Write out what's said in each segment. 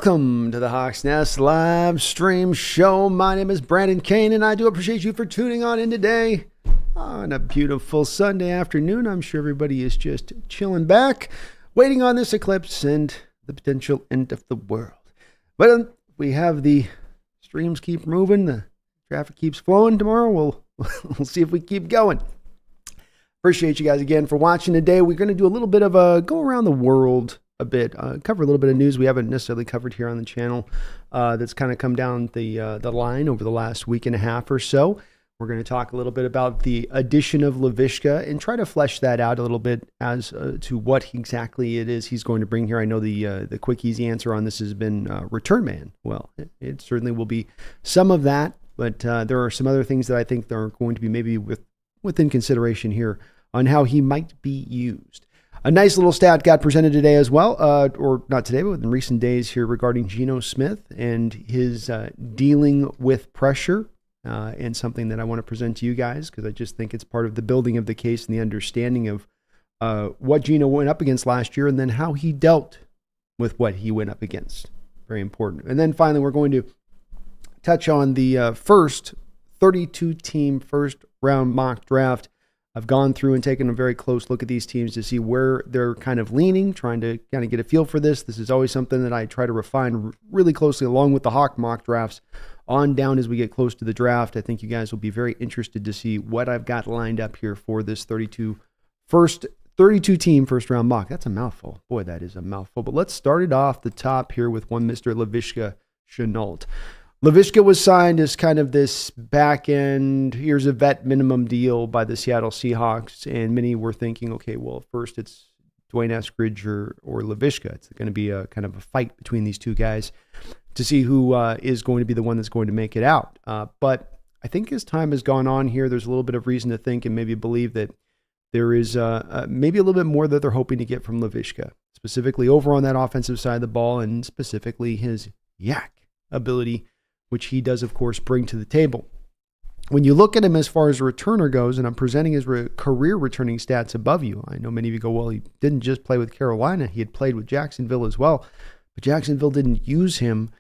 Welcome to the Hawks Nest live stream show. My name is Brandon Kane, and I do appreciate you for tuning on in today on a beautiful Sunday afternoon. I'm sure everybody is just chilling back, waiting on this eclipse and the potential end of the world. But we have the streams keep moving, the traffic keeps flowing. Tomorrow we'll see if we keep going. Appreciate you guys again for watching today. We're going to do a little bit of a go around the world a bit, cover a little bit of news we haven't necessarily covered here on the channel that's kind of come down the line over the last week and a half or so. We're going to talk a little bit about the addition of Laviska and try to flesh that out a little bit as to what exactly it is he's going to bring here. I know the quick, easy answer on this has been return man. Well, it certainly will be some of that, but there are some other things that I think are going to be maybe within consideration here on how he might be used. A nice little stat got presented today as well, or not today, but in recent days here regarding Geno Smith and his dealing with pressure, and something that I want to present to you guys because I just think it's part of the building of the case and the understanding of what Geno went up against last year and then how he dealt with what he went up against. Very important. And then finally, we're going to touch on the first 32-team first-round mock draft. I've gone through and taken a very close look at these teams to see where they're kind of leaning, trying to kind of get a feel for this. This is always something that I try to refine really closely along with the Hawk mock drafts on down as we get close to the draft. I think you guys will be very interested to see what I've got lined up here for this 32-team first-round mock. That's a mouthful. Boy, that is a mouthful. But let's start it off the top here with one Mr. Laviska Shenault. Laviska was signed as kind of this back end, here's a vet minimum deal by the Seattle Seahawks. And many were thinking, okay, well, first it's Dwayne Eskridge or Laviska. It's going to be a kind of a fight between these two guys to see who is going to be the one that's going to make it out. But I think as time has gone on here, there's a little bit of reason to think and maybe believe that there is maybe a little bit more that they're hoping to get from Laviska, specifically over on that offensive side of the ball and specifically his yak ability, which he does, of course, bring to the table. When you look at him as far as a returner goes, and I'm presenting his career returning stats above you, I know many of you go, well, he didn't just play with Carolina. He had played with Jacksonville as well, but Jacksonville didn't use him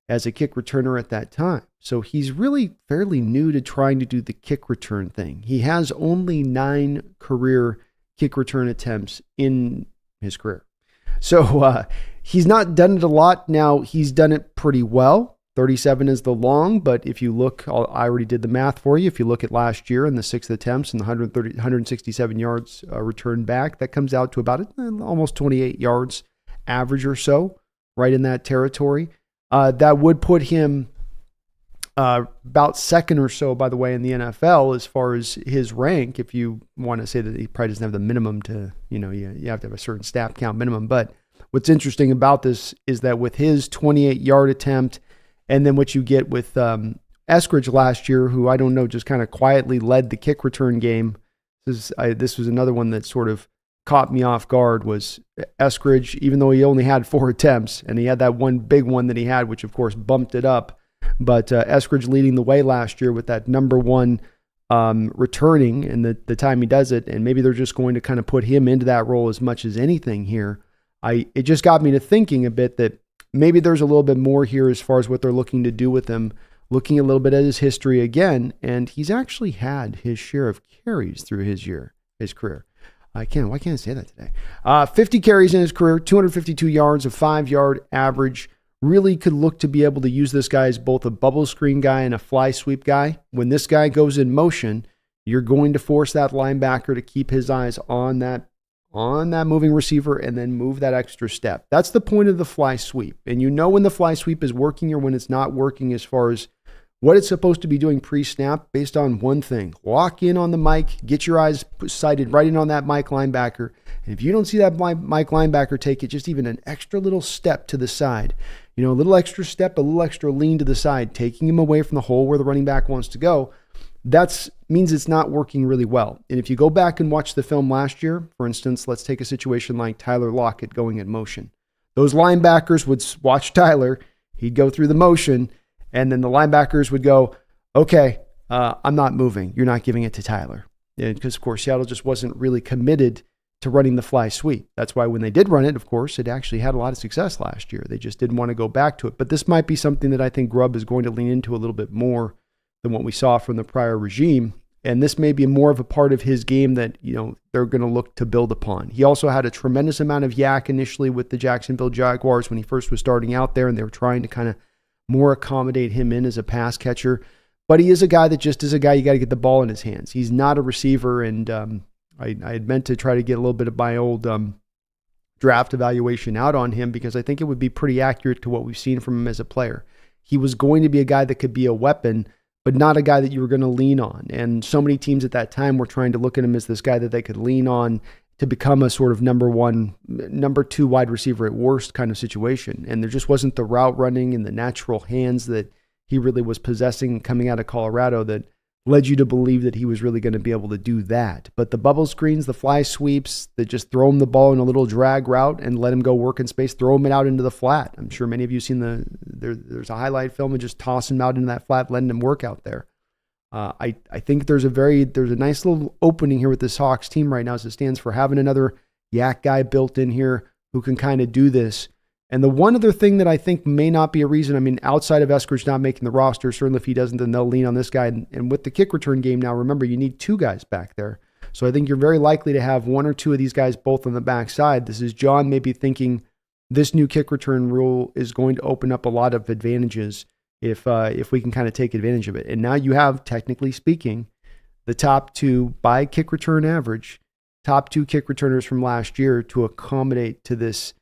as a kick returner at that time. So he's really fairly new to trying to do the kick return thing. He has only 9 career kick return attempts in his career. So he's not done it a lot. Now, he's done it pretty well. 37 is the long, but if you look, I already did the math for you. If you look at last year and the 6 attempts and the 167 yards returned back, that comes out to about almost 28 yards average or so, right in that territory. That would put him about second or so, by the way, in the NFL as far as his rank. If you want to say that he probably doesn't have the minimum to, you have to have a certain snap count minimum. But what's interesting about this is that with his 28-yard attempt, and then what you get with Eskridge last year, who I don't know, just kind of quietly led the kick return game. This was another one that sort of caught me off guard, was Eskridge, even though he only had 4 attempts, and he had that one big one that he had, which of course bumped it up. But Eskridge leading the way last year with that number 1 returning and the time he does it, and maybe they're just going to kind of put him into that role as much as anything here. It just got me to thinking a bit that maybe there's a little bit more here as far as what they're looking to do with him, looking a little bit at his history again, and he's actually had his share of carries through his career. Why can't I say that today? 50 carries in his career, 252 yards, a 5-yard average. Really could look to be able to use this guy as both a bubble screen guy and a fly sweep guy. When this guy goes in motion, you're going to force that linebacker to keep his eyes on that moving receiver and then move that extra step. That's the point of the fly sweep. And you know when the fly sweep is working or when it's not working as far as what it's supposed to be doing pre-snap based on one thing. Lock in on the mic, get your eyes sighted right in on that Mike linebacker. And if you don't see that Mike linebacker take it just even an extra little step to the side, a little extra step, a little extra lean to the side, taking him away from the hole where the running back wants to go, that means it's not working really well. And if you go back and watch the film last year, for instance, let's take a situation like Tyler Lockett going in motion. Those linebackers would watch Tyler, he'd go through the motion, and then the linebackers would go, okay, I'm not moving. You're not giving it to Tyler. Because, of course, Seattle just wasn't really committed to running the fly sweep. That's why when they did run it, of course, it actually had a lot of success last year. They just didn't want to go back to it. But this might be something that I think Grubb is going to lean into a little bit more than what we saw from the prior regime. And this may be more of a part of his game that, they're going to look to build upon. He also had a tremendous amount of yak initially with the Jacksonville Jaguars when he first was starting out there, and they were trying to kind of more accommodate him in as a pass catcher. But he is a guy that just is a guy you got to get the ball in his hands. He's not a receiver, and I had meant to try to get a little bit of my old draft evaluation out on him because I think it would be pretty accurate to what we've seen from him as a player. He was going to be a guy that could be a weapon, but not a guy that you were going to lean on. And so many teams at that time were trying to look at him as this guy that they could lean on to become a sort of number two wide receiver at worst kind of situation. And there just wasn't the route running and the natural hands that he really was possessing coming out of Colorado that led you to believe that he was really going to be able to do that. But the bubble screens, the fly sweeps, that just throw him the ball in a little drag route and let him go work in space, throw him out into the flat. I'm sure many of you have seen there's a highlight film of just tossing him out into that flat, letting him work out there. I think there's a nice little opening here with this Hawks team right now as it stands for having another yak guy built in here who can kind of do this. And the one other thing that I think may not be a reason, outside of Eskridge not making the roster, certainly if he doesn't, then they'll lean on this guy. And with the kick return game now, remember, you need two guys back there. So I think you're very likely to have one or two of these guys both on the backside. This is John maybe thinking this new kick return rule is going to open up a lot of advantages if we can kind of take advantage of it. And now you have, technically speaking, the top two by kick return average, top two kick returners from last year to accommodate to this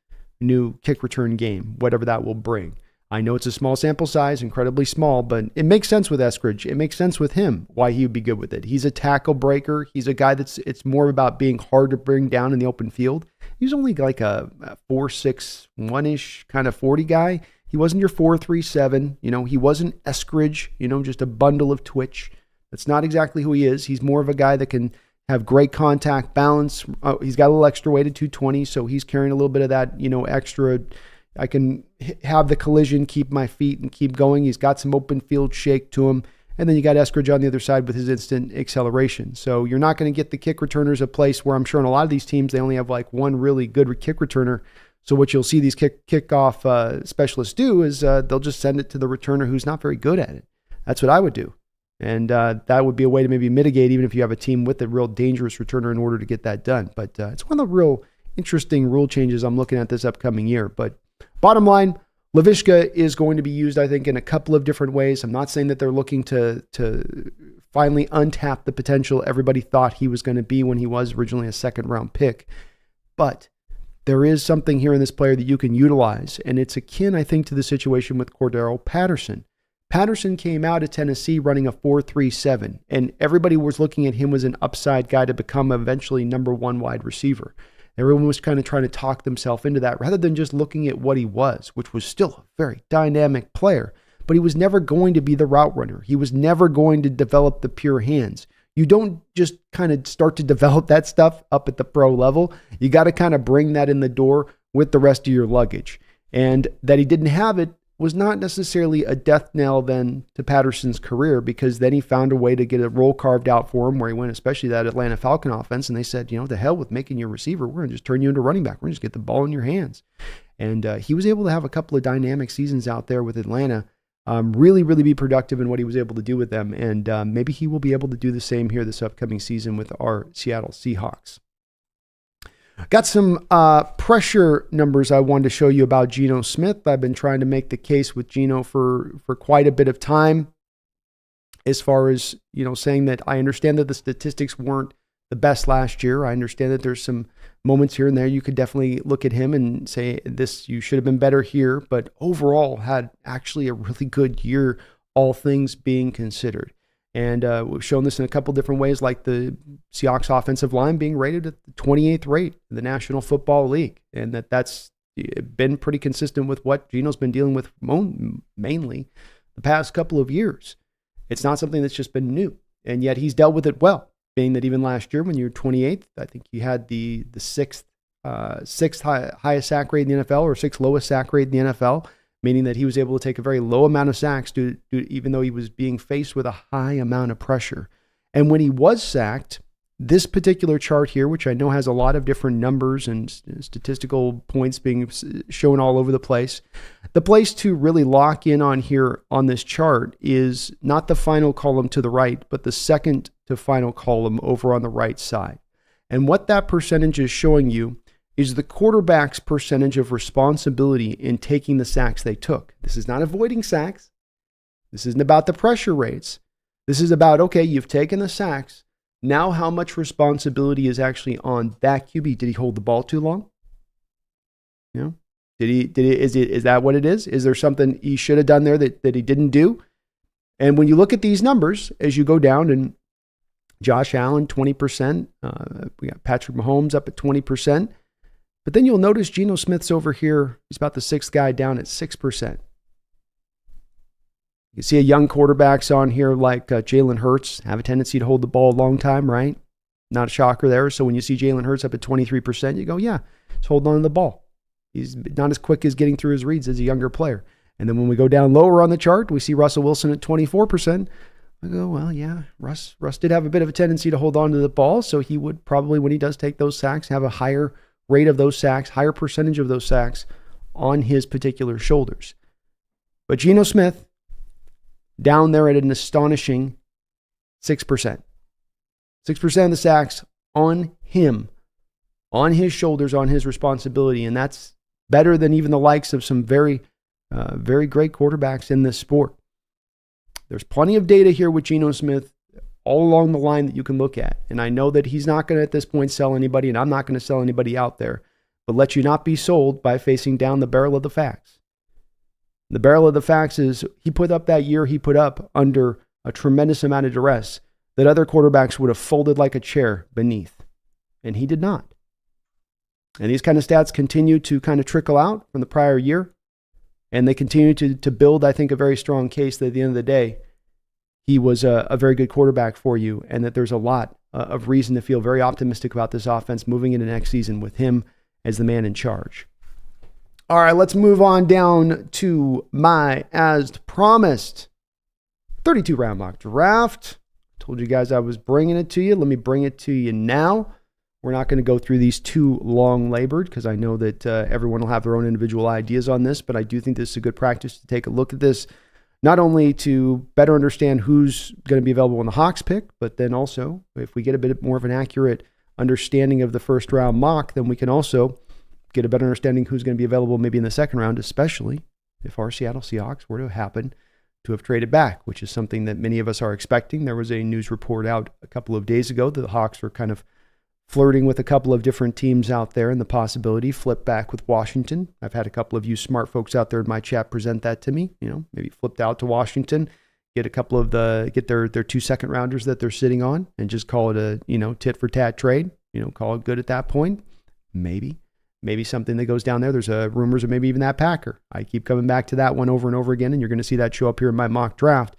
new kick return game, whatever that will bring. I know it's a small sample size, incredibly small, but it makes sense with Eskridge. It makes sense with him why he would be good with it. He's a tackle breaker. He's a guy it's more about being hard to bring down in the open field. He's only like a 4.61-ish kind of 40 guy. He wasn't your 4.37. He wasn't Eskridge, just a bundle of twitch. That's not exactly who he is. He's more of a guy that can have great contact balance. He's got a little extra weight at 220, so he's carrying a little bit of that, extra. I can have the collision, keep my feet, and keep going. He's got some open field shake to him. And then you got Eskridge on the other side with his instant acceleration. So you're not going to get the kick returners a place where I'm sure in a lot of these teams, they only have like one really good kick returner. So what you'll see these kickoff specialists do is they'll just send it to the returner who's not very good at it. That's what I would do. And that would be a way to maybe mitigate, even if you have a team with a real dangerous returner in order to get that done. But it's one of the real interesting rule changes I'm looking at this upcoming year. But bottom line, Laviska is going to be used, I think, in a couple of different ways. I'm not saying that they're looking to finally untap the potential everybody thought he was going to be when he was originally a second-round pick. But there is something here in this player that you can utilize, and it's akin, I think, to the situation with Cordero Patterson. Patterson came out of Tennessee running a 4.37, and everybody was looking at him as an upside guy to become eventually number one wide receiver. Everyone was kind of trying to talk themselves into that rather than just looking at what he was, which was still a very dynamic player, but he was never going to be the route runner. He was never going to develop the pure hands. You don't just kind of start to develop that stuff up at the pro level. You got to kind of bring that in the door with the rest of your luggage. And that he didn't have it was not necessarily a death knell then to Patterson's career, because then he found a way to get a role carved out for him where he went, especially that Atlanta Falcon offense. And they said, the hell with making you a receiver. We're going to just turn you into running back. We're going to just get the ball in your hands. And he was able to have a couple of dynamic seasons out there with Atlanta, really, really be productive in what he was able to do with them. And maybe he will be able to do the same here this upcoming season with our Seattle Seahawks. Got some pressure numbers I wanted to show you about Geno Smith. I've been trying to make the case with Geno for quite a bit of time, as far as, saying that I understand that the statistics weren't the best last year. I understand that there's some moments here and there you could definitely look at him and say, you should have been better here, but overall had actually a really good year, all things being considered. And we've shown this in a couple different ways, like the Seahawks offensive line being rated at the 28th rate in the National Football League. And that's been pretty consistent with what Geno's been dealing with mainly the past couple of years. It's not something that's just been new. And yet he's dealt with it well, being that even last year when you were 28th, I think you had the sixth highest sack rate in the NFL, or sixth lowest sack rate in the NFL. Meaning that he was able to take a very low amount of sacks even though he was being faced with a high amount of pressure. And when he was sacked, this particular chart here, which I know has a lot of different numbers and statistical points being shown all over the place, the place to really lock in on here on this chart is not the final column to the right, but the second to final column over on the right side. And what that percentage is showing you is the quarterback's percentage of responsibility in taking the sacks they took. This is not avoiding sacks. This isn't about the pressure rates. This is about, okay, you've taken the sacks. Now how much responsibility is actually on that QB? Did he hold the ball too long? You know, is that what it is? Is there something he should have done there that he didn't do? And when you look at these numbers, as you go down, and Josh Allen, 20%, we got Patrick Mahomes up at 20%, but then you'll notice Geno Smith's over here. He's about the sixth guy down at 6%. You see a young quarterbacks on here like Jalen Hurts have a tendency to hold the ball a long time, right? Not a shocker there. So when you see Jalen Hurts up at 23%, you go, yeah, he's holding on to the ball. He's not as quick as getting through his reads as a younger player. And then when we go down lower on the chart, we see Russell Wilson at 24%. I go, well, yeah, Russ did have a bit of a tendency to hold on to the ball. So he would probably, when he does take those sacks, have a higher rate of those sacks, higher percentage of those sacks on his particular shoulders. But Geno Smith, down there at an astonishing 6%. 6% of the sacks on him, on his shoulders, on his responsibility. And that's better than even the likes of some very, very great quarterbacks in this sport. There's plenty of data here with Geno Smith all along the line that you can look at. And I know that he's not going to at this point sell anybody, and I'm not going to sell anybody out there, but let you not be sold by facing down the barrel of the facts. The barrel of the facts is he put up that year he put up under a tremendous amount of duress that other quarterbacks would have folded like a chair beneath. And he did not. And these kind of stats continue to kind of trickle out from the prior year. And they continue to build, I think, a very strong case that at the end of the day, he was a very good quarterback for you. And that there's a lot of reason to feel very optimistic about this offense moving into next season with him as the man in charge. All right, let's move on down to my, as promised, 32 round mock draft. Told you guys I was bringing it to you. Let me bring it to you now. We're not going to go through these too long labored because I know that everyone will have their own individual ideas on this, but I do think this is a good practice to take a look at this, not only to better understand who's going to be available in the Hawks pick, but then also if we get a bit more of an accurate understanding of the first round mock, then we can also get a better understanding who's going to be available maybe in the second round, especially if our Seattle Seahawks were to happen to have traded back, which is something that many of us are expecting. There was a news report out a couple of days ago that the Hawks were kind of flirting with a couple of different teams out there and the possibility flip back with Washington. I've had a couple of you smart folks out there in my chat present that to me, maybe flipped out to Washington, get a couple of their 2 second rounders that they're sitting on and just call it a, tit for tat trade, call it good at that point. Maybe something that goes down there. There's rumors of maybe even that Packer. I keep coming back to that one over and over again, and you're going to see that show up here in my mock draft,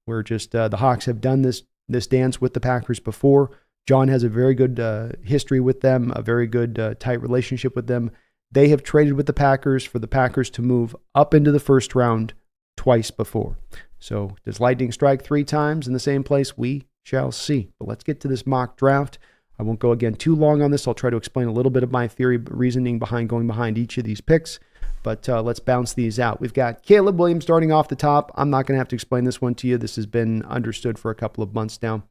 where just the Hawks have done this dance with the Packers before. John has a very good history with them, a very good tight relationship with them. They have traded with the Packers for the Packers to move up into the first round twice before. So does lightning strike 3 times in the same place? We shall see. But let's get to this mock draft. I won't go again too long on this. I'll try to explain a little bit of my theory, reasoning behind going behind each of these picks. But let's bounce these out. We've got Caleb Williams starting off the top. I'm not going to have to explain this one to you. This has been understood for a couple of months now.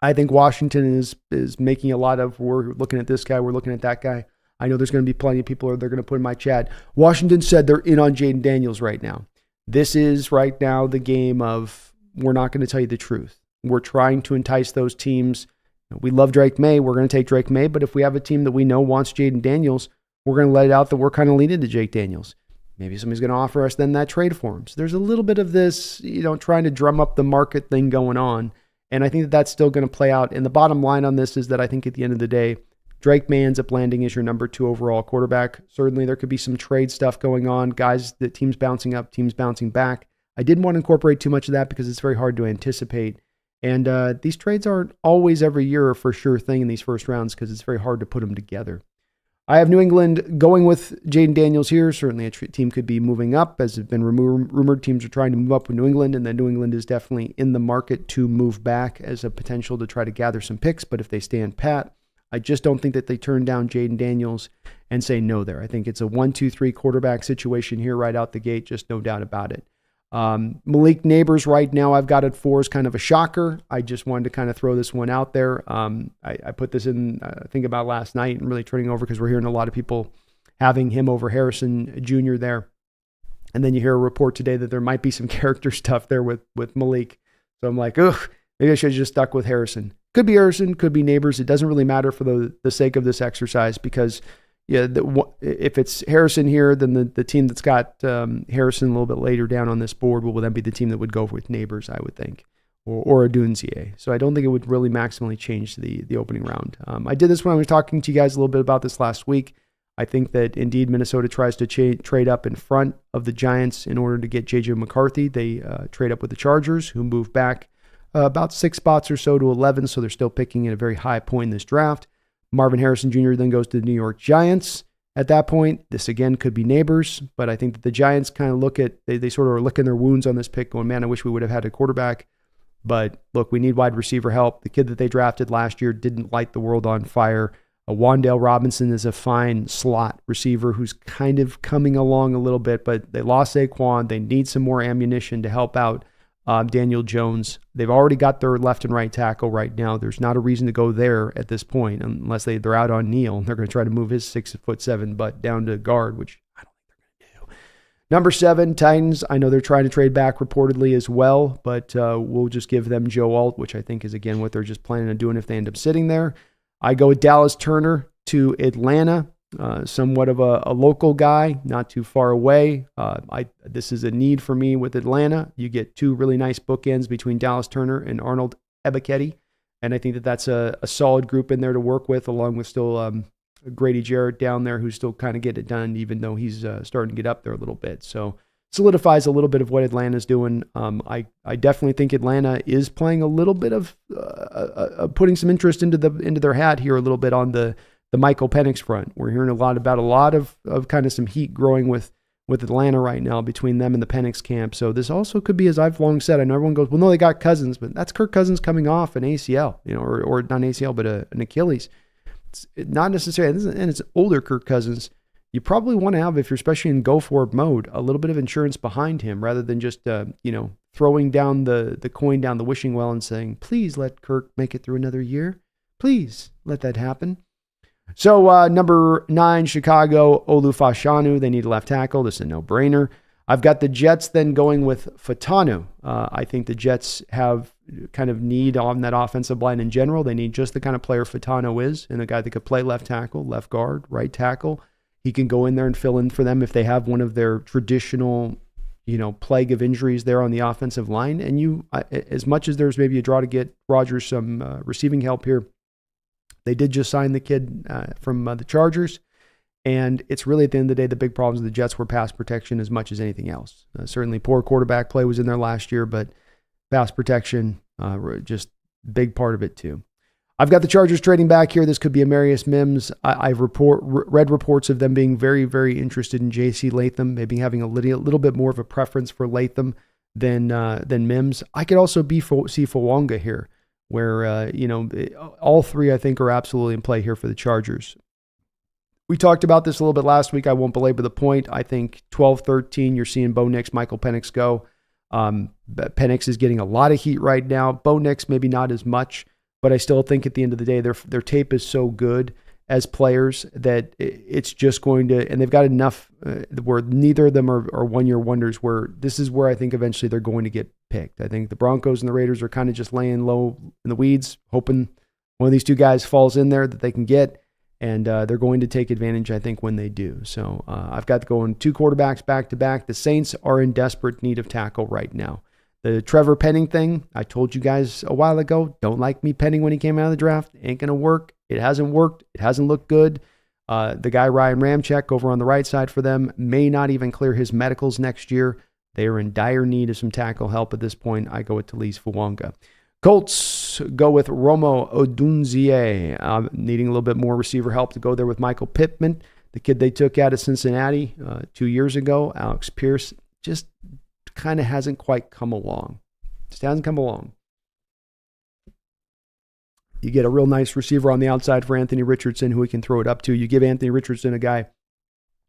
I think Washington is making a lot of, we're looking at this guy, we're looking at that guy. I know there's going to be plenty of people they're going to put in my chat. Washington said they're in on Jaden Daniels right now. This is right now the game of, we're not going to tell you the truth. We're trying to entice those teams. We love Drake May. We're going to take Drake May. But if we have a team that we know wants Jaden Daniels, we're going to let it out that we're kind of leaning to Jake Daniels. Maybe somebody's going to offer us then that trade for him. So there's a little bit of this, trying to drum up the market thing going on. And I think that that's still going to play out. And the bottom line on this is that I think at the end of the day, Drake May ends up landing as your number 2 overall quarterback. Certainly there could be some trade stuff going on. Guys, the teams bouncing up, teams bouncing back. I didn't want to incorporate too much of that because it's very hard to anticipate. And these trades aren't always every year for sure thing in these first rounds because it's very hard to put them together. I have New England going with Jaden Daniels here. Certainly a team could be moving up, as has been rumored. Teams are trying to move up with New England, and then New England is definitely in the market to move back as a potential to try to gather some picks. But if they stand pat, I just don't think that they turn down Jaden Daniels and say no there. I think it's a 1-2-3 quarterback situation here right out the gate, just no doubt about it. Malik Neighbors right now I've got at 4 is kind of a shocker. I just wanted to kind of throw this one out there. I put this in, think about last night and really turning over because we're hearing a lot of people having him over Harrison Jr. there. And then you hear a report today that there might be some character stuff there with Malik. So I'm like, ugh, maybe I should have just stuck with Harrison. Could be Harrison, could be Neighbors. It doesn't really matter for the sake of this exercise because if it's Harrison here, then the team that's got Harrison a little bit later down on this board will then be the team that would go with Neighbors, I would think, or Adunzie. So I don't think it would really maximally change the opening round. I did this when I was talking to you guys a little bit about this last week. I think that indeed Minnesota tries to trade up in front of the Giants in order to get J.J. McCarthy. They trade up with the Chargers, who move back about 6 spots or so to 11, so they're still picking at a very high point in this draft. Marvin Harrison Jr. then goes to the New York Giants. At that point, this again could be Neighbors, but I think that the Giants kind of look at, they sort of are licking their wounds on this pick going, man, I wish we would have had a quarterback. But look, we need wide receiver help. The kid that they drafted last year didn't light the world on fire. Wan'Dale Robinson is a fine slot receiver who's kind of coming along a little bit, but they lost Saquon. They need some more ammunition to help out Daniel Jones. They've already got their left and right tackle right now. There's not a reason to go there at this point unless they're out on Neal. They're going to try to move his 6'7" butt down to guard, which I don't think they're going to do. Number 7, Titans. I know they're trying to trade back reportedly as well, but we'll just give them Joe Alt, which I think is again what they're just planning on doing if they end up sitting there. I go with Dallas Turner to Atlanta. Somewhat of a local guy, not too far away. This is a need for me with Atlanta. You get 2 really nice bookends between Dallas Turner and Arnold Ebiketie, and I think that that's a solid group in there to work with, along with still Grady Jarrett down there, who's still kind of getting it done, even though he's starting to get up there a little bit. So solidifies a little bit of what Atlanta's doing. I definitely think Atlanta is playing a little bit of putting some interest into their hat here a little bit on the Michael Penix front. We're hearing a lot of kind of some heat growing with Atlanta right now between them and the Penix camp. So this also could be, as I've long said, I know everyone goes, well, no, they got Cousins, but that's Kirk Cousins coming off an ACL, or not an ACL, but an Achilles. It's not necessarily, and it's older Kirk Cousins. You probably want to have, if you're especially in go-for mode, a little bit of insurance behind him rather than just, throwing down the coin down the wishing well and saying, please let Kirk make it through another year. Please let that happen. So number 9, Chicago, Olufashanu. They need a left tackle. This is a no-brainer. I've got the Jets then going with Fatanu. I think the Jets have kind of need on that offensive line in general. They need just the kind of player Fatanu is, and a guy that could play left tackle, left guard, right tackle. He can go in there and fill in for them if they have one of their traditional, plague of injuries there on the offensive line. And as much as there's maybe a draw to get Rodgers some receiving help here, they did just sign the kid from the Chargers, and it's really at the end of the day, the big problems of the Jets were pass protection as much as anything else. Certainly poor quarterback play was in there last year, but pass protection, just big part of it too. I've got the Chargers trading back here. This could be Amarius Mims. I've read reports of them being very, very interested in J.C. Latham, maybe having a little bit more of a preference for Latham than Mims. I could also see Fawonga here, where, all 3, I think, are absolutely in play here for the Chargers. We talked about this a little bit last week. I won't belabor the point. I think 12-13, you're seeing Bo Nix, Michael Penix go. Penix is getting a lot of heat right now. Bo Nix, maybe not as much, but I still think at the end of the day, their tape is so good as players that it's just going to, and they've got enough where neither of them are one-year wonders, where this is where I think eventually they're going to get picked. I think the Broncos and the Raiders are kind of just laying low in the weeds, hoping one of these 2 guys falls in there that they can get, and they're going to take advantage, I think, when they do. So I've got going 2 quarterbacks back-to-back. The Saints are in desperate need of tackle right now. The Trevor Penning thing, I told you guys a while ago, don't like me Penning when he came out of the draft. Ain't going to work. It hasn't worked. It hasn't looked good. The guy Ryan Ramczyk over on the right side for them may not even clear his medicals next year. They are in dire need of some tackle help at this point. I go with Talise Fawonga. Colts Colts go with Romo Odunzie, needing a little bit more receiver help to go there with Michael Pittman, the kid they took out of Cincinnati 2 years ago. Alex Pierce just kind of hasn't quite come along. Just hasn't come along. You get a real nice receiver on the outside for Anthony Richardson who he can throw it up to. You give Anthony Richardson a guy.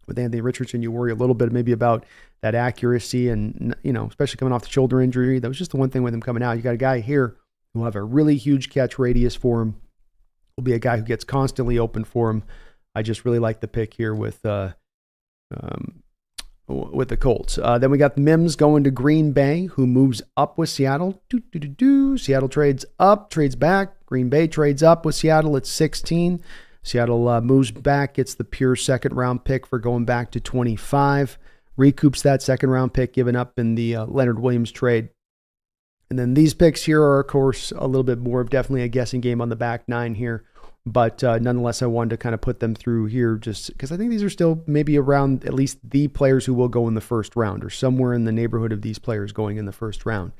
With Anthony Richardson, you worry a little bit maybe about that accuracy and, especially coming off the shoulder injury. That was just the one thing with him coming out. You got a guy here who will have a really huge catch radius for him. Will be a guy who gets constantly open for him. I just really like the pick here with the Colts. Then we got Mims going to Green Bay, who moves up with Seattle. Seattle trades up, trades back. Green Bay trades up with Seattle at 16. Seattle moves back, gets the pure second-round pick for going back to 25. Recoups that second-round pick given up in the Leonard Williams trade. And then these picks here are, of course, a little bit more of definitely a guessing game on the back nine here. But nonetheless, I wanted to kind of put them through here just because I think these are still maybe around at least the players who will go in the first round or somewhere in the neighborhood of these players going in the first round.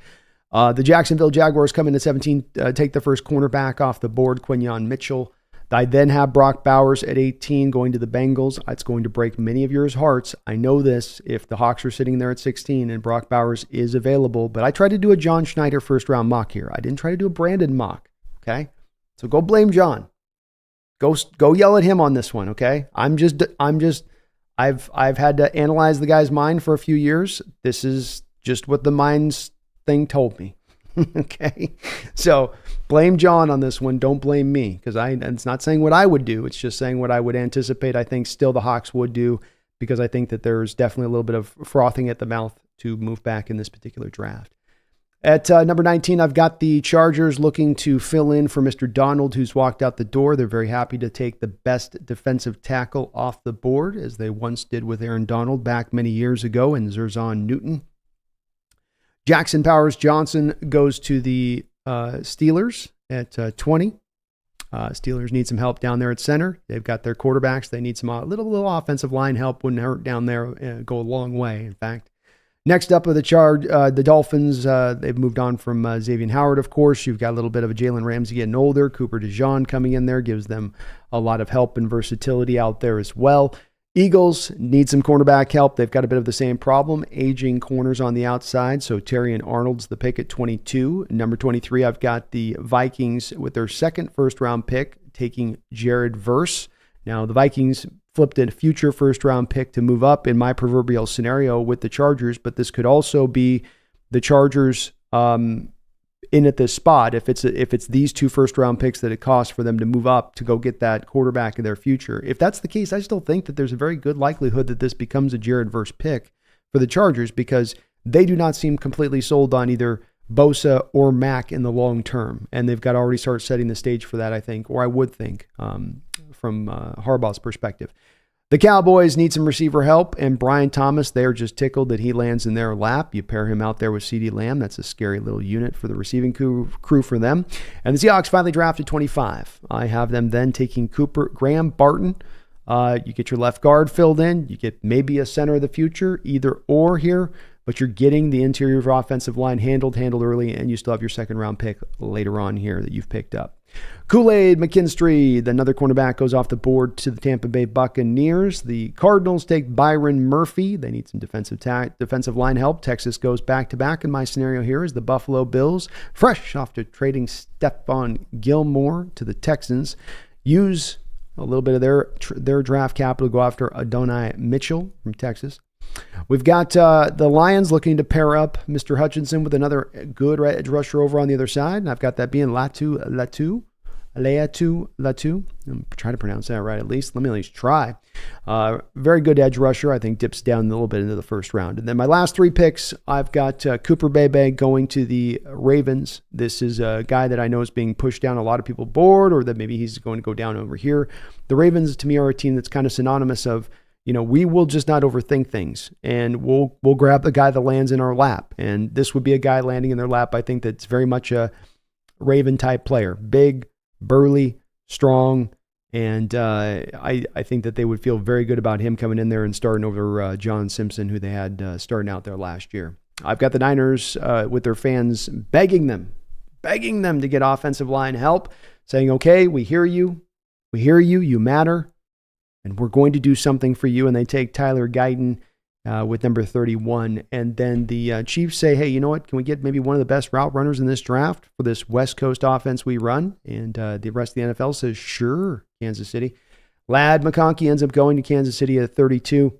The Jacksonville Jaguars come in at 17, take the first cornerback off the board, Quinyon Mitchell. I then have Brock Bowers at 18 going to the Bengals. It's going to break many of yours hearts. I know this if the Hawks are sitting there at 16 and Brock Bowers is available, but I tried to do a John Schneider first round mock here. I didn't try to do a Brandon mock. Okay. So go blame John. Go yell at him on this one. Okay. I've had to analyze the guy's mind for a few years. This is just what the minds thing told me. Okay. So blame John on this one. Don't blame me because it's not saying what I would do. It's just saying what I would anticipate. I think still the Hawks would do because I think that there's definitely a little bit of frothing at the mouth to move back in this particular draft. At number 19, I've got the Chargers looking to fill in for Mr. Donald, who's walked out the door. They're very happy to take the best defensive tackle off the board, as they once did with Aaron Donald back many years ago in Zerzan Newton. Jackson Powers Johnson goes to the Steelers at 20. Steelers need some help down there at center. They've got their quarterbacks. They need some little offensive line help. Wouldn't hurt down there. Go a long way, in fact. Next up are the Dolphins. They've moved on from Xavier Howard, of course. You've got a little bit of a Jalen Ramsey getting older. Cooper DeJean coming in there gives them a lot of help and versatility out there as well. Eagles need some cornerback help. They've got a bit of the same problem, aging corners on the outside. So Terry and Arnold's the pick at 22. Number 23, I've got the Vikings with their second first-round pick, taking Jared Verse. Now, the Vikings flipped a future first-round pick to move up in my proverbial scenario with the Chargers, but this could also be the Chargers in at this spot if it's these two first-round picks that it costs for them to move up to go get that quarterback in their future. If that's the case, I still think that there's a very good likelihood that this becomes a Jared Verse pick for the Chargers because they do not seem completely sold on either Bosa or Mack in the long term, and they've got to already start setting the stage for that, I think, or I would think from Harbaugh's perspective. The Cowboys need some receiver help, and Brian Thomas, they're just tickled that he lands in their lap. You pair him out there with CeeDee Lamb. That's a scary little unit for the receiving crew for them. And the Seahawks finally drafted 25. I have them then taking Graham Barton. You get your left guard filled in. You get maybe a center of the future, either or here, but you're getting the interior of offensive line handled early, and you still have your second-round pick later on here that you've picked up. Kool-Aid McKinstry, another cornerback, goes off the board to the Tampa Bay Buccaneers. The Cardinals take Byron Murphy. They need some defensive line help. Texas goes back-to-back in my scenario here as the Buffalo Bills, fresh off to trading Stephon Gilmore to the Texans, use a little bit of their draft capital to go after Adonai Mitchell from Texas. We've got the Lions looking to pair up Mr. Hutchinson with another good edge rusher over on the other side. And I've got that being Latu. I'm trying to pronounce that right at least. Let me at least try. Very good edge rusher. I think dips down a little bit into the first round. And then my last three picks, I've got Cooper Bebe going to the Ravens. This is a guy that I know is being pushed down a lot of people board, or that maybe he's going to go down over here. The Ravens, to me, are a team that's kind of synonymous of, we will just not overthink things, and we'll grab the guy that lands in our lap. And this would be a guy landing in their lap, I think, that's very much a Raven-type player. Big, burly, strong, and I think that they would feel very good about him coming in there and starting over John Simpson, who they had starting out there last year. I've got the Niners with their fans begging them begging them to get offensive line help, saying, okay, we hear you, you matter, and we're going to do something for you. And they take Tyler Guyton with number 31. And then the Chiefs say, hey, you know what? Can we get maybe one of the best route runners in this draft for this West Coast offense we run? And the rest of the NFL says, sure, Kansas City. Ladd McConkey ends up going to Kansas City at 32.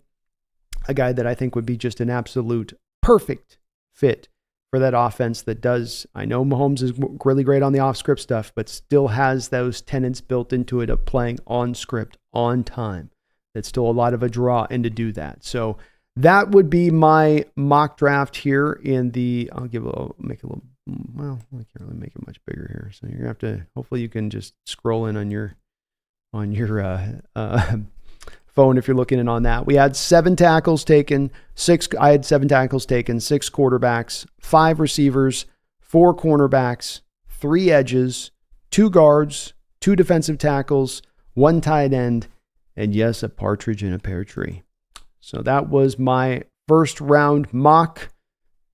A guy that I think would be just an absolute perfect fit for that offense that does, I know Mahomes is really great on the off-script stuff, but still has those tenets built into it of playing on script, on time. That's still a lot of a draw in to do that. So that would be my mock draft here in the, I can't really make it much bigger here. So you're going to have to, hopefully you can just scroll in on your phone if you're looking in on that. We had 7 tackles taken, 6 quarterbacks, 5 receivers, 4 cornerbacks, 3 edges, 2 guards, 2 defensive tackles, 1 tight end, and yes, a partridge in a pear tree. So that was my first round mock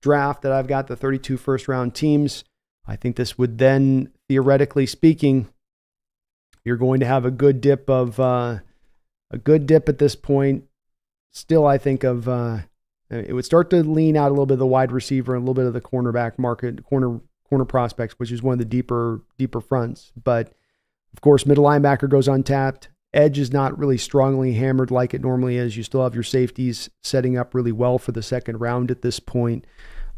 draft that I've got, the 32 first round teams. I think this would then, theoretically speaking, you're going to have a good dip at this point. Still, I think of it would start to lean out a little bit of the wide receiver and a little bit of the cornerback market, corner prospects, which is one of the deeper fronts. But of course, middle linebacker goes untapped. Edge is not really strongly hammered like it normally is. You still have your safeties setting up really well for the second round at this point.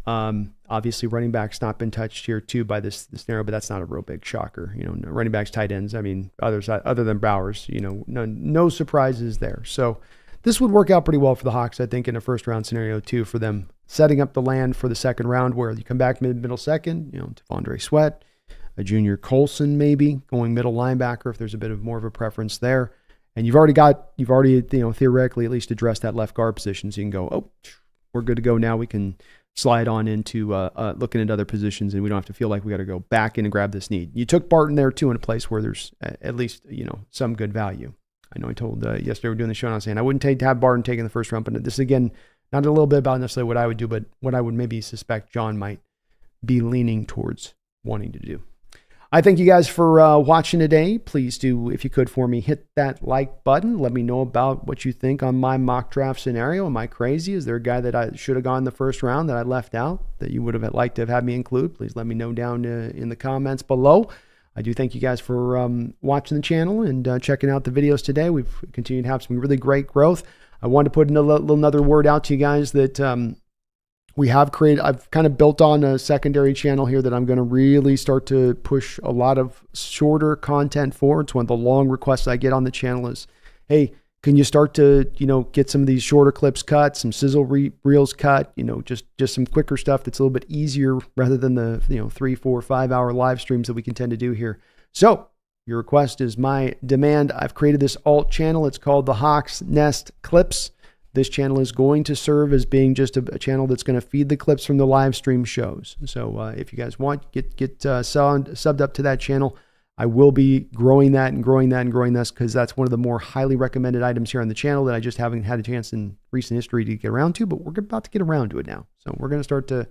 Obviously, running back's not been touched here too by this scenario, but that's not a real big shocker. Running backs, tight ends. I mean, others other than Bowers, no surprises there. So this would work out pretty well for the Hawks, I think, in a first round scenario too, for them setting up the land for the second round, where you come back middle second. Devondre Sweat, a junior Colson maybe going middle linebacker if there's a bit of more of a preference there, and you've already theoretically at least addressed that left guard position, so you can go, oh, we're good to go now. We can slide on into looking at other positions, and we don't have to feel like we got to go back in and grab this need. You took Barton there too in a place where there's at least some good value. I know I told yesterday we're doing the show and I was saying I wouldn't have Barton taking the first round, but this again, not a little bit about necessarily what I would do, but what I would maybe suspect John might be leaning towards wanting to do. I thank you guys for watching today. Please do, if you could for me, hit that like button. Let me know about what you think on my mock draft scenario. Am I crazy? Is there a guy that I should have gone in the first round that I left out that you would have liked to have had me include? Please let me know down in the comments below. I do thank you guys for watching the channel and checking out the videos today. We've continued to have some really great growth. I wanted to put another word out to you guys that I've kind of built on a secondary channel here that I'm going to really start to push a lot of shorter content for. It's one of the long requests I get on the channel is, hey, can you start to, get some of these shorter clips cut, some sizzle reels cut, just some quicker stuff that's a little bit easier rather than the, 3, 4, 5 hour live streams that we can tend to do here. So your request is my demand. I've created this alt channel. It's called the Hawks Nest Clips. This channel is going to serve as being just a channel that's going to feed the clips from the live stream shows. So if you guys want, get subbed up to that channel. I will be growing that and growing this because that's one of the more highly recommended items here on the channel that I just haven't had a chance in recent history to get around to, but we're about to get around to it now. So we're going to start to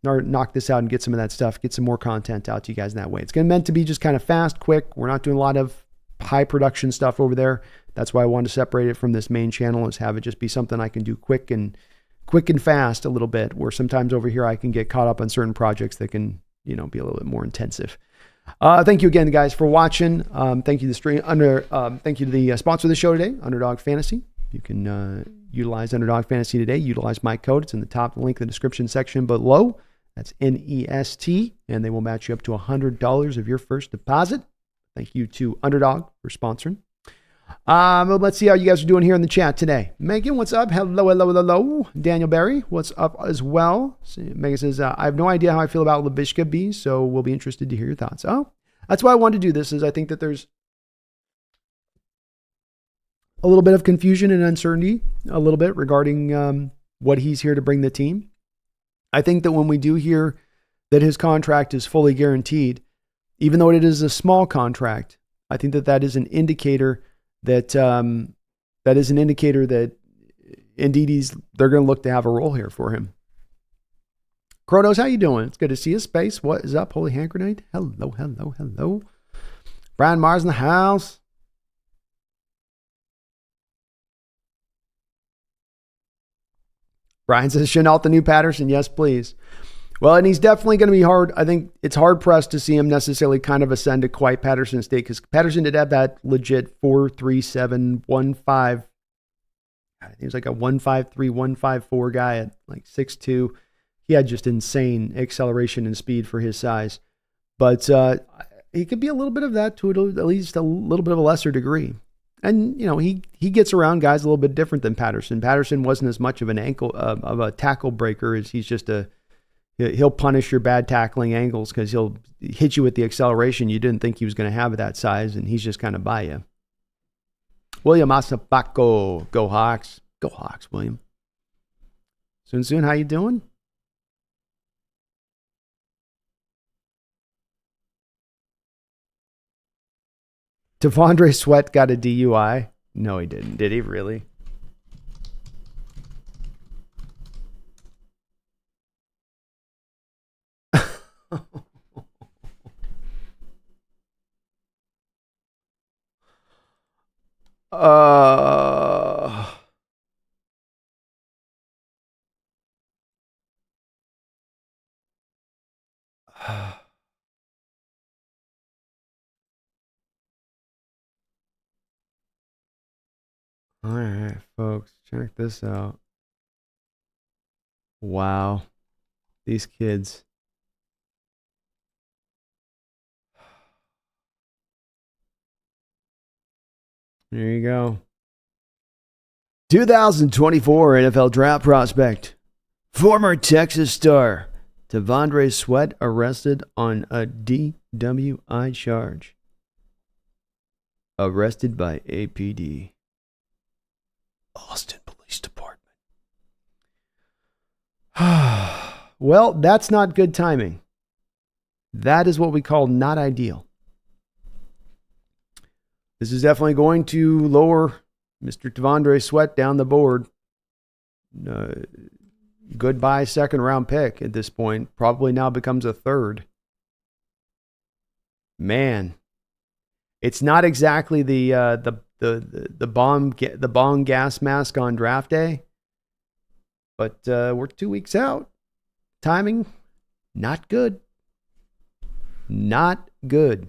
knock this out and get some of that stuff, get some more content out to you guys in that way. It's meant to be just kind of fast, quick. We're not doing a lot of high production stuff over there. That's why I wanted to separate it from this main channel, is have it just be something I can do quick and fast a little bit, where sometimes over here I can get caught up on certain projects that can, be a little bit more intensive. Thank you again, guys, for watching. Thank you to the sponsor of the show today, Underdog Fantasy. You can utilize Underdog Fantasy today. Utilize my code. It's in the top link in the description section below. That's NEST, and they will match you up to $100 of your first deposit. Thank you to Underdog for sponsoring. Let's see how you guys are doing here in the chat today. Megan, what's up? Hello. Daniel Barry, what's up as well? Megan says, I have no idea how I feel about Laviska B, so we'll be interested to hear your thoughts. Oh, that's why I wanted to do this, is I think that there's a little bit of confusion and uncertainty a little bit regarding what he's here to bring the team. I think that when we do hear that his contract is fully guaranteed, even though it is a small contract, I think that is an indicator that indeed they're going to look to have a role here for him. Kronos, how you doing? It's good to see you. Space, what is up? Holy hand grenade. Hello, hello, hello. Brian Mars in the house. Brian says, Chenault the new Patterson. Yes, please. Well, and he's definitely going to be hard. I think it's hard pressed to see him necessarily kind of ascend to quite Patterson state because Patterson did have that legit 4.37.15. He was like a 1.53, 1.54 guy at like 6'2". He had just insane acceleration and speed for his size. But he could be a little bit of that to at least a little bit of a lesser degree. And, you know, he gets around guys a little bit different than Patterson. Patterson wasn't as much of an ankle, of a tackle breaker as he's just he'll punish your bad tackling angles because he'll hit you with the acceleration you didn't think he was going to have at that size, and he's just kind of by you. William Asapaco, go Hawks. Go Hawks, William. Soon, how you doing? Devondre Sweat got a DUI. No, he didn't. Did he really? All right, folks, check this out. Wow. These kids. There you go. 2024 NFL Draft Prospect. Former Texas star Devondre Sweat arrested on a DWI charge. Arrested by APD. Austin Police Department. Well, that's not good timing. That is what we call not ideal. This is definitely going to lower Mr. Devondre Sweat down the board. Goodbye second round pick at this point. Probably now becomes a third. Man, it's not exactly the bomb gas mask on draft day, but we're 2 weeks out. Timing, not good. Not good.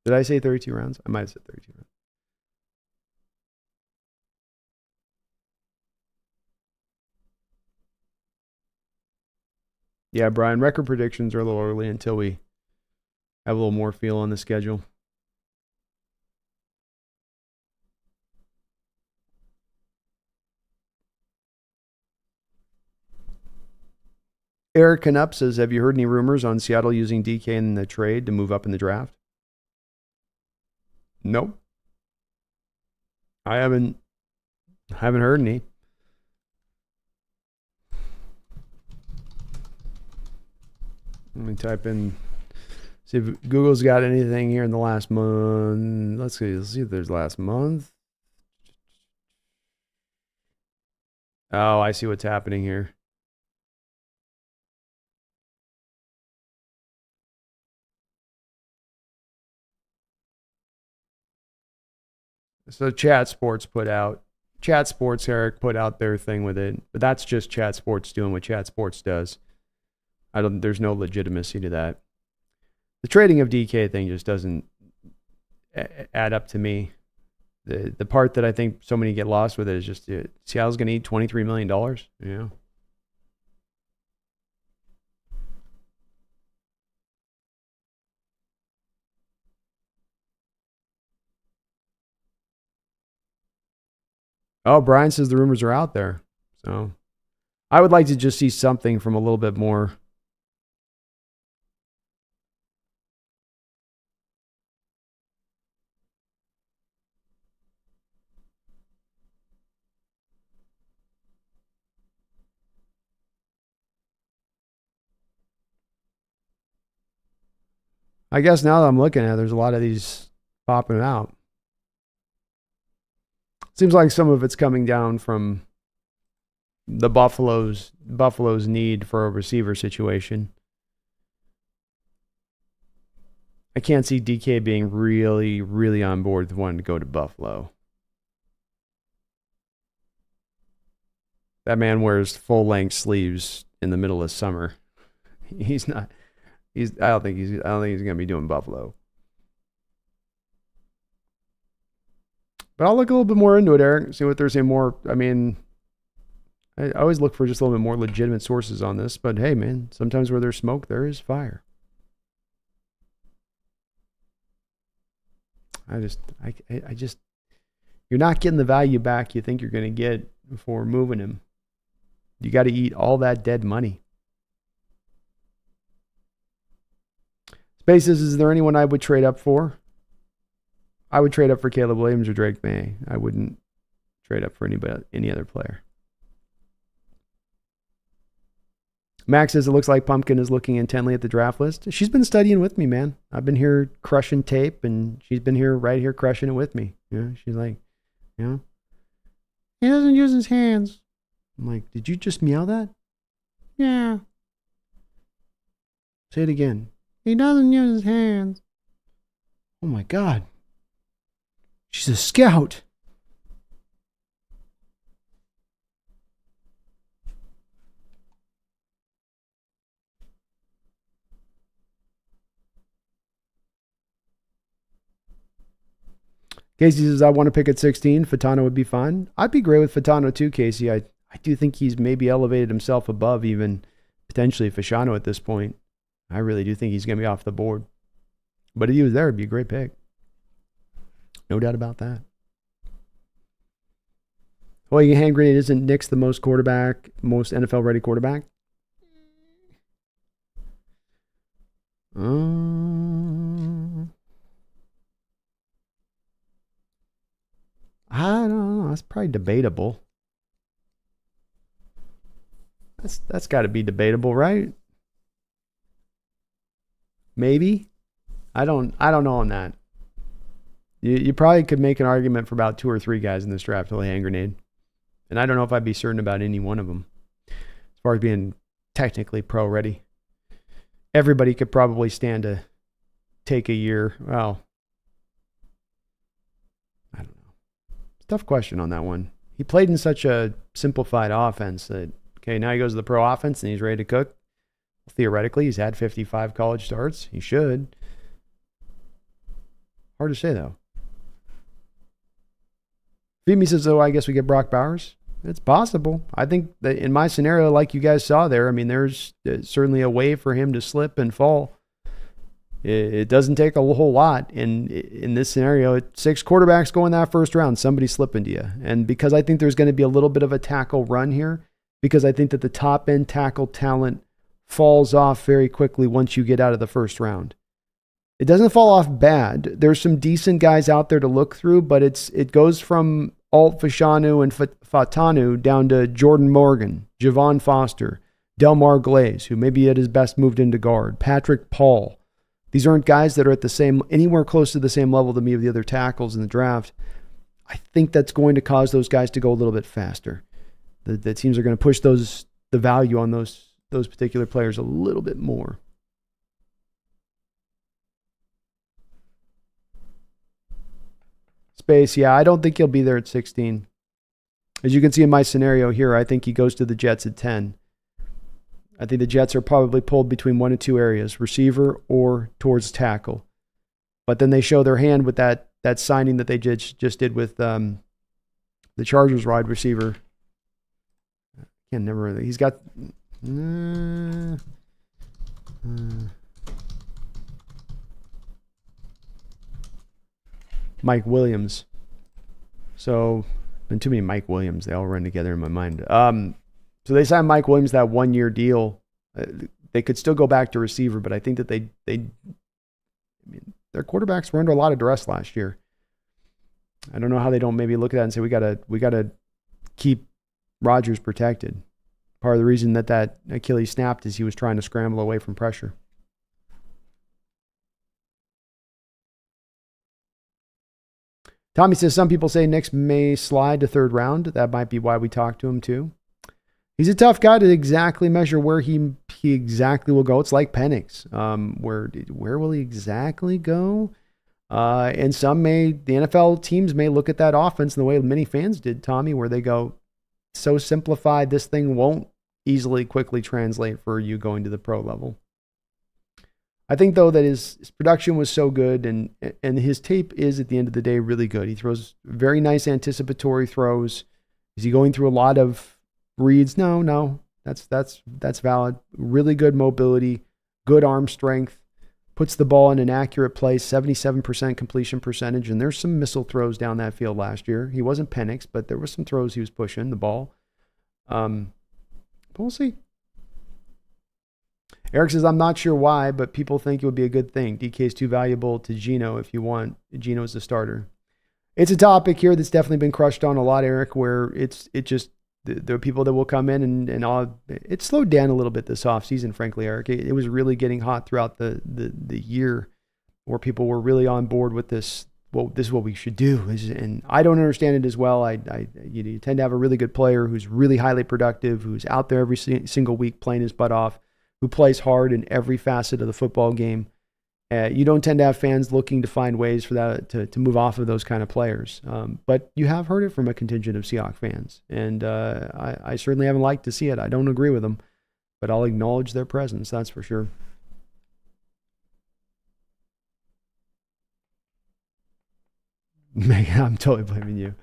Did I say 32 rounds? I might have said 32 rounds. Yeah, Brian, record predictions are a little early until we have a little more feel on the schedule. Eric Canup says, have you heard any rumors on Seattle using DK in the trade to move up in the draft? Nope. I haven't heard any. Let me type in, see if Google's got anything here in the last month. Let's see if there's last month. Oh, I see what's happening here. So Chat Sports, Eric, put out their thing with it. But that's just Chat Sports doing what Chat Sports does. There's no legitimacy to that. The trading of DK thing just doesn't add up to me. The part that I think so many get lost with it is just Seattle's going to need $23 million. Yeah. Oh, Brian says the rumors are out there. So I would like to just see something from a little bit more. I guess now that I'm looking at it, there's a lot of these popping it out. Seems like some of it's coming down from the Buffalo's need for a receiver situation. I can't see DK being really, really on board with wanting to go to Buffalo. That man wears full-length sleeves in the middle of summer. He's not. I don't think he's going to be doing Buffalo. But I'll look a little bit more into it, Eric. See what there's any more. I mean, I always look for just a little bit more legitimate sources on this. But hey, man, sometimes where there's smoke, there is fire. I just, you're not getting the value back you think you're going to get for moving him. You got to eat all that dead money. Spaces, is there anyone I would trade up for? I would trade up for Caleb Williams or Drake May. I wouldn't trade up for any other player. Max says it looks like Pumpkin is looking intently at the draft list. She's been studying with me, man. I've been here crushing tape, and she's been right here crushing it with me. She's like, he doesn't use his hands. I'm like, did you just meow that? Yeah. Say it again. He doesn't use his hands. Oh my God. She's a scout. Casey says, I want to pick at 16. Fatano would be fine. I'd be great with Fatano too, Casey. I do think he's maybe elevated himself above even potentially Fashano at this point. I really do think he's going to be off the board. But if he was there, it'd be a great pick. No doubt about that. Well, you hand grenade, isn't Nick's the most NFL ready quarterback? I don't know. That's probably debatable. That's got to be debatable, right? Maybe. I don't know on that. You probably could make an argument for about 2 or 3 guys in this draft to lay hand grenade. And I don't know if I'd be certain about any one of them. As far as being technically pro ready. Everybody could probably stand to take a year. Well, I don't know. Tough question on that one. He played in such a simplified offense that, okay, now he goes to the pro offense and he's ready to cook. Theoretically, he's had 55 college starts. He should. Hard to say, though. Femi says, oh, I guess we get Brock Bowers. It's possible. I think that in my scenario, like you guys saw there, I mean, there's certainly a way for him to slip and fall. It doesn't take a whole lot. And in this scenario, 6 quarterbacks go in that first round. Somebody's slipping to you. And because I think there's going to be a little bit of a tackle run here, because I think that the top-end tackle talent falls off very quickly once you get out of the first round. It doesn't fall off bad. There's some decent guys out there to look through, but it goes from Alt Fashanu and Fatanu down to Jordan Morgan, Javon Foster, Delmar Glaze, who maybe at his best moved into guard, Patrick Paul. These aren't guys that are at anywhere close to the same level to me of the other tackles in the draft. I think that's going to cause those guys to go a little bit faster. The teams are going to push the value on those particular players a little bit more. Space, yeah, I don't think he'll be there at 16. As you can see in my scenario here, I think he goes to the Jets at 10. I think the Jets are probably pulled between 1 of 2 areas, receiver or towards tackle. But then they show their hand with that signing that they just did with the Chargers wide receiver. I can't remember. He's got... Mike Williams. So, been too many Mike Williams. They all run together in my mind. So they signed Mike Williams that 1-year deal. They could still go back to receiver, but I think that their quarterbacks were under a lot of duress last year. I don't know how they don't maybe look at that and say we gotta keep Rodgers protected. Part of the reason that Achilles snapped is he was trying to scramble away from pressure. Tommy says some people say Nix may slide to third round. That might be why we talked to him too. He's a tough guy to exactly measure where he exactly will go. It's like Penix. Where will he exactly go? And the NFL teams may look at that offense in the way many fans did, Tommy, where they go, so simplified, this thing won't easily, quickly translate for you going to the pro level. I think, though, that his production was so good, and his tape is, at the end of the day, really good. He throws very nice anticipatory throws. Is he going through a lot of reads? No. That's valid. Really good mobility, good arm strength, puts the ball in an accurate place, 77% completion percentage, and there's some missile throws down that field last year. He wasn't Penix, but there were some throws he was pushing the ball. But we'll see. Eric says, I'm not sure why, but people think it would be a good thing. DK is too valuable to Geno if you want Geno as the starter. It's a topic here that's definitely been crushed on a lot, Eric, where there are people that will come in and it slowed down a little bit this offseason, frankly, Eric. It was really getting hot throughout the year where people were really on board with this. Well, this is what we should do. And I don't understand it as well. You tend to have a really good player who's really highly productive, who's out there every single week playing his butt off, who plays hard in every facet of the football game. You don't tend to have fans looking to find ways for that to move off of those kind of players. But you have heard it from a contingent of Seahawks fans. And I certainly haven't liked to see it. I don't agree with them, but I'll acknowledge their presence. That's for sure. I'm totally blaming you.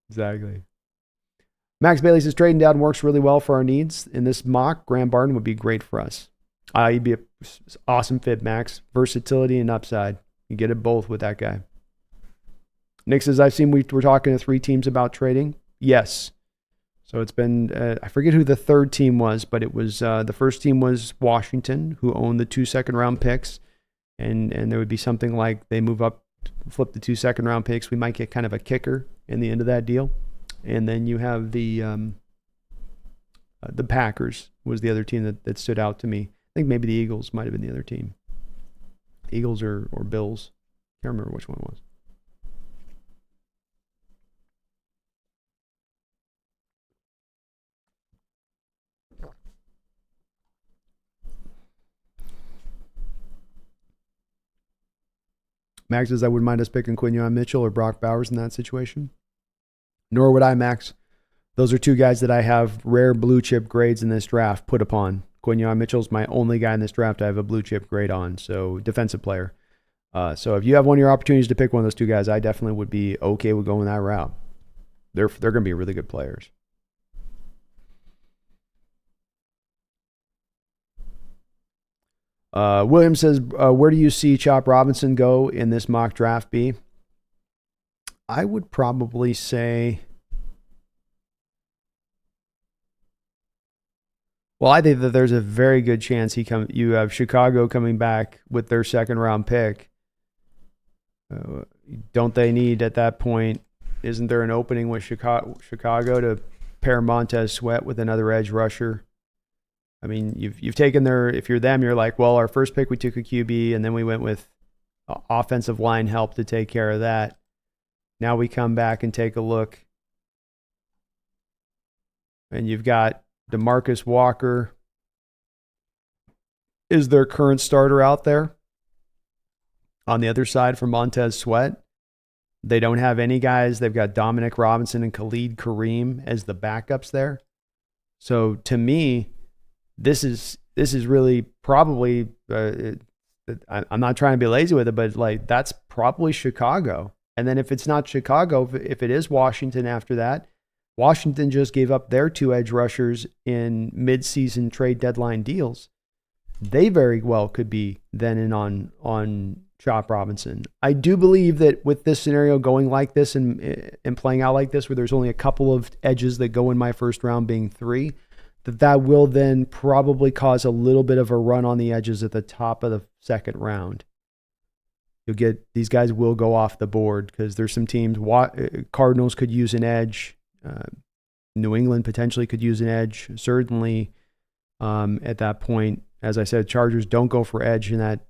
Exactly. Max Bailey says trading down works really well for our needs. In this mock, Graham Barton would be great for us. He'd be an awesome fit, Max. Versatility and upside. You get it both with that guy. Nick says, I've seen we're talking to 3 teams about trading. Yes. So it's been, I forget who the third team was, but it was, the first team was Washington, who owned the 2 second-round picks. And there would be something like they move up, flip the 2 second-round picks. We might get kind of a kicker in the end of that deal. And then you have the Packers was the other team that stood out to me. I think maybe the Eagles might have been the other team. Eagles or Bills. Can't remember which one it was. Max says, I wouldn't mind us picking Quinyon Mitchell or Brock Bowers in that situation. Nor would I, Max. Those are 2 guys that I have rare blue chip grades in this draft put upon. Quinyon Mitchell's my only guy in this draft I have a blue chip grade on, so defensive player. So if you have one of your opportunities to pick one of those 2 guys, I definitely would be okay with going that route. They're going to be really good players. William says, where do you see Chop Robinson go in this mock draft, B? I would probably say, well, I think that there's a very good chance you have Chicago coming back with their second-round pick. Don't they need at that point? Isn't there an opening with Chicago to pair Montez Sweat with another edge rusher? I mean, you've taken if you're them, you're like, well, our first pick we took a QB, and then we went with offensive line help to take care of that. Now we come back and take a look, and you've got DeMarcus Walker is their current starter out there. On the other side for Montez Sweat, they don't have any guys. They've got Dominic Robinson and Khalid Kareem as the backups there. So to me, this is really probably, I'm not trying to be lazy with it, but like that's probably Chicago. And then if it's not Chicago, if it is Washington after that, Washington just gave up their 2 edge rushers in mid-season trade deadline deals. They very well could be then in on Chop Robinson. I do believe that with this scenario going like this and playing out like this, where there's only a couple of edges that go in my first round being 3, that will then probably cause a little bit of a run on the edges at the top of the second round. You'll get, these guys will go off the board because there's some teams, Cardinals could use an edge. New England potentially could use an edge. Certainly at that point, as I said, Chargers don't go for edge in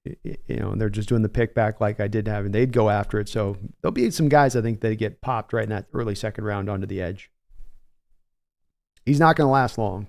And they're just doing the pick back like I did have, and they'd go after it. So there'll be some guys I think that get popped right in that early second round onto the edge. He's not going to last long.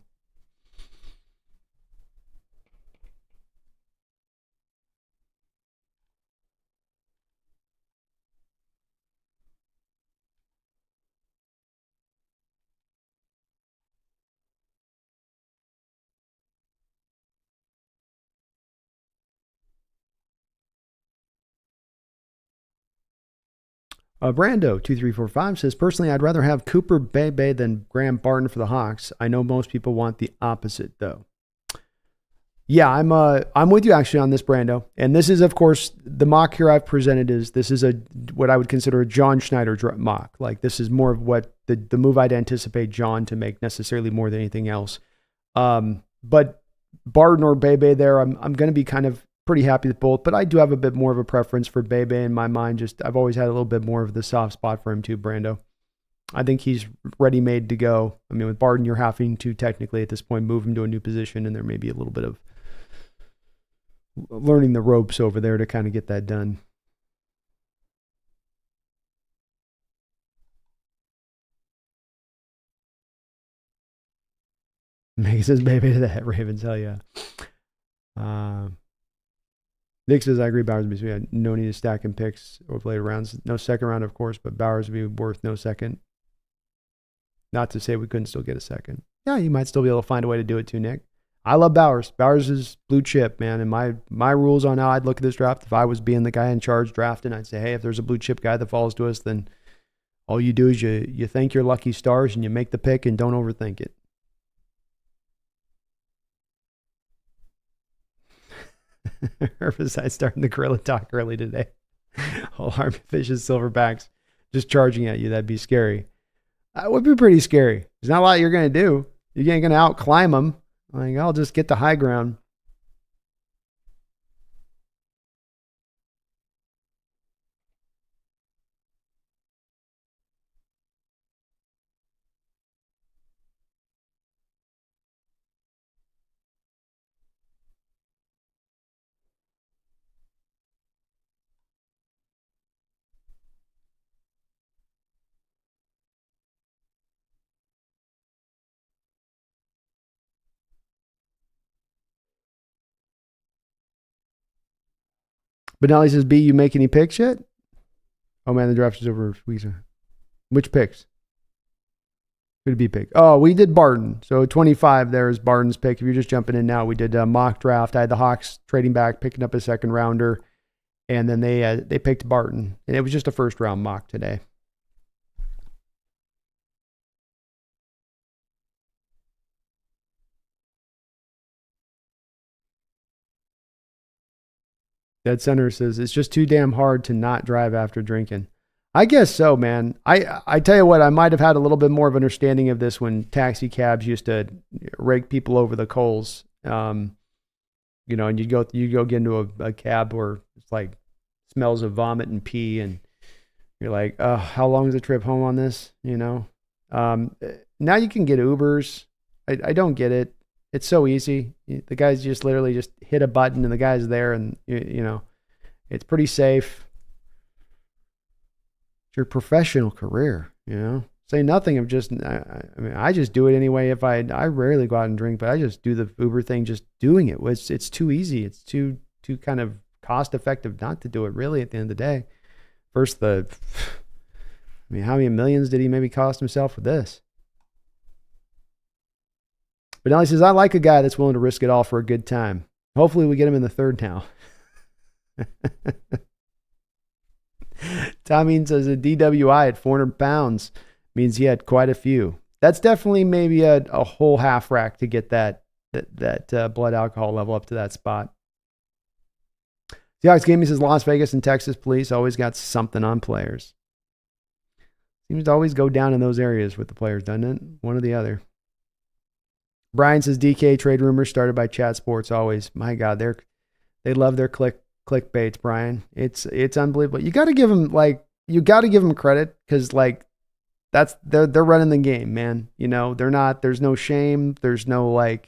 Brando2345 says, personally, I'd rather have Cooper Bebe than Graham Barton for the Hawks. I know most people want the opposite, though. Yeah, I'm with you actually on this, Brando. And this is, of course, the mock here I've presented this is what I would consider a John Schneider mock. Like, this is more of what the move I'd anticipate John to make necessarily more than anything else. But Barton or Bebe there, I'm going to be kind of pretty happy with both, but I do have a bit more of a preference for Bebe in my mind. Just I've always had a little bit more of the soft spot for him too, Brando. I think he's ready made to go. I mean, with Barton, you're having to technically at this point move him to a new position, and there may be a little bit of learning the ropes over there to kind of get that done. Meg says Bebe to that Ravens, hell yeah. Nick says, I agree, Bowers would be sweet. No need to stack him picks over later rounds. No second round, of course, but Bowers would be worth no second. Not to say we couldn't still get a second. Yeah, you might still be able to find a way to do it too, Nick. I love Bowers. Bowers is blue chip, man. And my rules on how I'd look at this draft, if I was being the guy in charge drafting, I'd say, hey, if there's a blue chip guy that falls to us, then all you do is you thank your lucky stars and you make the pick and don't overthink it. Herbicide starting the gorilla talk early today. Whole army of fishes, silverbacks, just charging at you. That'd be scary. That would be pretty scary. There's not a lot you're going to do. You ain't going to out climb them. Like, I'll just get the high ground. Benelli says, B, you make any picks yet? Oh, man, the draft is over. Which picks? Who'd be pick? Oh, we did Barton. So 25 there is Barton's pick. If you're just jumping in now, we did a mock draft. I had the Hawks trading back, picking up a second rounder, and then they picked Barton. And it was just a first round mock today. Dead Center says, it's just too damn hard to not drive after drinking. I guess so, man. I tell you what, I might have had a little bit more of understanding of this when taxi cabs used to rake people over the coals. And you'd go get into a cab where it's like smells of vomit and pee, and you're like, oh, how long is the trip home on this? Now you can get Ubers. I don't get it. It's so easy. The guys just literally just hit a button and the guy's there, and it's pretty safe. It's your professional career, Say nothing of just, I just do it anyway. If I rarely go out and drink, but I just do the Uber thing, just doing it. It's too easy. It's too kind of cost effective not to do it really at the end of the day. First, how many millions did he maybe cost himself for this? But now he says, I like a guy that's willing to risk it all for a good time. Hopefully we get him in the third now. Tommy says a DWI at 400 pounds means he had quite a few. That's definitely maybe a whole half rack to get that blood alcohol level up to that spot. Seahawks Gaming says Las Vegas and Texas police always got something on players. Seems to always go down in those areas with the players, doesn't it? One or the other. Brian says DK trade rumors started by Chat Sports always. My God, they love their clickbaits, Brian. It's unbelievable. You got to give them credit because they're running the game, man. They're not. There's no shame. There's no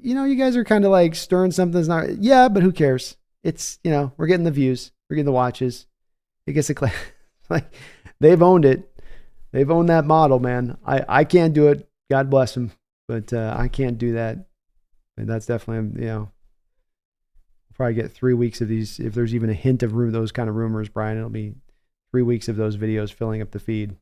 you guys are kind of like stirring something that's not, yeah, but who cares? It's, we're getting the views, we're getting the watches. It gets like they've owned it. They've owned that model, man. I can't do it. God bless them. But I can't do that. And that's definitely, we'll probably get 3 weeks of these. If there's even a hint of those kind of rumors, Brian, it'll be 3 weeks of those videos filling up the feed.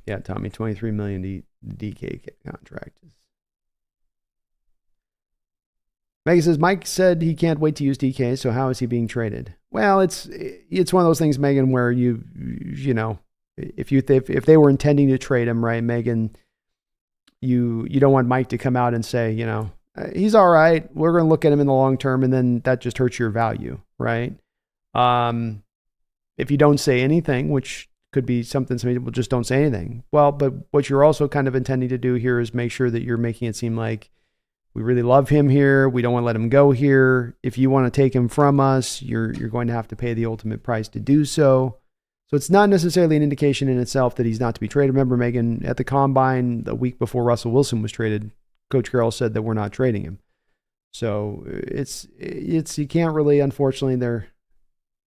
Yeah, Tommy, $23 million DK contract. Megan says, Mike said he can't wait to use DK, so how is he being traded? Well, it's one of those things, Megan, where if they were intending to trade him, right, Megan, you don't want Mike to come out and say, he's all right. We're going to look at him in the long term, and then that just hurts your value, right? If you don't say anything, which could be something some people just don't say anything. Well, but what you're also kind of intending to do here is make sure that you're making it seem like we really love him here. We don't want to let him go here. If you want to take him from us, you're going to have to pay the ultimate price to do so. So it's not necessarily an indication in itself that he's not to be traded. Remember, Megan, at the Combine the week before Russell Wilson was traded, Coach Carroll said that we're not trading him. So it's you can't really, unfortunately,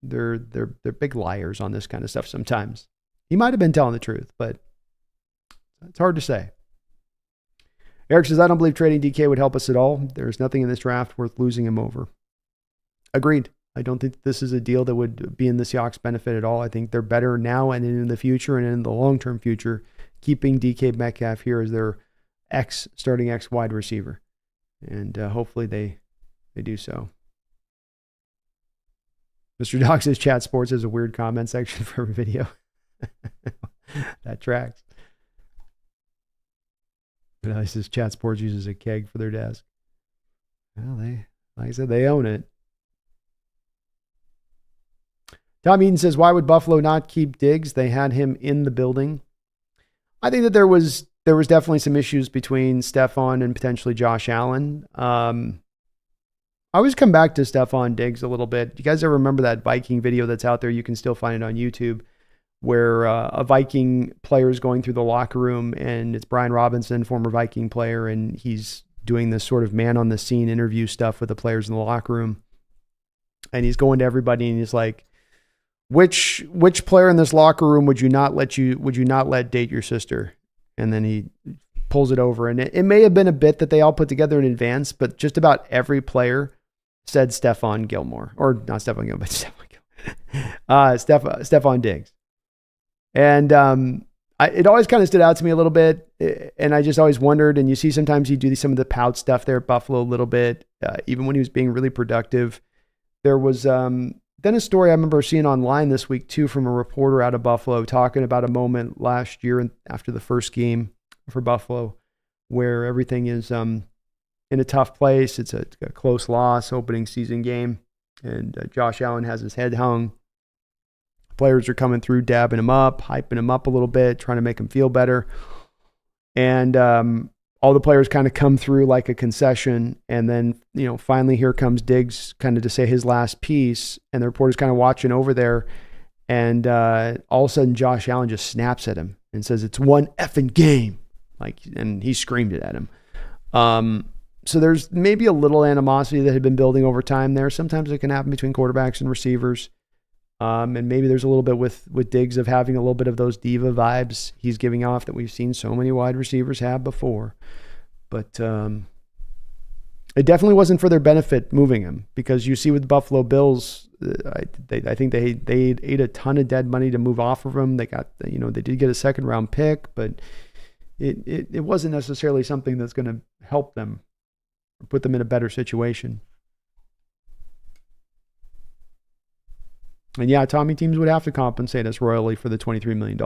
they're big liars on this kind of stuff sometimes. He might have been telling the truth, but it's hard to say. Eric says, I don't believe trading DK would help us at all. There's nothing in this draft worth losing him over. Agreed. I don't think this is a deal that would be in the Seahawks' benefit at all. I think they're better now and in the future and in the long-term future, keeping DK Metcalf here as their starting X wide receiver. And hopefully they do so. Mr. Doc says, Chat Sports has a weird comment section for every video. That tracks. He says Chat Sports uses a keg for their desk. Well, like I said, they own it. Tom Eden says, why would Buffalo not keep Diggs? They had him in the building. I think that there was definitely some issues between Stephon and potentially Josh Allen. I always come back to Stephon Diggs a little bit. You guys ever remember that Viking video that's out there? You can still find it on YouTube, where a Viking player is going through the locker room, and it's Brian Robinson, former Viking player, and he's doing this sort of man-on-the-scene interview stuff with the players in the locker room. And he's going to everybody, and he's like, which player in this locker room would you not let date your sister? And then he pulls it over, and it may have been a bit that they all put together in advance, but just about every player said Stephon Gilmore, or not Stephon Gilmore, but Stephon Diggs. And it always kind of stood out to me a little bit, and I just always wondered, and you see sometimes he do some of the pout stuff there at Buffalo a little bit, even when he was being really productive. There was then a story I remember seeing online this week too from a reporter out of Buffalo talking about a moment last year after the first game for Buffalo where everything is in a tough place. It's a close loss, opening season game, and Josh Allen has his head hung. Players are coming through, dabbing him up, hyping him up a little bit, trying to make him feel better. And all the players kind of come through like a concession. And then, finally here comes Diggs kind of to say his last piece. And the reporter's kind of watching over there. And all of a sudden, Josh Allen just snaps at him and says, "It's one effing game." And he screamed it at him. So there's maybe a little animosity that had been building over time there. Sometimes it can happen between quarterbacks and receivers. And maybe there's a little bit with Diggs of having a little bit of those diva vibes he's giving off that we've seen so many wide receivers have before. But it definitely wasn't for their benefit moving him, because you see with the Buffalo Bills, I think they ate a ton of dead money to move off of him. They got, they did get a second round pick, but it wasn't necessarily something that's going to help them or put them in a better situation. And yeah, Tommy, teams would have to compensate us royally for the $23 million.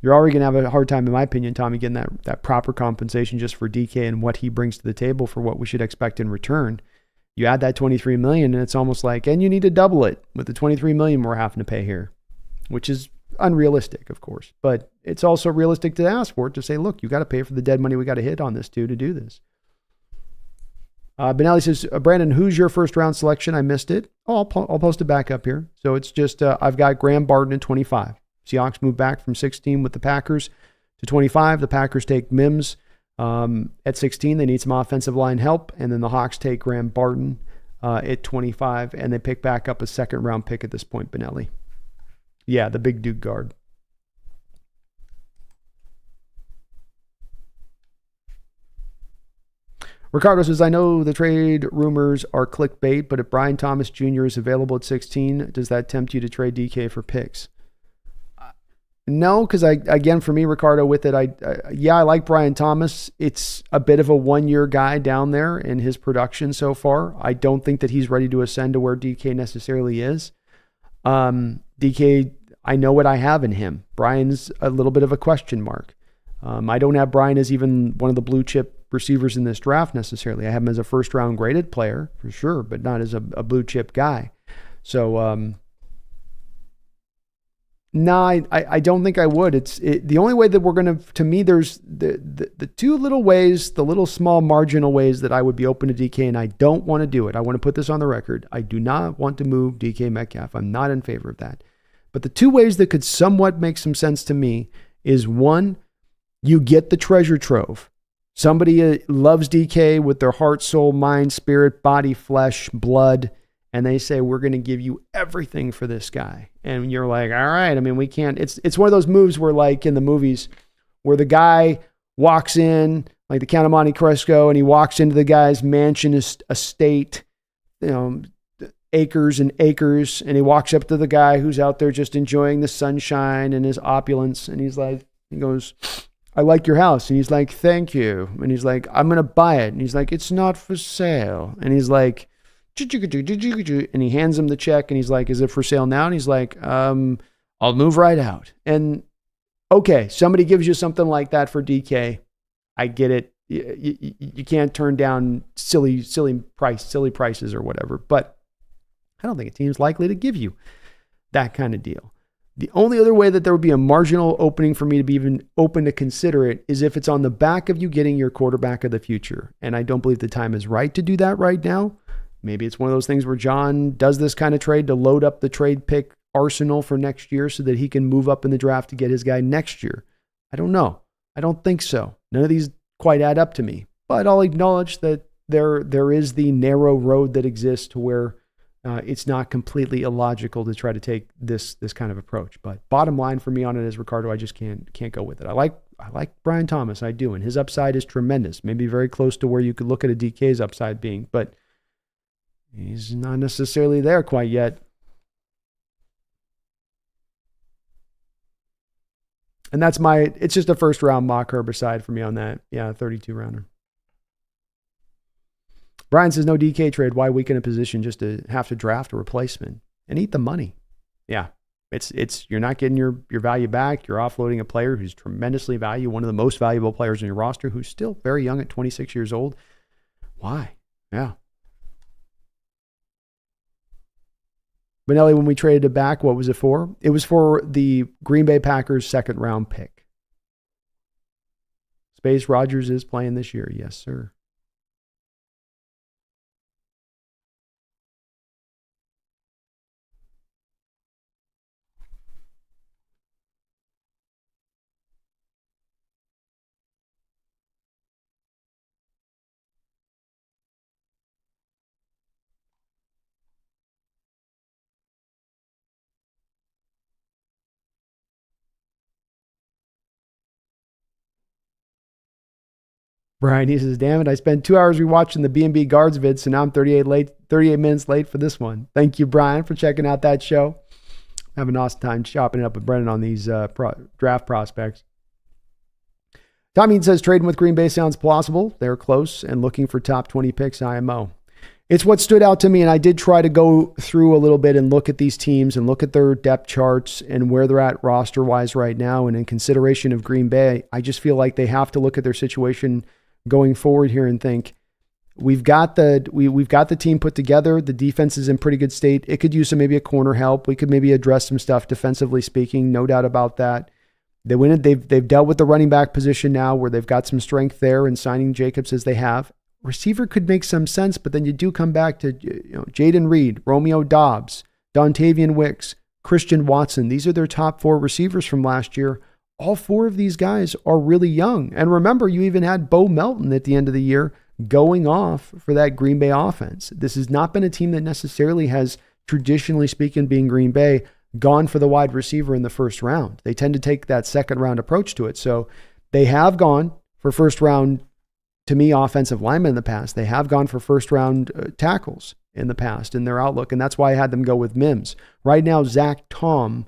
You're already going to have a hard time, in my opinion, Tommy, getting that proper compensation just for DK and what he brings to the table for what we should expect in return. You add that $23 million, and it's almost like, and you need to double it with the $23 million we're having to pay here, which is unrealistic, of course. But it's also realistic to ask for it, to say, look, you got to pay for the dead money we got to hit on this too to do this. Benelli says, Brandon, who's your first round selection? I missed it. Oh, I'll post it back up here. So it's just, I've got Graham Barton at 25. Seahawks move back from 16 with the Packers to 25. The Packers take Mims at 16. They need some offensive line help. And then the Hawks take Graham Barton at 25. And they pick back up a second round pick at this point, Benelli. Yeah, the big Duke guard. Ricardo says, I know the trade rumors are clickbait, but if Brian Thomas Jr. is available at 16, does that tempt you to trade DK for picks? No, because again, for me, Ricardo, with it, I like Brian Thomas. It's a bit of a one-year guy down there in his production so far. I don't think that he's ready to ascend to where DK necessarily is. DK, I know what I have in him. Brian's a little bit of a question mark. I don't have Brian as even one of the blue chip receivers in this draft necessarily. I have him as a first round graded player for sure, but not as a blue chip guy. So, no, I don't think I would. The only way that we're going to me, there's the two little ways, the little small marginal ways that I would be open to DK, and I don't want to do it. I want to put this on the record. I do not want to move DK Metcalf. I'm not in favor of that. But the two ways that could somewhat make some sense to me is, one, you get the treasure trove. Somebody loves DK with their heart, soul, mind, spirit, body, flesh, blood, and they say, we're going to give you everything for this guy. And you're like, all right, I mean, we can't. It's one of those moves where, like in the movies, where the guy walks in, like the Count of Monte Cristo, and he walks into the guy's mansion estate, acres and acres, and he walks up to the guy who's out there just enjoying the sunshine and his opulence, and he goes, I like your house. And he's like, thank you. And he's like, I'm going to buy it. And he's like, it's not for sale. And he's like, and he hands him the check and he's like, is it for sale now? And he's like, I'll move right out. And okay, somebody gives you something like that for DK. I get it. You can't turn down silly prices or whatever, but I don't think a team's likely to give you that kind of deal. The only other way that there would be a marginal opening for me to be even open to consider it is if it's on the back of you getting your quarterback of the future. And I don't believe the time is right to do that right now. Maybe it's one of those things where John does this kind of trade to load up the trade pick arsenal for next year so that he can move up in the draft to get his guy next year. I don't know. I don't think so. None of these quite add up to me. But I'll acknowledge that there is the narrow road that exists to where it's not completely illogical to try to take this kind of approach. But bottom line for me on it is, Ricardo, I just can't go with it. I like Brian Thomas, I do, and his upside is tremendous. Maybe very close to where you could look at a DK's upside being, but he's not necessarily there quite yet. And it's just a first round mock herbicide for me on that. Yeah, 32 rounder. Brian says, no DK trade. Why weaken a position just to have to draft a replacement and eat the money? Yeah, you're not getting your value back. You're offloading a player who's tremendously valuable, one of the most valuable players in your roster, who's still very young at 26 years old. Why? Yeah. Benelli, when we traded it back, what was it for? It was for the Green Bay Packers second round pick. Space Rogers is playing this year. Yes, sir. Brian, he says, damn it, I spent 2 hours rewatching the B&B Guards vid, so now I'm 38 minutes late for this one. Thank you, Brian, for checking out that show. Have an awesome time chopping it up with Brennan on these draft prospects. Tommy says, trading with Green Bay sounds plausible. They're close and looking for top 20 picks IMO. It's what stood out to me, and I did try to go through a little bit and look at these teams and look at their depth charts and where they're at roster-wise right now. And in consideration of Green Bay, I just feel like they have to look at their situation going forward here and think, we've got the team put together. The defense is in pretty good state. It could use maybe a corner help. We could maybe address some stuff defensively speaking. No doubt about that. They've dealt with the running back position now where they've got some strength there, and signing Jacobs as they have. receiver could make some sense, but then you do come back to Jaden Reed, Romeo Dobbs, Dontavian Wicks, Christian Watson. These are their top 4 receivers from last year. All 4 of these guys are really young. And remember, you even had Bo Melton at the end of the year going off for that Green Bay offense. This has not been a team that necessarily has, traditionally speaking, being Green Bay, gone for the wide receiver in the first round. They tend to take that second round approach to it. So they have gone for first round, to me, offensive linemen in the past. They have gone for first round tackles in the past in their outlook. And that's why I had them go with Mims. Right now, Zach Tom,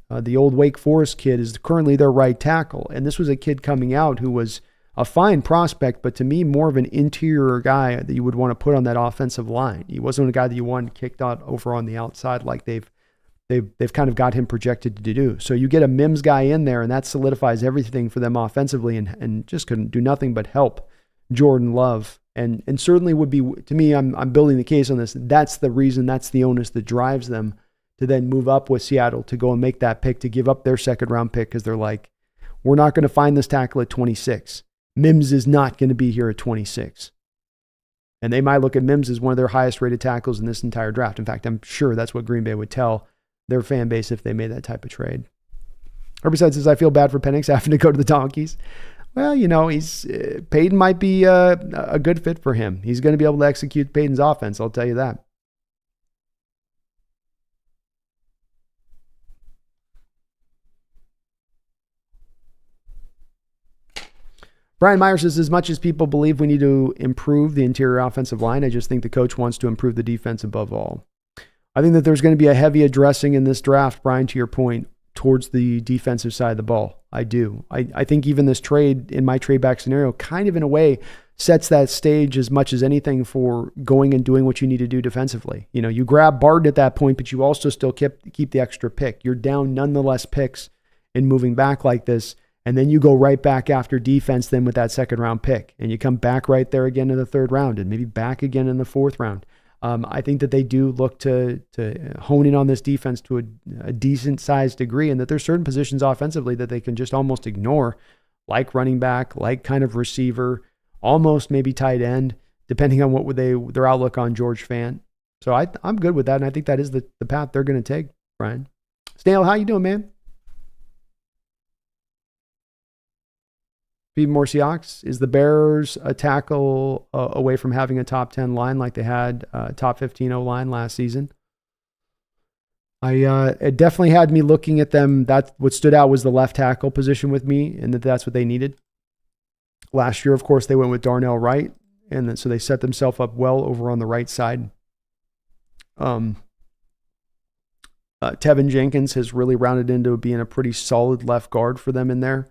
the old Wake Forest kid, is currently their right tackle. And this was a kid coming out who was a fine prospect, but to me, more of an interior guy that you would want to put on that offensive line. He wasn't a guy that you wanted kicked out over on the outside like they've kind of got him projected to do. So you get a Mims guy in there, and that solidifies everything for them offensively and just couldn't do nothing but help Jordan Love. And certainly would be, to me, I'm building the case on this. That's the reason, that's the onus that drives them to then move up with Seattle to go and make that pick, to give up their second round pick, because they're like, we're not going to find this tackle at 26. Mims is not going to be here at 26. And they might look at Mims as one of their highest rated tackles in this entire draft. In fact, I'm sure that's what Green Bay would tell their fan base if they made that type of trade. Herbicide says, I feel bad for Penix having to go to the Donkeys. Well, Peyton might be a good fit for him. He's going to be able to execute Peyton's offense, I'll tell you that. Brian Meyer says, as much as people believe we need to improve the interior offensive line, I just think the coach wants to improve the defense above all. I think that there's going to be a heavy addressing in this draft, Brian, to your point, towards the defensive side of the ball. I do. I think even this trade, in my trade back scenario, kind of in a way sets that stage as much as anything for going and doing what you need to do defensively. You grab Barton at that point, but you also still keep the extra pick. You're down nonetheless picks in moving back like this. And then you go right back after defense then with that second round pick. And you come back right there again in the third round and maybe back again in the fourth round. I think that they do look to hone in on this defense to a decent sized degree, and that there's certain positions offensively that they can just almost ignore, like running back, like kind of receiver, almost maybe tight end, depending on what their outlook on George Fant. So I'm good with that, and I think that is the path they're going to take, Brian. Snail, how you doing, man? Be more Seahawks. Is the Bears a tackle away from having a top 10 line like they had top 15 O-line last season? It definitely had me looking at them. That what stood out was the left tackle position with me, and that's what they needed. Last year, of course, they went with Darnell Wright, and then so they set themselves up well over on the right side. Tevin Jenkins has really rounded into being a pretty solid left guard for them in there.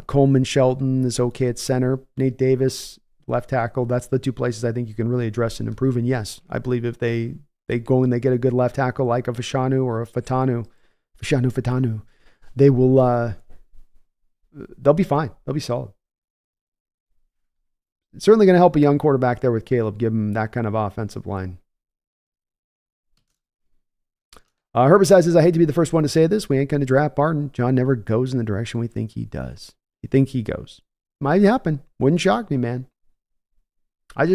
Coleman Shelton is okay at center. Nate Davis, left tackle. That's the two places I think you can really address and improve. And yes, I believe if they go and they get a good left tackle like a Fashanu or a Fatanu, they will, they'll be fine. They'll be solid. It's certainly going to help a young quarterback there with Caleb, give him that kind of offensive line. Herbicide says, I hate to be the first one to say this. We ain't going to draft Barton. John never goes in the direction we think he does. You think he goes. Might happen. Wouldn't shock me, man. I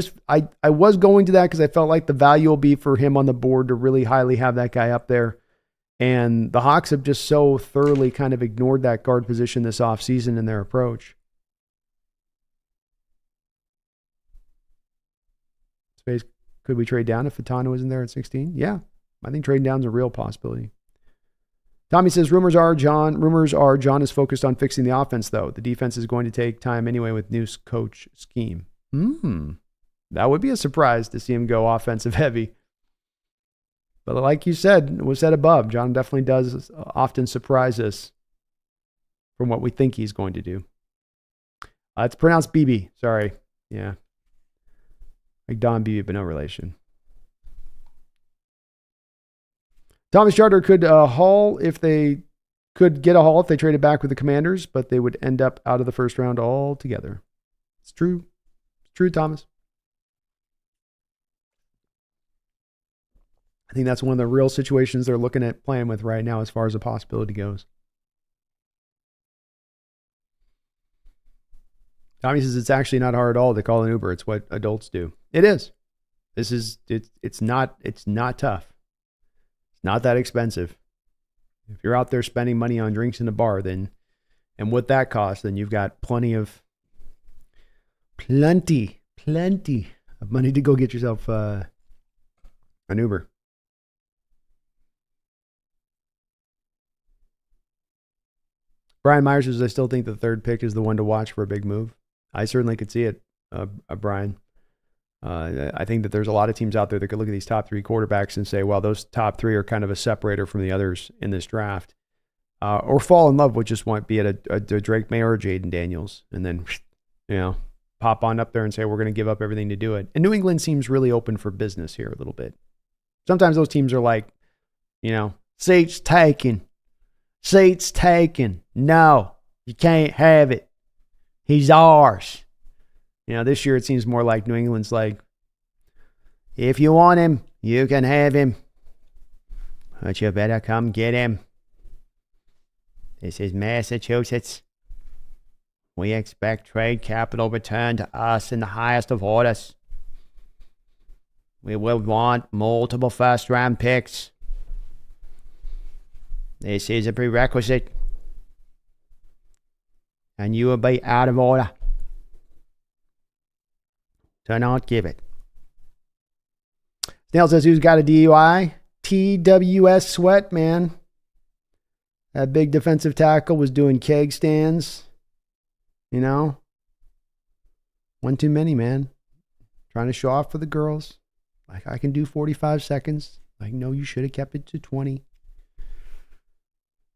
was going to that because I felt like the value will be for him on the board to really highly have that guy up there. And the Hawks have just so thoroughly kind of ignored that guard position this offseason in their approach. Space, could we trade down if Fatano isn't there at 16? Yeah. I think trading down is a real possibility. Tommy says, rumors are John is focused on fixing the offense, though. The defense is going to take time anyway with new coach scheme. That would be a surprise to see him go offensive heavy. But like you said, was said above, John definitely does often surprise us from what we think he's going to do. It's pronounced BB. Sorry. Yeah. Like Don Beebe, but no relation. Thomas Charter could get a haul if they traded back with the Commanders, but they would end up out of the first round altogether. It's true. It's true, Thomas. I think that's one of the real situations they're looking at playing with right now as far as the possibility goes. Tommy says it's actually not hard at all to call an Uber. It's what adults do. It is. It's not tough. It's not that expensive. If you're out there spending money on drinks in a bar, then, and what that costs, then you've got plenty of money to go get yourself an Uber. Brian Myers says, I still think the third pick is the one to watch for a big move. I certainly could see it, Brian. I think that there's a lot of teams out there that could look at these top three quarterbacks and say, well, those top three are kind of a separator from the others in this draft. Or fall in love with just one, be it a Drake May or a Jaden Daniels, and then, pop on up there and say, we're going to give up everything to do it. And New England seems really open for business here a little bit. Sometimes those teams are like, seats taken. No, you can't have it. He's ours. This year it seems more like New England's like, if you want him, you can have him. But you better come get him. This is Massachusetts. We expect trade capital returned to us in the highest of orders. We will want multiple first-round picks. This is a prerequisite. And you will be out of order. Do not give it. Snail says, who's got a DUI? TWS Sweat, man. That big defensive tackle was doing keg stands. One too many, man. Trying to show off for the girls. Like, I can do 45 seconds. Like, no, you should have kept it to 20.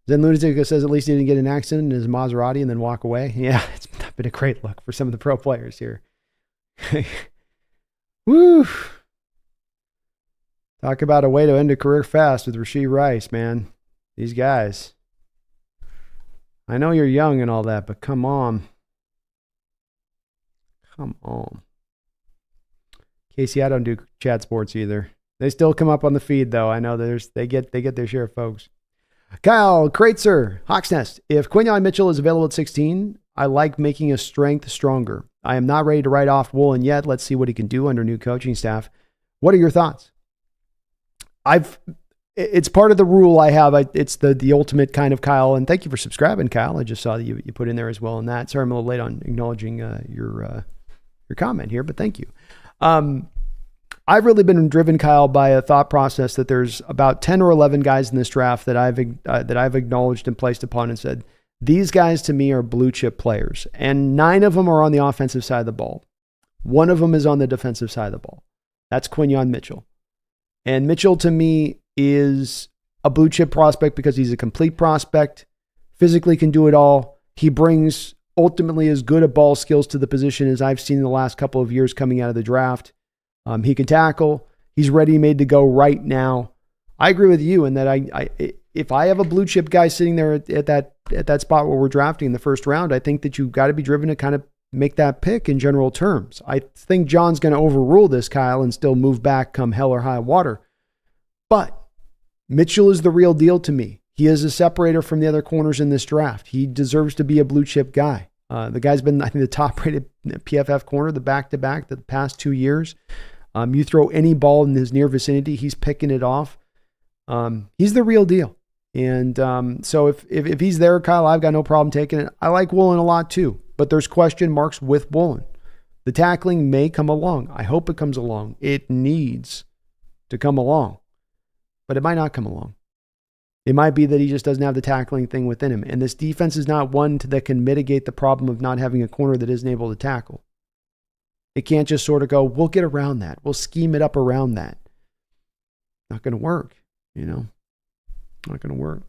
Zen Lunatic says at least he didn't get an accident in his Maserati and then walk away. Yeah, it's not been a great look for some of the pro players here. Woo! Talk about a way to end a career fast with Rashee Rice, man. These guys. I know you're young and all that, but come on. Come on. Casey, I don't do chat sports either. They still come up on the feed, though. I know they get their share of folks. Kyle Kreitzer, Hawks Nest. If Quinyon Mitchell is available at 16, I like making a strength stronger. I am not ready to write off Woolen yet. Let's see what he can do under new coaching staff. What are your thoughts? It's part of the rule I have. It's the ultimate kind of Kyle. And thank you for subscribing, Kyle. I just saw that you put in there as well on that. Sorry, I'm a little late on acknowledging your comment here, but thank you. I've really been driven, Kyle, by a thought process that there's about 10 or 11 guys in this draft that I've acknowledged and placed upon and said, these guys to me are blue chip players. And 9 of them are on the offensive side of the ball. 1 of them is on the defensive side of the ball. That's Quinyon Mitchell. And Mitchell to me is a blue chip prospect because he's a complete prospect, physically can do it all. He brings ultimately as good a ball skills to the position as I've seen in the last couple of years coming out of the draft. He can tackle. He's ready, made to go right now. I agree with you in that if I have a blue chip guy sitting there at that spot where we're drafting in the first round, I think that you've got to be driven to kind of make that pick in general terms. I think John's going to overrule this, Kyle, and still move back come hell or high water. But Mitchell is the real deal to me. He is a separator from the other corners in this draft. He deserves to be a blue chip guy. The guy's been, I think, the top rated PFF corner, the back-to-back, the past 2 years. You throw any ball in his near vicinity, he's picking it off. He's the real deal. And so if he's there, Kyle, I've got no problem taking it. I like Woolen a lot too, but there's question marks with Woolen. The tackling may come along. I hope it comes along. It needs to come along, but it might not come along. It might be that he just doesn't have the tackling thing within him. And this defense is not one that can mitigate the problem of not having a corner that isn't able to tackle. It can't just sort of go, we'll get around that. We'll scheme it up around that. Not going to work, Not going to work.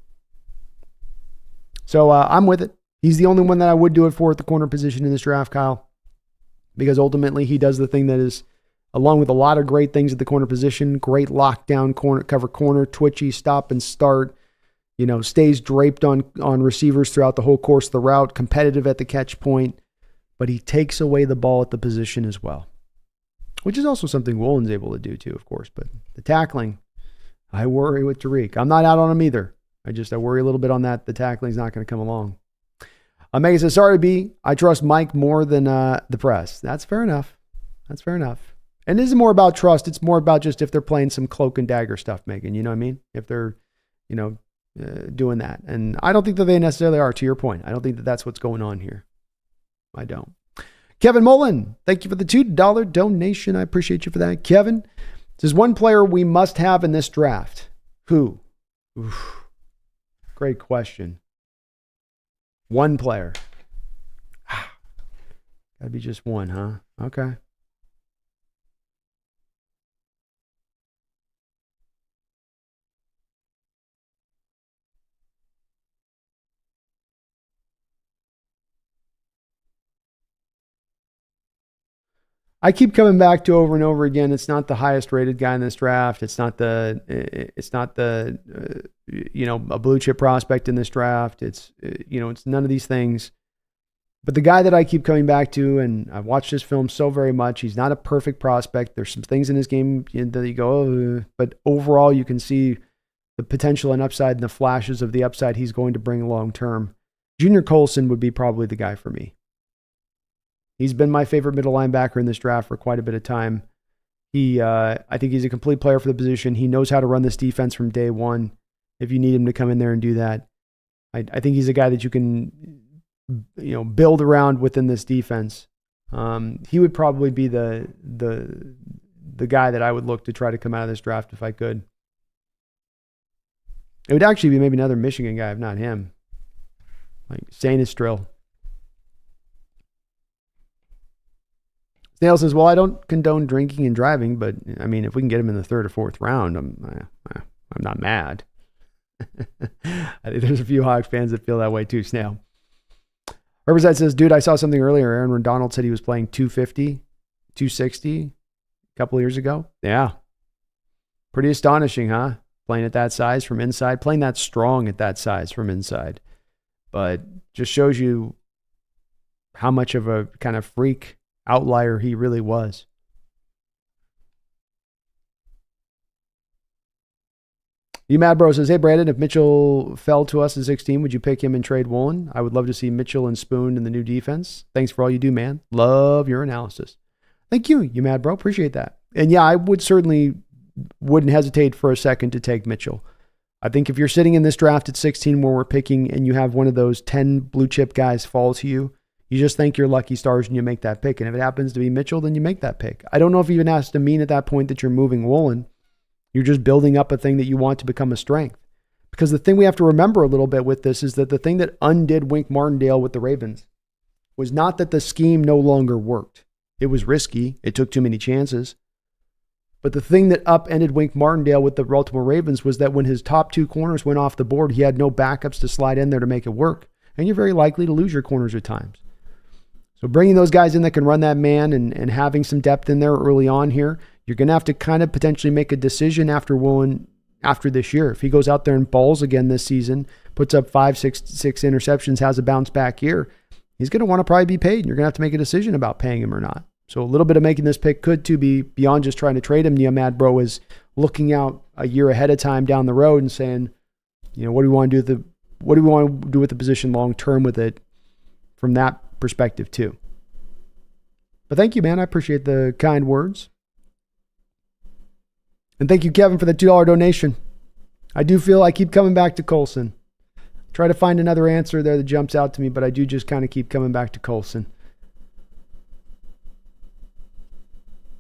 So I'm with it. He's the only one that I would do it for at the corner position in this draft, Kyle, because ultimately he does the thing that is, along with a lot of great things at the corner position, great lockdown corner, twitchy, stop and start, stays draped on receivers throughout the whole course of the route, competitive at the catch point, but he takes away the ball at the position as well, which is also something Woolen's able to do too, of course. But the tackling, I worry with Tariq. I'm not out on him either. I worry a little bit on that. The tackling's not going to come along. Omega says, sorry, B. I trust Mike more than the press. That's fair enough. That's fair enough. And it isn't more about trust. It's more about just if they're playing some cloak and dagger stuff, Megan. You know what I mean? If they're, doing that. And I don't think that they necessarily are, to your point. I don't think that that's what's going on here. I don't. Kevin Mullen, thank you for the $2 donation. I appreciate you for that. Kevin says, one player we must have in this draft. Who? Oof. Great question. One player. Gotta be just one, huh? Okay. I keep coming back to over and over again. It's not the highest rated guy in this draft. It's not the a blue chip prospect in this draft. It's none of these things. But the guy that I keep coming back to, and I've watched this film so very much, he's not a perfect prospect. There's some things in his game that you go, oh, but overall you can see the potential and upside and the flashes of the upside he's going to bring long term. Junior Colson would be probably the guy for me. He's been my favorite middle linebacker in this draft for quite a bit of time. I think he's a complete player for the position. He knows how to run this defense from day one. If you need him to come in there and do that, I think he's a guy that you can, build around within this defense. He would probably be the guy that I would look to try to come out of this draft if I could. It would actually be maybe another Michigan guy, if not him, like Sanistrill. Snail says, well, I don't condone drinking and driving, but I mean, if we can get him in the third or fourth round, I'm not mad. I think there's a few Hawks fans that feel that way too, Snail. Riverside says, dude, I saw something earlier. Aaron Donald said he was playing 250, 260 a couple of years ago. Yeah. Pretty astonishing, huh? Playing at that size from inside, playing that strong at that size from inside. But just shows you how much of a kind of freak outlier he really was. You Mad Bro says, hey, Brandon, if Mitchell fell to us at 16, would you pick him and trade Woolen? I would love to see Mitchell and Spoon in the new defense. Thanks for all you do, man. Love your analysis. Thank you, you Mad Bro. Appreciate that. And yeah, I wouldn't hesitate for a second to take Mitchell. I think if you're sitting in this draft at 16 where we're picking and you have one of those 10 blue chip guys fall to you, you just thank your lucky stars and you make that pick. And if it happens to be Mitchell, then you make that pick. I don't know if it even has to mean at that point that you're moving Woolen. You're just building up a thing that you want to become a strength. Because the thing we have to remember a little bit with this is that the thing that undid Wink Martindale with the Ravens was not that the scheme no longer worked. It was risky. It took too many chances. But the thing that upended Wink Martindale with the Baltimore Ravens was that when his top two corners went off the board, he had no backups to slide in there to make it work. And you're very likely to lose your corners at times. So bringing those guys in that can run that man and having some depth in there early on here, you're going to have to kind of potentially make a decision after Woolen after this year. If he goes out there and balls again this season, puts up 6 interceptions, has a bounce back year, he's going to want to probably be paid. And you're going to have to make a decision about paying him or not. So a little bit of making this pick could too be beyond just trying to trade him. Mad Bro is looking out a year ahead of time down the road and saying, what do we want to do with the position long term with it from that perspective too. But thank you, man. I appreciate the kind words. And thank you, Kevin, for the $2 donation. I do feel I keep coming back to Colson. Try to find another answer there that jumps out to me, but I do just kind of keep coming back to Colson.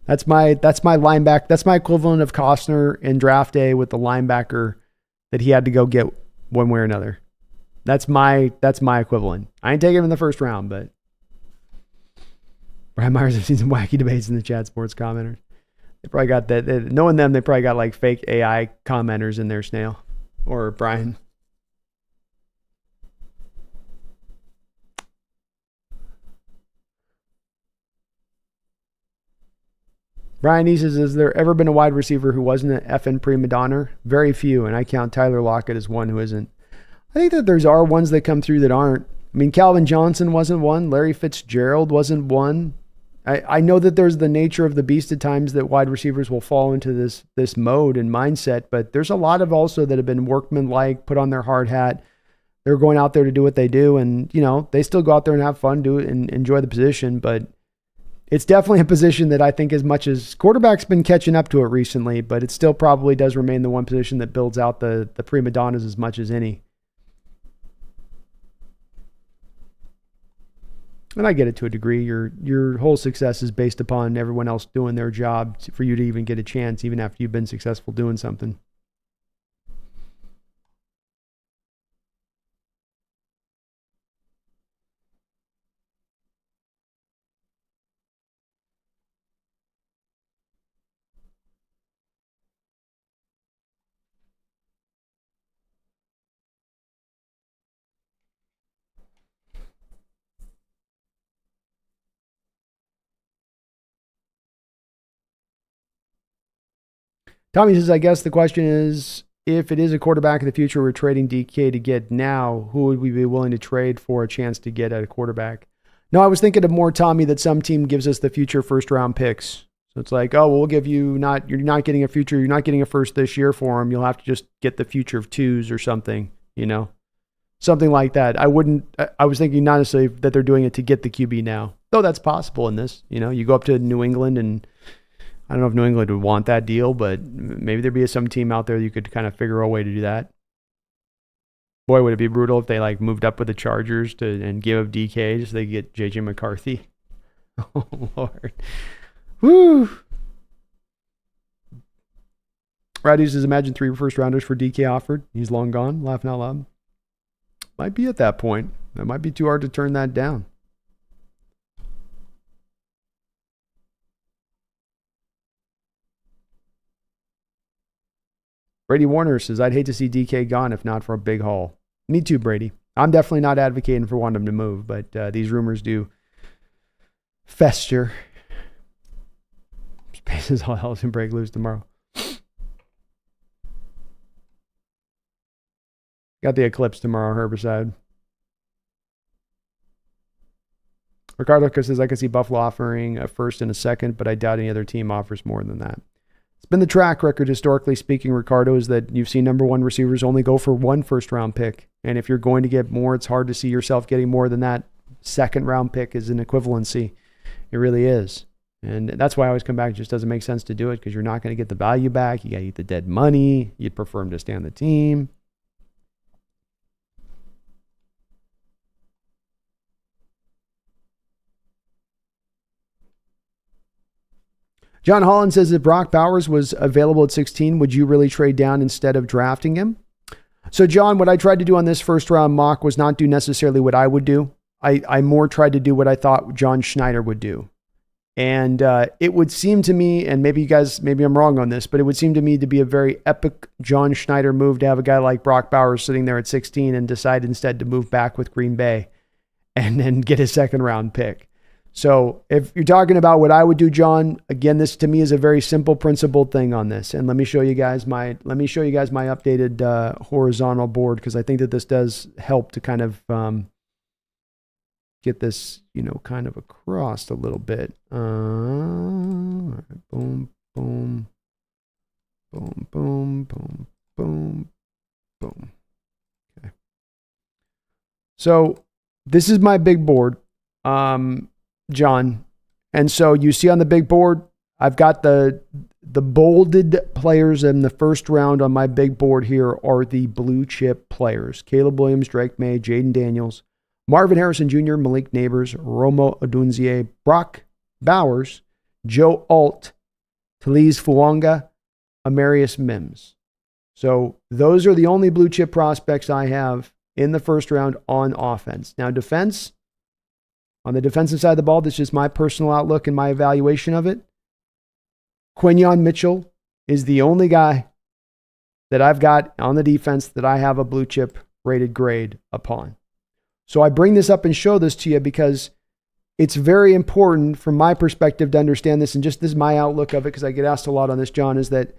That's my linebacker. That's my equivalent of Costner in draft day with the linebacker that he had to go get one way or another. That's my equivalent. I ain't taking him in the first round, but Brian Myers, I've seen some wacky debates in the chat sports commenters. They probably got that. Knowing them, they probably got like fake AI commenters in there, Snail or Brian. Brian E says, has there ever been a wide receiver who wasn't an effing prima donna? Very few, and I count Tyler Lockett as one who isn't. I think that there are ones that come through that aren't. I mean, Calvin Johnson wasn't one. Larry Fitzgerald wasn't one. I know that there's the nature of the beast at times that wide receivers will fall into this mode and mindset, but there's a lot of also that have been workmanlike, put on their hard hat, They're going out there to do what they do, and they still go out there and have fun, do it, and enjoy the position. But it's definitely a position that I think, as much as quarterback's been catching up to it recently, but it still probably does remain the one position that builds out the prima donnas as much as any. And I get it to a degree. Your whole success is based upon everyone else doing their job for you to even get a chance, even after you've been successful doing something. Tommy says, I guess the question is, if it is a quarterback of the future we're trading DK to get now, who would we be willing to trade for a chance to get at a quarterback? No, I was thinking of more, Tommy, that some team gives us the future first round picks. So it's like, oh, well, we'll give you you're not getting a future, you're not getting a first this year for him. You'll have to just get the future of twos or something, something like that. I was thinking not necessarily that they're doing it to get the QB now, though that's possible in this. You go up to New England, and I don't know if New England would want that deal, but maybe there'd be some team out there you could kind of figure a way to do that. Boy, would it be brutal if they moved up with the Chargers and give up DK just so they get JJ McCarthy. Oh, Lord. Woo! Rowdy says, imagine 3 first rounders for DK offered. He's long gone. Laughing out loud. Might be at that point. It might be too hard to turn that down. Brady Warner says, I'd hate to see DK gone if not for a big haul. Me too, Brady. I'm definitely not advocating for wanting him to move, but these rumors do fester. Spaces all hell's gonna break loose tomorrow. Got the eclipse tomorrow, Herbicide. Ricardo says, I can see Buffalo offering a first and a second, but I doubt any other team offers more than that. It's been the track record, historically speaking, Ricardo, is that you've seen number one receivers only go for 1 first-round pick. And if you're going to get more, it's hard to see yourself getting more than that. Second-round pick is an equivalency. It really is. And that's why I always come back. It just doesn't make sense to do it because you're not going to get the value back. You got to eat the dead money. You'd prefer him to stay on the team. John Holland says, if Brock Bowers was available at 16, would you really trade down instead of drafting him? So, John, what I tried to do on this first round mock was not do necessarily what I would do. I more tried to do what I thought John Schneider would do. And it would seem to me, and maybe I'm wrong on this, but it would seem to me to be a very epic John Schneider move to have a guy like Brock Bowers sitting there at 16 and decide instead to move back with Green Bay and then get a second round pick. So if you're talking about what I would do, John, again, this to me is a very simple principled thing on this. And let me show you guys my updated horizontal board, because I think that this does help to kind of get this, kind of across a little bit. Boom, boom, boom, boom, boom, boom, boom. Okay. So this is my big board. John. And so you see on the big board, I've got the bolded players in the first round on my big board here are the blue chip players. Caleb Williams, Drake May, Jaden Daniels, Marvin Harrison Jr., Malik Neighbors, Romo Odunzie, Brock Bowers, Joe Alt, Talise Fuanga, Amarius Mims. So those are the only blue chip prospects I have in the first round on offense. Now defense, on the defensive side of the ball, this is my personal outlook and my evaluation of it. Quinyon Mitchell is the only guy that I've got on the defense that I have a blue chip rated grade upon. So I bring this up and show this to you because it's very important from my perspective to understand this, and just this is my outlook of it because I get asked a lot on this, John, is that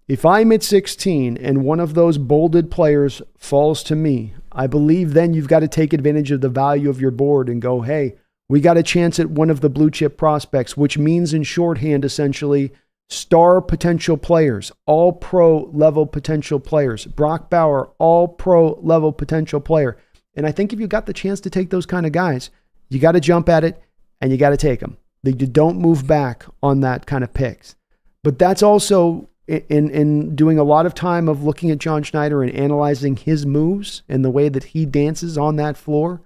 if I'm at 16 and one of those bolded players falls to me, I believe then you've got to take advantage of the value of your board and go, hey, we got a chance at one of the blue chip prospects, which means in shorthand, essentially, star potential players, all pro level potential players. Brock Bauer, all pro level potential player. And I think if you got the chance to take those kind of guys, you got to jump at it and you got to take them. You don't move back on that kind of picks. But that's also in doing a lot of time of looking at John Schneider and analyzing his moves and the way that he dances on that floor.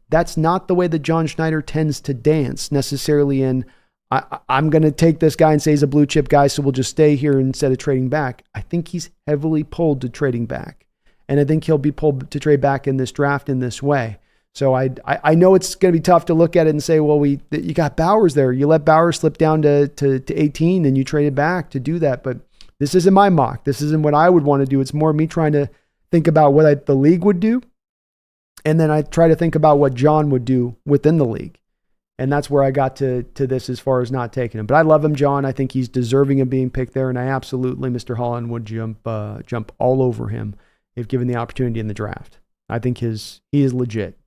That's not the way that John Schneider tends to dance necessarily in, I'm going to take this guy and say he's a blue chip guy, so we'll just stay here instead of trading back. I think he's heavily pulled to trading back. And I think he'll be pulled to trade back in this draft in this way. So I know it's going to be tough to look at it and say, well, you got Bowers there. You let Bowers slip down to 18 and you traded back to do that. But this isn't my mock. This isn't what I would want to do. It's more me trying to think about what the league would do. And then I try to think about what John would do within the league. And that's where I got to this as far as not taking him. But I love him, John. I think he's deserving of being picked there. And I absolutely, Mr. Holland, would jump all over him if given the opportunity in the draft. I think he is legit.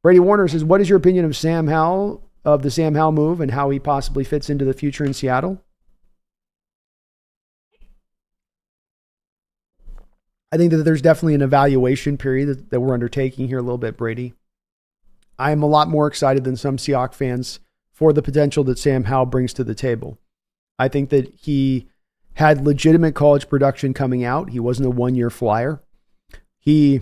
Brady Warner says, what is your opinion of the Sam Howell move and how he possibly fits into the future in Seattle? I think that there's definitely an evaluation period that we're undertaking here a little bit, Brady. I am a lot more excited than some Seahawks fans for the potential that Sam Howell brings to the table. I think that he had legitimate college production coming out. He wasn't a one-year flyer. He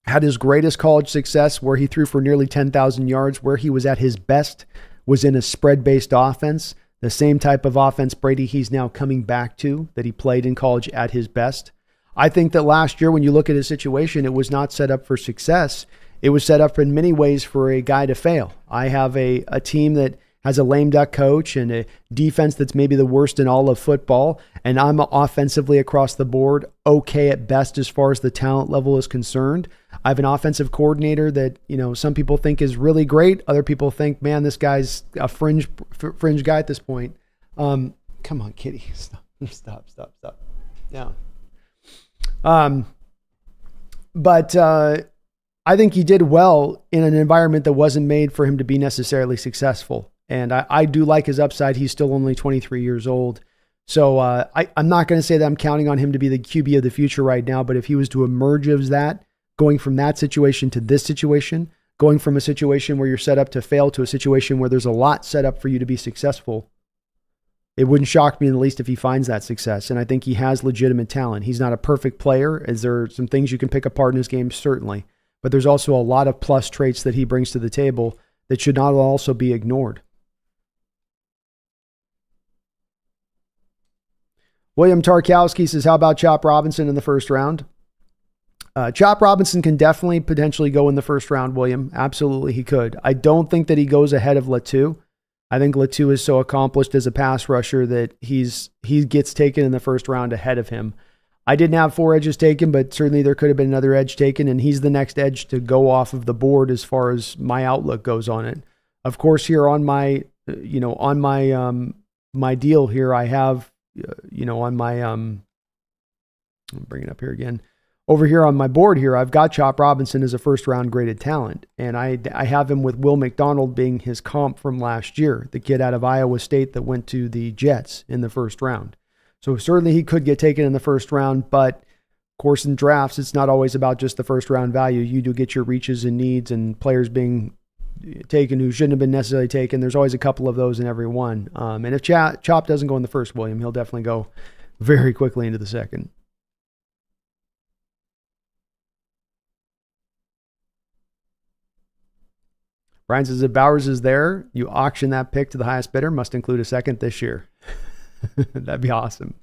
had his greatest college success where he threw for nearly 10,000 yards. Where he was at his best was in a spread-based offense, the same type of offense, Brady, he's now coming back to that he played in college at his best. I think that last year, when you look at his situation, it was not set up for success. It was set up in many ways for a guy to fail. I have a team that has a lame duck coach and a defense that's maybe the worst in all of football, and I'm offensively across the board okay at best as far as the talent level is concerned. I have an offensive coordinator that, some people think is really great. Other people think, man, this guy's a fringe guy at this point. Come on, kitty. Stop. Yeah. But I think he did well in an environment that wasn't made for him to be necessarily successful. And I do like his upside. He's still only 23 years old. So I'm not going to say that I'm counting on him to be the QB of the future right now, but if he was to emerge as that, going from that situation to this situation, going from a situation where you're set up to fail to a situation where there's a lot set up for you to be successful, it wouldn't shock me in the least if he finds that success. And I think he has legitimate talent. He's not a perfect player. Is there some things you can pick apart in his game? Certainly. But there's also a lot of plus traits that he brings to the table that should not also be ignored. William Tarkowski says, how about Chop Robinson in the first round? Chop Robinson can definitely potentially go in the first round, William. Absolutely, he could. I don't think that he goes ahead of Latu. I think Latu is so accomplished as a pass rusher that he gets taken in the first round ahead of him. I didn't have 4 edges taken, but certainly there could have been another edge taken, and he's the next edge to go off of the board as far as my outlook goes on it. Of course, here on my, my deal here, I have, on my, I'll bring it up here again. Over here on my board here, I've got Chop Robinson as a first-round graded talent, and I have him with Will McDonald being his comp from last year, the kid out of Iowa State that went to the Jets in the first round. So certainly he could get taken in the first round, but of course in drafts, it's not always about just the first-round value. You do get your reaches and needs and players being taken who shouldn't have been necessarily taken. There's always a couple of those in every one. And if Chop doesn't go in the first, William, he'll definitely go very quickly into the second. Brian says, if Bowers is there, you auction that pick to the highest bidder, must include a second this year. That'd be awesome.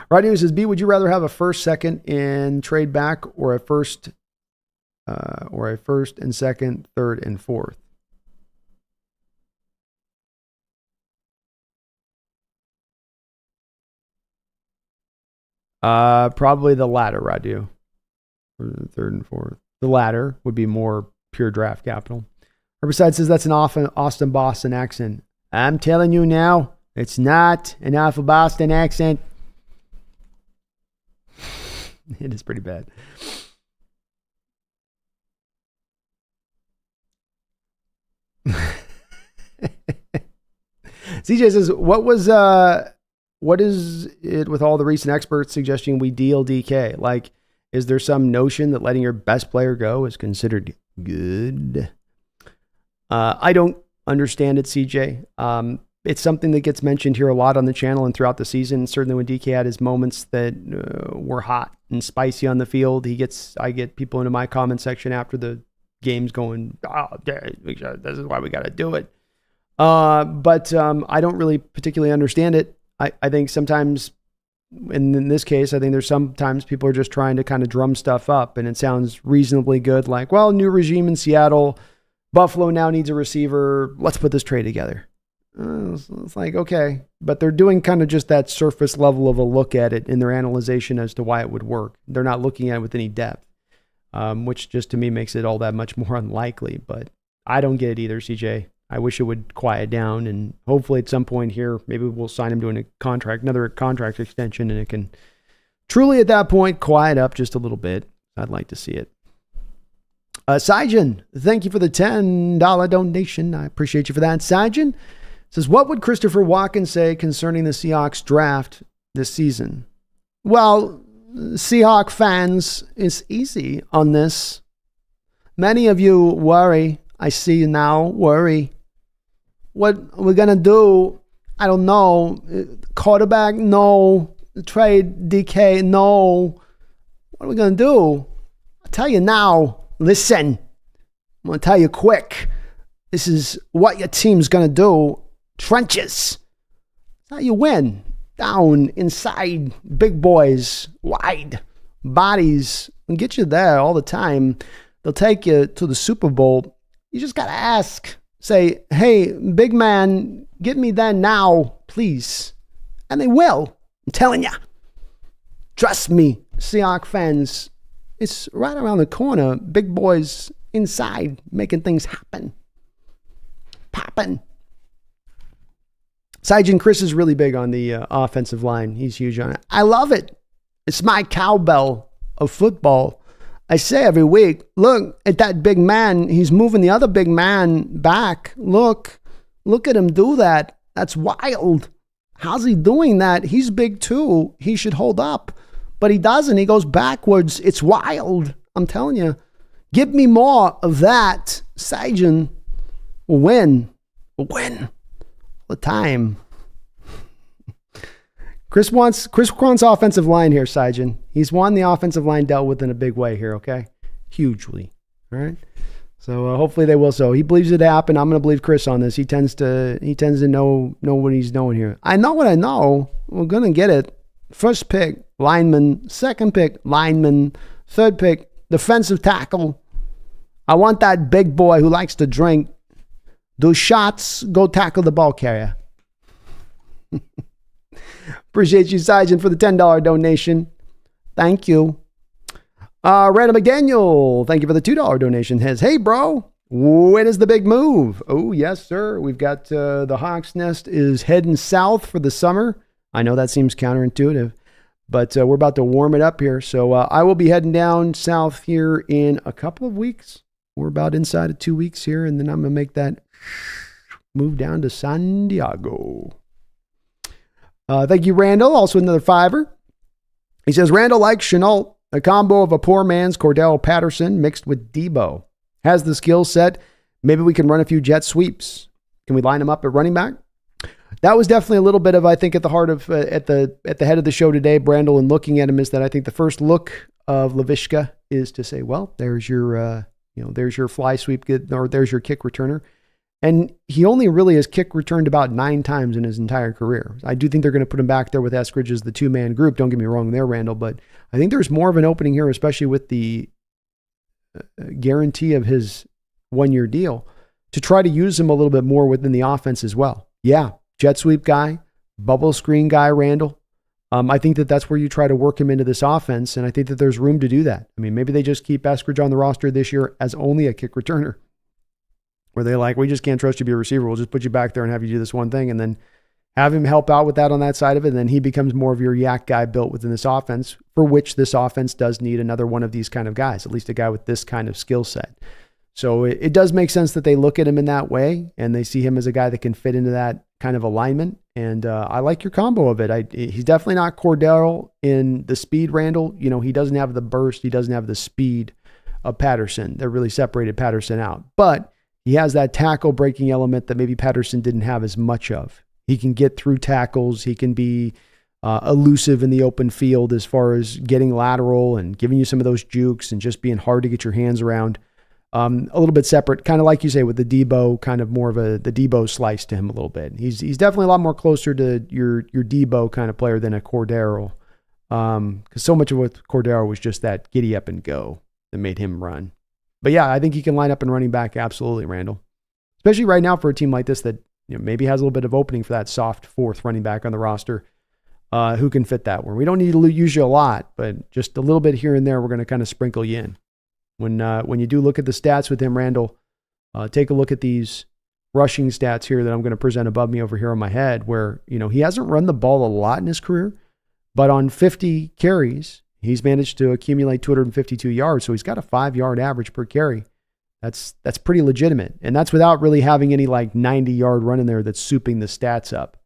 Right News says, B, would you rather have a first, second, and trade back, or a first and second, third, and fourth? Probably the latter, Radu. Or the third and fourth. The latter would be more pure draft capital. Herbicide says that's an Austin Boston accent. I'm telling you now, it's not an awful Boston accent. It is pretty bad. CJ says, what is it with all the recent experts suggesting we deal DK? Like, Is there some notion that letting your best player go is considered good? I don't understand it, CJ. It's something that gets mentioned here a lot on the channel and throughout the season. Certainly when DK had his moments that were hot and spicy on the field, I get people into my comment section after the games going, oh, this is why we got to do it. But I don't really particularly understand it. I think sometimes, and in this case, I think there's sometimes people are just trying to kind of drum stuff up, and it sounds reasonably good. Like, well, new regime in Seattle, Buffalo now needs a receiver. Let's put this trade together. It's like, okay, but they're doing kind of just that surface level of a look at it in their analyzation as to why it would work. They're not looking at it with any depth, which just to me makes it all that much more unlikely. But I don't get it either, CJ. I wish it would quiet down, and hopefully at some point here, maybe we'll sign him to another contract extension, and it can truly at that point quiet up just a little bit. I'd like to see it. Sajin, thank you for the $10 donation. I appreciate you for that. Sajin says, what would Christopher Watkins say concerning the Seahawks draft this season? Well, Seahawk fans, it's easy on this. Many of you worry. I see you now, worry. What we're going to do, I don't know. Quarterback, no. Trade DK, no. What are we going to do? I'll tell you now. Listen, I'm going to tell you quick. This is what your team's going to do. Trenches. That's how you win. Down, inside, big boys, wide, bodies, and get you there all the time. They'll take you to the Super Bowl. You just got to ask. Say, hey, big man, get me there now, please. And they will. I'm telling you. Trust me, Seahawks fans. It's right around the corner. Big boys inside making things happen. Popping. Sajin Chris is really big on the offensive line. He's huge on it. I love it. It's my cowbell of football. I say every week, look at that big man. He's moving the other big man back. Look at him do that. That's wild. How's he doing that? He's big too. He should hold up. But he doesn't. He goes backwards. It's wild. I'm telling you. Give me more of that. Sajin will win. Will win. All the time. Chris wants offensive line here, Sajin. He's won the offensive line dealt with in a big way here, okay? Hugely. All right? So hopefully they will so. He believes it happened. I'm going to believe Chris on this. He tends to know what he's knowing here. I know what I know. We're going to get it. First pick, lineman. Second pick, lineman. Third pick, defensive tackle. I want that big boy who likes to drink. Do shots, go tackle the ball carrier. Appreciate you, Sajin, for the $10 donation. Thank you. Random McDaniel, thank you for the $2 donation. Hey, bro, when is the big move? Oh, yes, sir. We've got the Hawks Nest is heading south for the summer. I know that seems counterintuitive, but we're about to warm it up here. So I will be heading down south here in a couple of weeks. We're about inside of 2 weeks here, and then I'm going to make that move down to San Diego. Thank you, Randall. Also another $5. He says, Randall likes Chenault, a combo of a poor man's Cordell Patterson mixed with Debo. Has the skill set. Maybe we can run a few jet sweeps. Can we line him up at running back? That was definitely a little bit of, I think, at the heart of, at the head of the show today, Brandel, and looking at him is that I think the first look of Laviska is to say, well, there's your, there's your fly sweep, or there's your kick returner. And he only really has kick returned about 9 times in his entire career. I do think they're going to put him back there with Eskridge as the 2-man group. Don't get me wrong there, Randall, but I think there's more of an opening here, especially with the guarantee of his 1-year deal, to try to use him a little bit more within the offense as well. Yeah, jet sweep guy, bubble screen guy, Randall. I think that's where you try to work him into this offense, and I think that there's room to do that. I mean, maybe they just keep Eskridge on the roster this year as only a kick returner, where they're like, we just can't trust you to be a receiver. We'll just put you back there and have you do this one thing, and then have him help out with that on that side of it, and then he becomes more of your yak guy built within this offense, for which this offense does need another one of these kind of guys, at least a guy with this kind of skill set. So it does make sense that they look at him in that way, and they see him as a guy that can fit into that kind of alignment, And I like your combo of it. He's definitely not Cordell in the speed, Randall. You know, he doesn't have the burst. He doesn't have the speed of Patterson. That really separated Patterson out. But he has that tackle breaking element that maybe Patterson didn't have as much of. He can get through tackles. He can be elusive in the open field as far as getting lateral and giving you some of those jukes and just being hard to get your hands around. A little bit separate, kind of like you say with the Debo, kind of more of the Debo slice to him a little bit. He's definitely a lot more closer to your Debo kind of player than a Cordero. Because so much of what Cordero was just that giddy up and go that made him run. But yeah, I think he can line up in running back absolutely, Randall. Especially right now for a team like this that maybe has a little bit of opening for that soft fourth running back on the roster. Who can fit that where we don't need to use you a lot, but just a little bit here and there, we're going to kind of sprinkle you in. When you do look at the stats with him, Randall, take a look at these rushing stats here that I'm going to present above me over here on my head, where he hasn't run the ball a lot in his career, but on 50 carries, he's managed to accumulate 252 yards. So he's got a 5-yard average per carry. That's pretty legitimate, and that's without really having any like 90-yard run in there that's souping the stats up.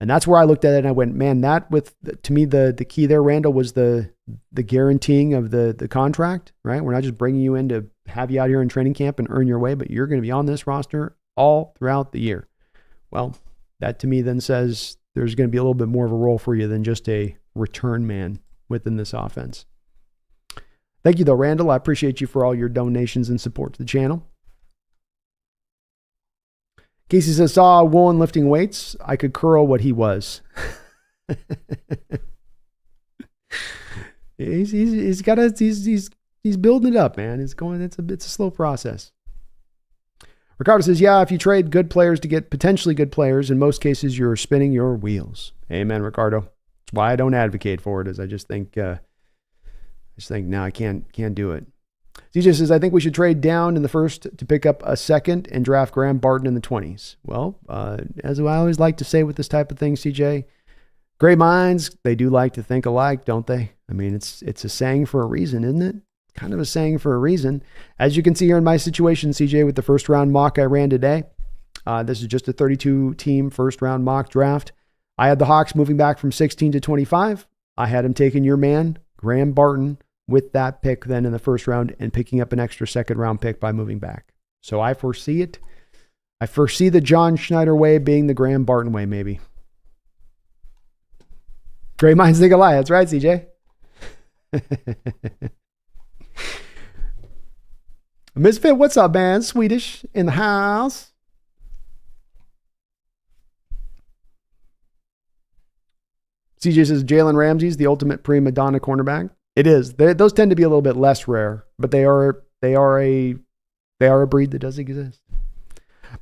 And that's where I looked at it and I went, man, to me, the key there, Randall, was the guaranteeing of the contract, right? We're not just bringing you in to have you out here in training camp and earn your way, but you're going to be on this roster all throughout the year. Well, that to me then says there's going to be a little bit more of a role for you than just a return man within this offense. Thank you though, Randall. I appreciate you for all your donations and support to the channel. Casey says, saw Woolen lifting weights. I could curl what he was. He's building it up, man. It's a slow process. Ricardo says, yeah, if you trade good players to get potentially good players, in most cases you're spinning your wheels. Amen, Ricardo. That's why I don't advocate for it, is I just think no, I can't do it. CJ says, I think we should trade down in the first to pick up a second and draft Graham Barton in the 20s. Well, as I always like to say with this type of thing, CJ, great minds, they do like to think alike, don't they? I mean, it's a saying for a reason, isn't it? Kind of a saying for a reason. As you can see here in my situation, CJ, with the first round mock I ran today, this is just a 32-team first round mock draft. I had the Hawks moving back from 16 to 25. I had him taking your man, Graham Barton, with that pick then in the first round and picking up an extra second round pick by moving back. So I foresee it. I foresee the John Schneider way being the Graham Barton way, maybe. Great minds think alike. That's right, CJ. Misfit, what's up, man? Swedish in the house. CJ says Jalen Ramsey's the ultimate prima donna cornerback. It is. Those tend to be a little bit less rare, but they are a breed that does exist.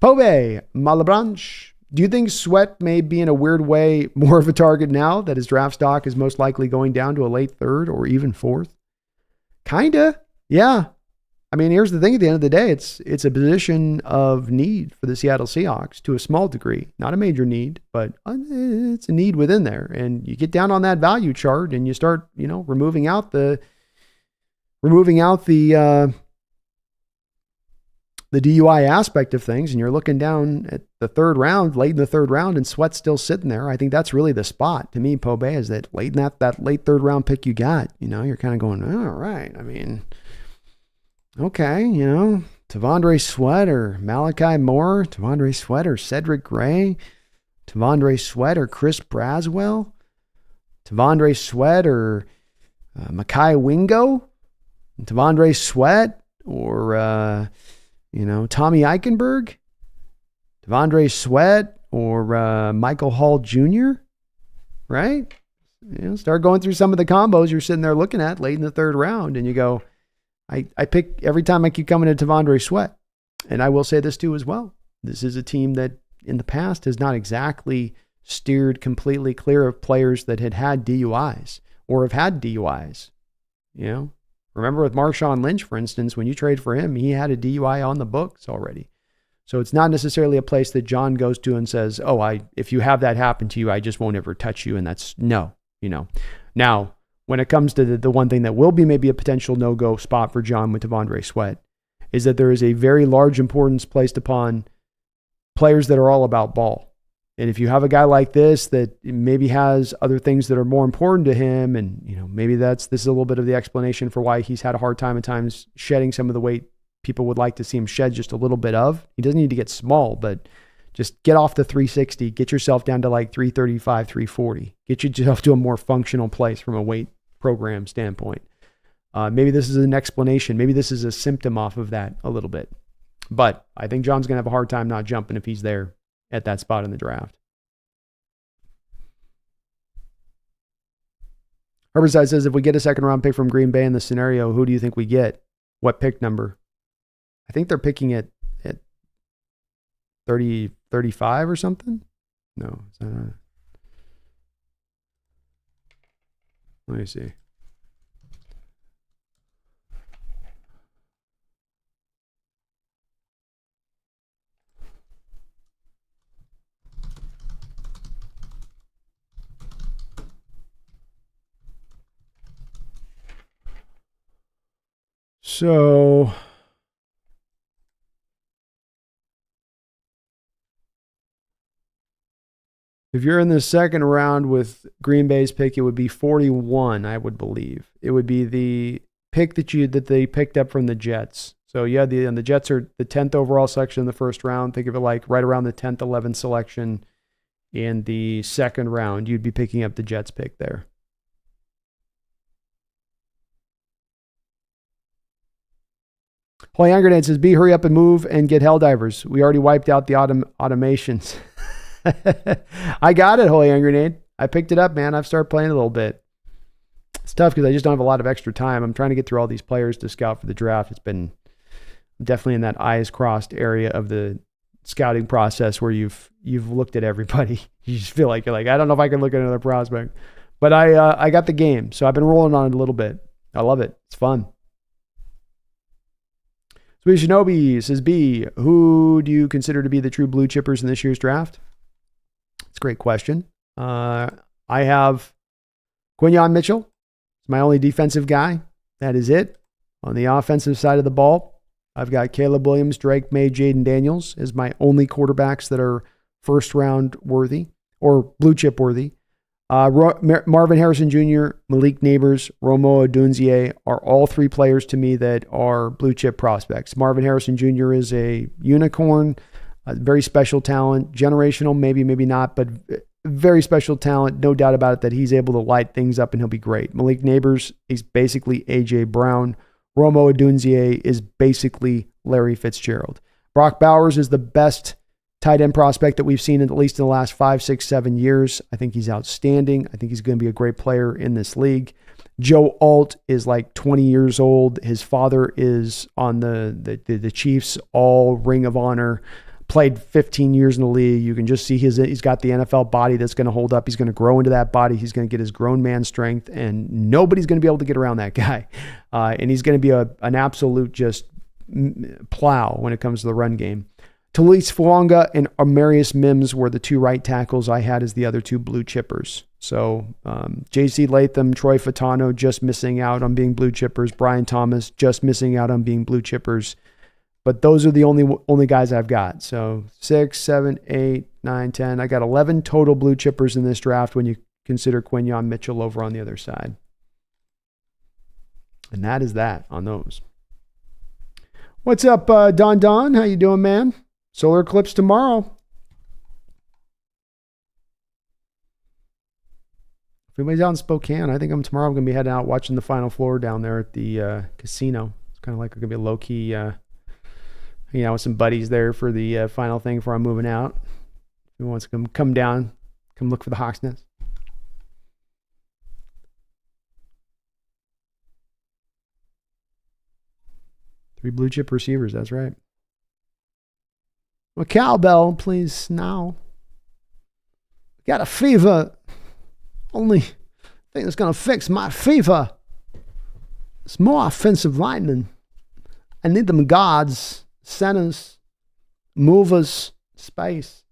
Pobe Malabranche, do you think Sweat may be in a weird way more of a target now that his draft stock is most likely going down to a late third or even fourth? Kinda, yeah. I mean, here's the thing. At the end of the day, it's a position of need for the Seattle Seahawks to a small degree. Not a major need, but it's a need within there. And you get down on that value chart and you start, removing out the DUI aspect of things, and you're looking down at the third round, late in the third round, and Sweat's still sitting there. I think that's really the spot to me, Pobe, is that late in that late third round pick you got. You're kind of going, all right. I mean, okay, Tavondre Sweat or Malachi Moore, Tavondre Sweat or Cedric Gray, Tavondre Sweat or Chris Braswell, Tavondre Sweat or Mekhi Wingo, Tavondre Sweat or, Tommy Eichenberg, Tavondre Sweat or Michael Hall Jr., right? Start going through some of the combos you're sitting there looking at late in the third round, and you go, I pick every time I keep coming to Tavondre Sweat. And I will say this too as well. This is a team that in the past has not exactly steered completely clear of players that had DUIs or have had DUIs. Remember with Marshawn Lynch, for instance, when you trade for him, he had a DUI on the books already. So it's not necessarily a place that John goes to and says, if you have that happen to you, I just won't ever touch you. And that's no. Now, when it comes to the one thing that will be maybe a potential no-go spot for John with Tavondre Sweat is that there is a very large importance placed upon players that are all about ball. And if you have a guy like this that maybe has other things that are more important to him, and maybe this is a little bit of the explanation for why he's had a hard time at times shedding some of the weight people would like to see him shed just a little bit of. He doesn't need to get small, but just get off the 360, get yourself down to like 335, 340. Get yourself to a more functional place from a weight program standpoint. Maybe this is an explanation. Maybe this is a symptom off of that a little bit. But I think John's going to have a hard time not jumping if he's there at that spot in the draft. Herbicide says, if we get a second round pick from Green Bay in this scenario, who do you think we get? What pick number? I think they're picking it at 30, 35 or something. No. Is that a... Let me see. So if you're in the second round with Green Bay's pick, it would be 41, I would believe. It would be the pick that they picked up from the Jets. So yeah, the Jets are the 10th overall selection in the first round. Think of it like right around the 10th, 11th selection in the second round. You'd be picking up the Jets pick there. Holy Hand Grenade says, B, hurry up and move and get Helldivers. We already wiped out the automations. I got it, Holy Hand Grenade. I picked it up, man. I've started playing a little bit. It's tough because I just don't have a lot of extra time. I'm trying to get through all these players to scout for the draft. It's been definitely in that eyes crossed area of the scouting process where you've looked at everybody. You just feel like you're like, I don't know if I can look at another prospect. But I got the game, so I've been rolling on it a little bit. I love it. It's fun. Sweet Shinobi says, B, who do you consider to be the true blue chippers in this year's draft? It's a great question. I have Quinyon Mitchell. He's my only defensive guy. That is it. On the offensive side of the ball, I've got Caleb Williams, Drake May, Jaden Daniels as my only quarterbacks that are first round worthy or blue chip worthy. Marvin Harrison Jr., Malik Neighbors, Romo Odunzie are all three players to me that are blue chip prospects. Marvin Harrison Jr. is a unicorn, a very special talent, generational, maybe not, but very special talent. No doubt about it that he's able to light things up and he'll be great. Malik Neighbors is basically A.J. Brown. Romo Odunzie is basically Larry Fitzgerald. Brock Bowers is the best tight end prospect that we've seen at least in the last 5, 6, 7 years. I think he's outstanding. I think he's going to be a great player in this league. Joe Alt is like 20 years old. His father is on the Chiefs All Ring of Honor. Played 15 years in the league. You can just see he's got the NFL body that's going to hold up. He's going to grow into that body. He's going to get his grown man strength, and nobody's going to be able to get around that guy. And he's going to be an absolute just plow when it comes to the run game. Talise Fuanga and Amarius Mims were the two right tackles I had as the other two blue chippers. So J.C. Latham, Troy Fatano just missing out on being blue chippers. Brian Thomas just missing out on being blue chippers. But those are the only guys I've got. So 6, 7, 8, 9, 10. I got 11 total blue chippers in this draft when you consider Quinyon Mitchell over on the other side. And that is that on those. What's up, Don? How you doing, man? Solar eclipse tomorrow. If anybody's out in Spokane, I think tomorrow I'm going to be heading out watching the Final Four down there at the casino. It's kind of like going to be a low-key, hanging out with some buddies there for the final thing before I'm moving out. If anyone wants to come down, come look for the Hawks Nest. Three blue chip receivers, that's right. Well, cowbell, please, now. Got a fever. Only thing that's going to fix my fever is more offensive linemen. I need them guards, centers, movers, space.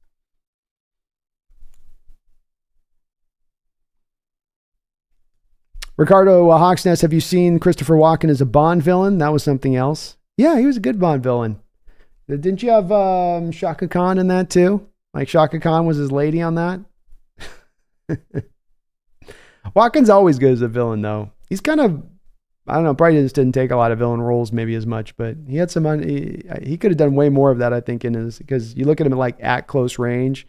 Ricardo Hawksnest, have you seen Christopher Walken as a Bond villain? That was something else. Yeah, he was a good Bond villain. Didn't you have Shaka Khan in that too? Like Shaka Khan was his lady on that. Watkins always good as a villain, though. He's kind of, I don't know, probably just didn't take a lot of villain roles maybe as much, but he had some, he could have done way more of that, I think, in his, because you look at him at close range.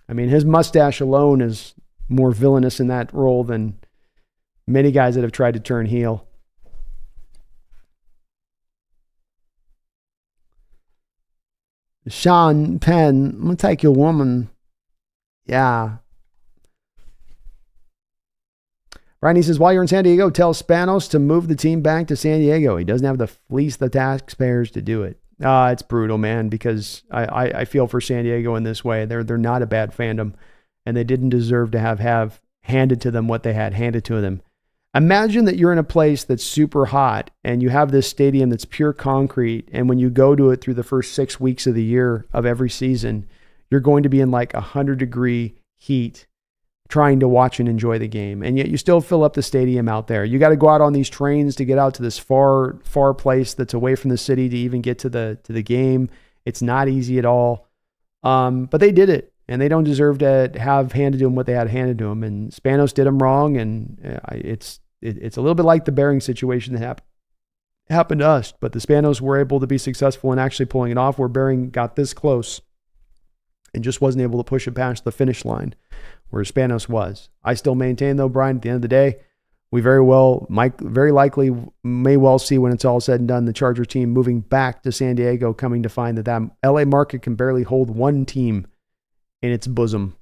I mean, his mustache alone is more villainous in that role than many guys that have tried to turn heel. Sean Penn, I'm going to take your woman. Yeah. Ronnie says, while you're in San Diego, tell Spanos to move the team back to San Diego. He doesn't have to fleece the taxpayers to do it. It's brutal, man, because I feel for San Diego in this way. They're not a bad fandom, and they didn't deserve to have handed to them what they had handed to them. Imagine that you're in a place that's super hot and you have this stadium that's pure concrete, and when you go to it through the first 6 weeks of the year of every season, you're going to be in like 100-degree heat trying to watch and enjoy the game. And yet you still fill up the stadium out there. You got to go out on these trains to get out to this far place that's away from the city to even get to the game. It's not easy at all. But they did it, and they don't deserve to have handed to them what they had handed to them. And Spanos did them wrong, and it's a little bit like the Bering situation that happened to us. But the Spanos were able to be successful in actually pulling it off, where Bering got this close and just wasn't able to push it past the finish line, where Spanos was. I still maintain, though, Brian, at the end of the day, we very likely may well see, when it's all said and done, the Charger team moving back to San Diego, coming to find that LA market can barely hold one team in its bosom,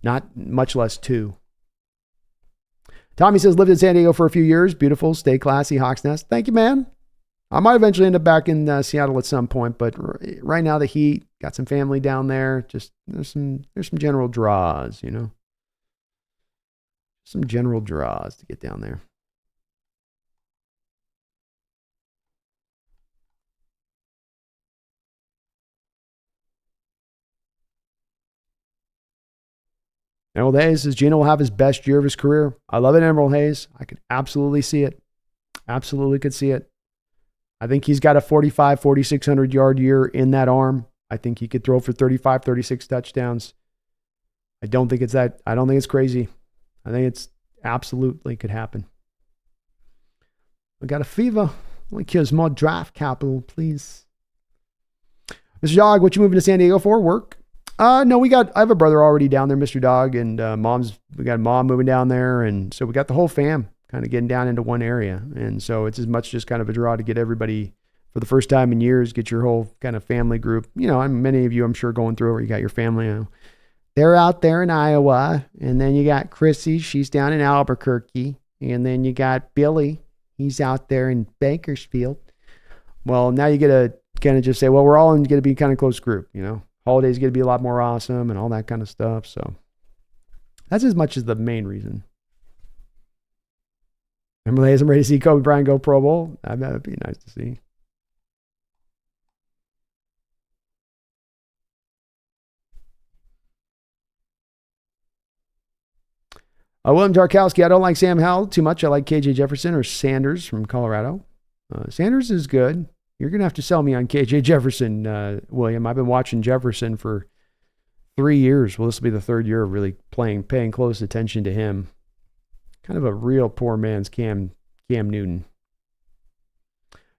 not much less two. Tommy says, lived in San Diego for a few years. Beautiful, stay classy, Hawks Nest. Thank you, man. I might eventually end up back in Seattle at some point, but right now the heat, got some family down there. Just there's some general draws, you know. Some general draws to get down there. Emerald Hayes says, Geno will have his best year of his career. I love it, Emerald Hayes. I could absolutely see it. Absolutely could see it. I think he's got a 4,600 yard year in that arm. I think he could throw for 35, 36 touchdowns. I don't think it's crazy. I think it's absolutely could happen. I got a fever. Like, here's more draft capital, please. Mr. Dog, what you moving to San Diego for? Work? No, I have a brother already down there, Mr. Dog, and we got mom moving down there, and so we got the whole fam kind of getting down into one area. And so it's as much just kind of a draw to get everybody, for the first time in years, get your whole kind of family group. You know, many of you, I'm sure, going through it where you got your family. You know, they're out there in Iowa, and then you got Chrissy, she's down in Albuquerque, and then you got Billy, he's out there in Bakersfield. Well, now you get to kind of just say, well, we're all going to be kind of close group, you know. Holidays going to be a lot more awesome and all that kind of stuff. So that's as much as the main reason. I'm ready to see Kobe Bryant go Pro Bowl. That would be nice to see. William Tarkowski, I don't like Sam Howell too much. I like KJ Jefferson or Sanders from Colorado. Sanders is good. You're going to have to sell me on KJ Jefferson, William. I've been watching Jefferson for 3 years. Well, this will be the third year of really paying close attention to him. Kind of a real poor man's Cam Newton.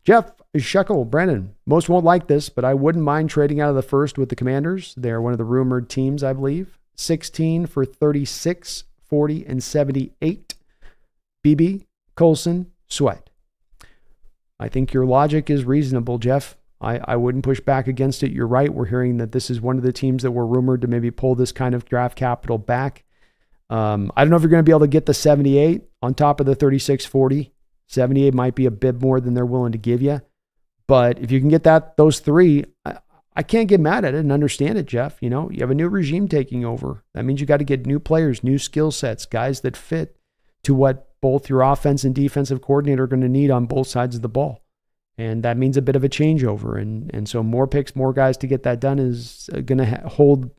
Jeff Shekel, Brennan. Most won't like this, but I wouldn't mind trading out of the first with the Commanders. They're one of the rumored teams, I believe. 16 for 36, 40, and 78. BB, Colson, Sweat. I think your logic is reasonable, Jeff. I wouldn't push back against it. You're right. We're hearing that this is one of the teams that were rumored to maybe pull this kind of draft capital back. I don't know if you're going to be able to get the 78 on top of the 36-40. 78 might be a bit more than they're willing to give you. But if you can get those three, I can't get mad at it and understand it, Jeff. You know, you have a new regime taking over. That means you got to get new players, new skill sets, guys that fit to what both your offense and defensive coordinator are going to need on both sides of the ball. And that means a bit of a changeover. And so more picks, more guys to get that done is going to hold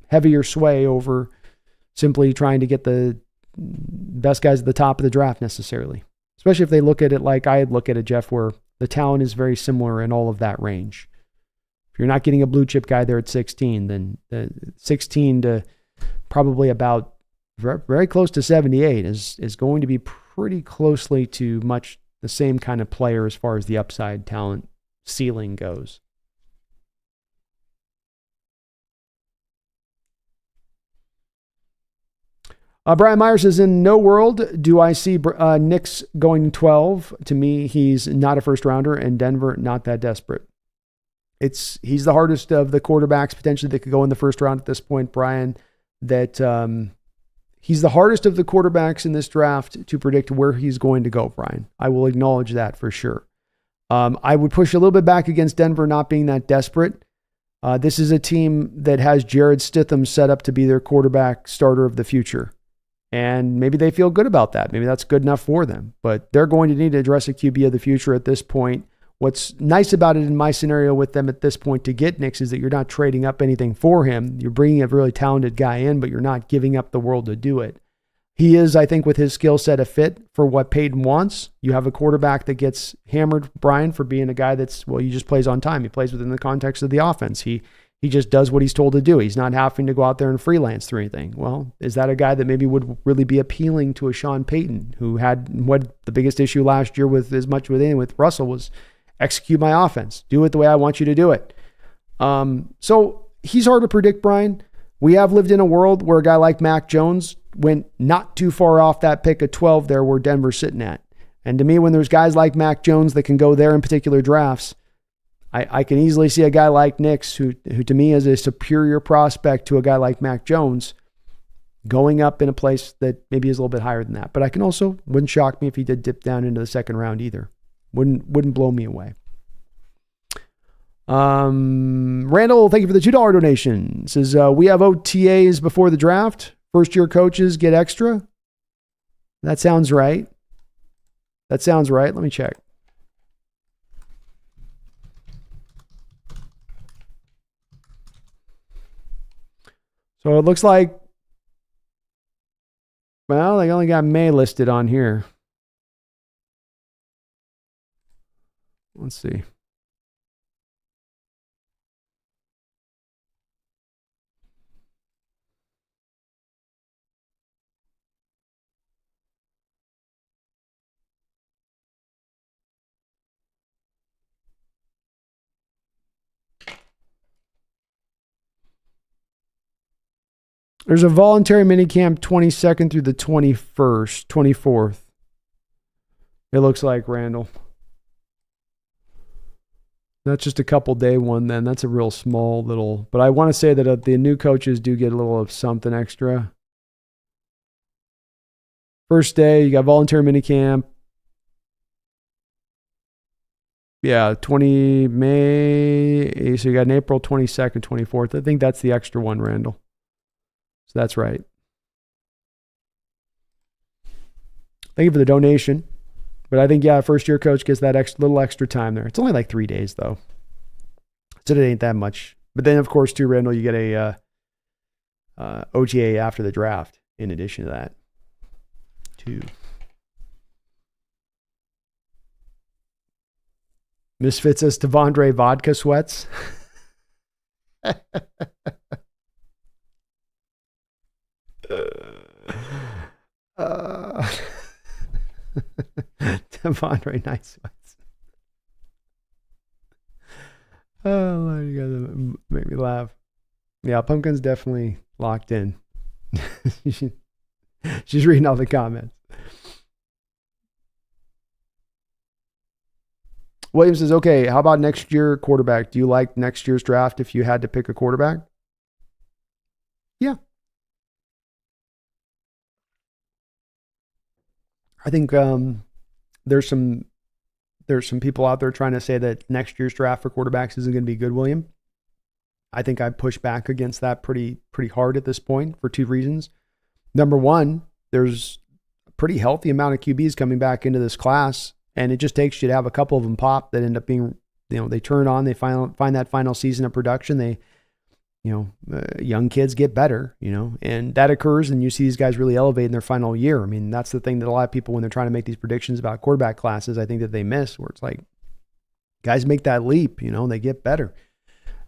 heavier sway over simply trying to get the best guys at the top of the draft necessarily. Especially if they look at it like I look at it, Jeff, where the talent is very similar in all of that range. If you're not getting a blue chip guy there at 16, then 16 to probably about very close to 78 is going to be pretty closely to much the same kind of player as far as the upside talent ceiling goes. Brian Myers says, in no world do I see Knicks going 12. To me, he's not a first rounder, and Denver not that desperate. He's the hardest of the quarterbacks potentially that could go in the first round at this point, Brian. That he's the hardest of the quarterbacks in this draft to predict where he's going to go, Brian. I will acknowledge that for sure. I would push a little bit back against Denver not being that desperate. This is a team that has Jared Stidham set up to be their quarterback starter of the future. And maybe they feel good about that. Maybe that's good enough for them. But they're going to need to address a QB of the future at this point. What's nice about it in my scenario with them at this point to get Knicks is that you're not trading up anything for him. You're bringing a really talented guy in, but you're not giving up the world to do it. He is, I think, with his skill set, a fit for what Peyton wants. You have a quarterback that gets hammered, Brian, for being a guy he just plays on time. He plays within the context of the offense. He just does what he's told to do. He's not having to go out there and freelance through anything. Well, is that a guy that maybe would really be appealing to a Sean Payton, who had what the biggest issue last year with Russell was execute my offense, do it the way I want you to do it. So he's hard to predict, Brian. We have lived in a world where a guy like Mac Jones went not too far off that pick of 12 there where Denver's sitting at. And to me, when there's guys like Mac Jones that can go there in particular drafts, I can easily see a guy like Knicks, who to me is a superior prospect to a guy like Mac Jones, going up in a place that maybe is a little bit higher than that. But wouldn't shock me if he did dip down into the second round either. Wouldn't blow me away. Randall, thank you for the $2 donation. Says, we have OTAs before the draft. First year coaches get extra. That sounds right. Let me check. So it looks like, well, they only got May listed on here. Let's see. There's a voluntary minicamp 22nd through the 24th. It looks like, Randall. That's just a couple day one then. That's a real small little, but I want to say that the new coaches do get a little of something extra. First day, you got voluntary minicamp. Yeah, 20 May. So you got an April 22nd, 24th. I think that's the extra one, Randall. So that's right. Thank you for the donation. But I think, first year coach gets that little extra time there. It's only like 3 days, though. So it ain't that much. But then, of course, too, Randall, you get a OTA after the draft in addition to that, too. Misfits says Devondre vodka sweats. Devondre nice sweats. Oh, you guys make me laugh. Yeah, Pumpkin's definitely locked in. She's reading all the comments. Williams says, okay, how about next year quarterback? Do you like next year's draft if you had to pick a quarterback? Yeah. I think there's some people out there trying to say that next year's draft for quarterbacks isn't going to be good, William. I think I push back against that pretty hard at this point for two reasons. Number one, there's a pretty healthy amount of QBs coming back into this class, and it just takes you to have a couple of them pop that end up being, they turn on, they find that final season of production. Young kids get better, and that occurs, and you see these guys really elevate in their final year. I mean, that's the thing that a lot of people, when they're trying to make these predictions about quarterback classes, I think that they miss, where it's like guys make that leap, they get better.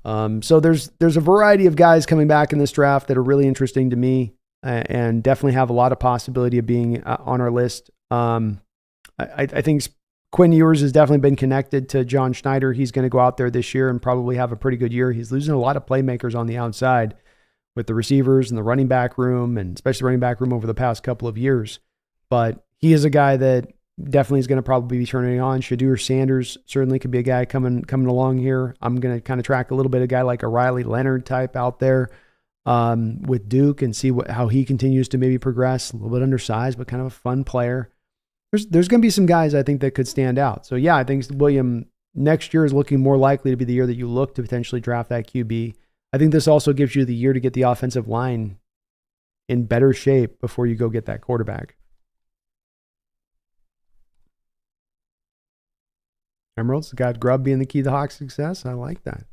So there's a variety of guys coming back in this draft that are really interesting to me and definitely have a lot of possibility of being on our list. I think Quinn Ewers has definitely been connected to John Schneider. He's going to go out there this year and probably have a pretty good year. He's losing a lot of playmakers on the outside with the receivers and the running back room, and especially running back room over the past couple of years. But he is a guy that definitely is going to probably be turning on. Shadur Sanders certainly could be a guy coming along here. I'm going to kind of track a little bit of a guy like a Riley Leonard type out there with Duke and see how he continues to maybe progress. A little bit undersized, but kind of a fun player. There's going to be some guys I think that could stand out. So yeah, I think William next year is looking more likely to be the year that you look to potentially draft that QB. I think this also gives you the year to get the offensive line in better shape before you go get that quarterback. Emeralds got Grubb being the key to Hawks' success. I like that.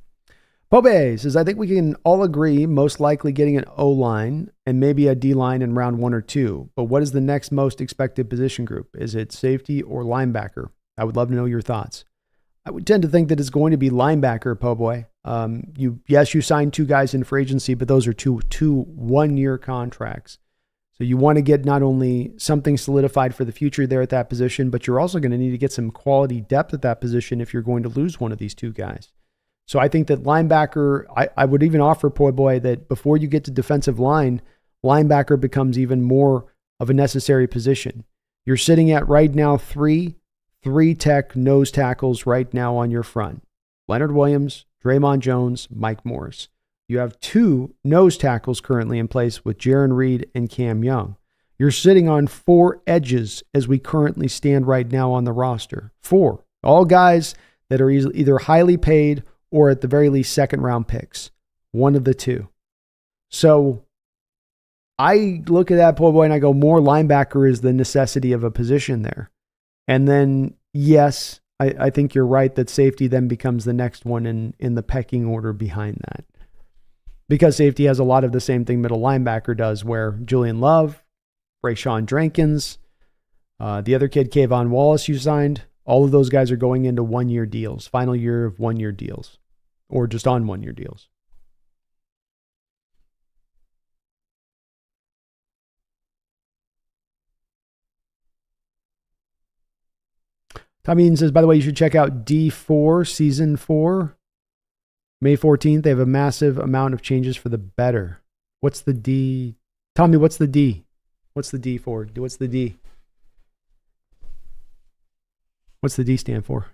Pobe says, I think we can all agree most likely getting an O-line and maybe a D-line in round 1 or 2. But what is the next most expected position group? Is it safety or linebacker? I would love to know your thoughts. I would tend to think that it's going to be linebacker, Poboy. You signed 2 guys in free agency, but those are two 1-year contracts. So you want to get not only something solidified for the future there at that position, but you're also going to need to get some quality depth at that position if you're going to lose one of these 2 guys. So I think that linebacker, I would even offer, Boy, that before you get to defensive line, linebacker becomes even more of a necessary position. You're sitting at right now 3 tech nose tackles right now on your front. Leonard Williams, Draymond Jones, Mike Morris. You have 2 nose tackles currently in place with Jaron Reed and Cam Young. You're sitting on 4 edges as we currently stand right now on the roster. 4. All guys that are either highly paid or at the very least second-round picks. One of the 2. So I look at that, Boy, and I go, more linebacker is the necessity of a position there. And then, yes, I think you're right that safety then becomes the next one in the pecking order behind that. Because safety has a lot of the same thing middle linebacker does, where Julian Love, Rayshawn Jenkins, the other kid, Kayvon Wallace, you signed, all of those guys are going into 1-year deals, final year of 1-year deals, or just on 1-year deals. Tommy Eaton says, by the way, you should check out D4 Season 4. May 14th, they have a massive amount of changes for the better. What's the D? Tommy, what's the D? What's the D for? What's the D? What's the D stand for?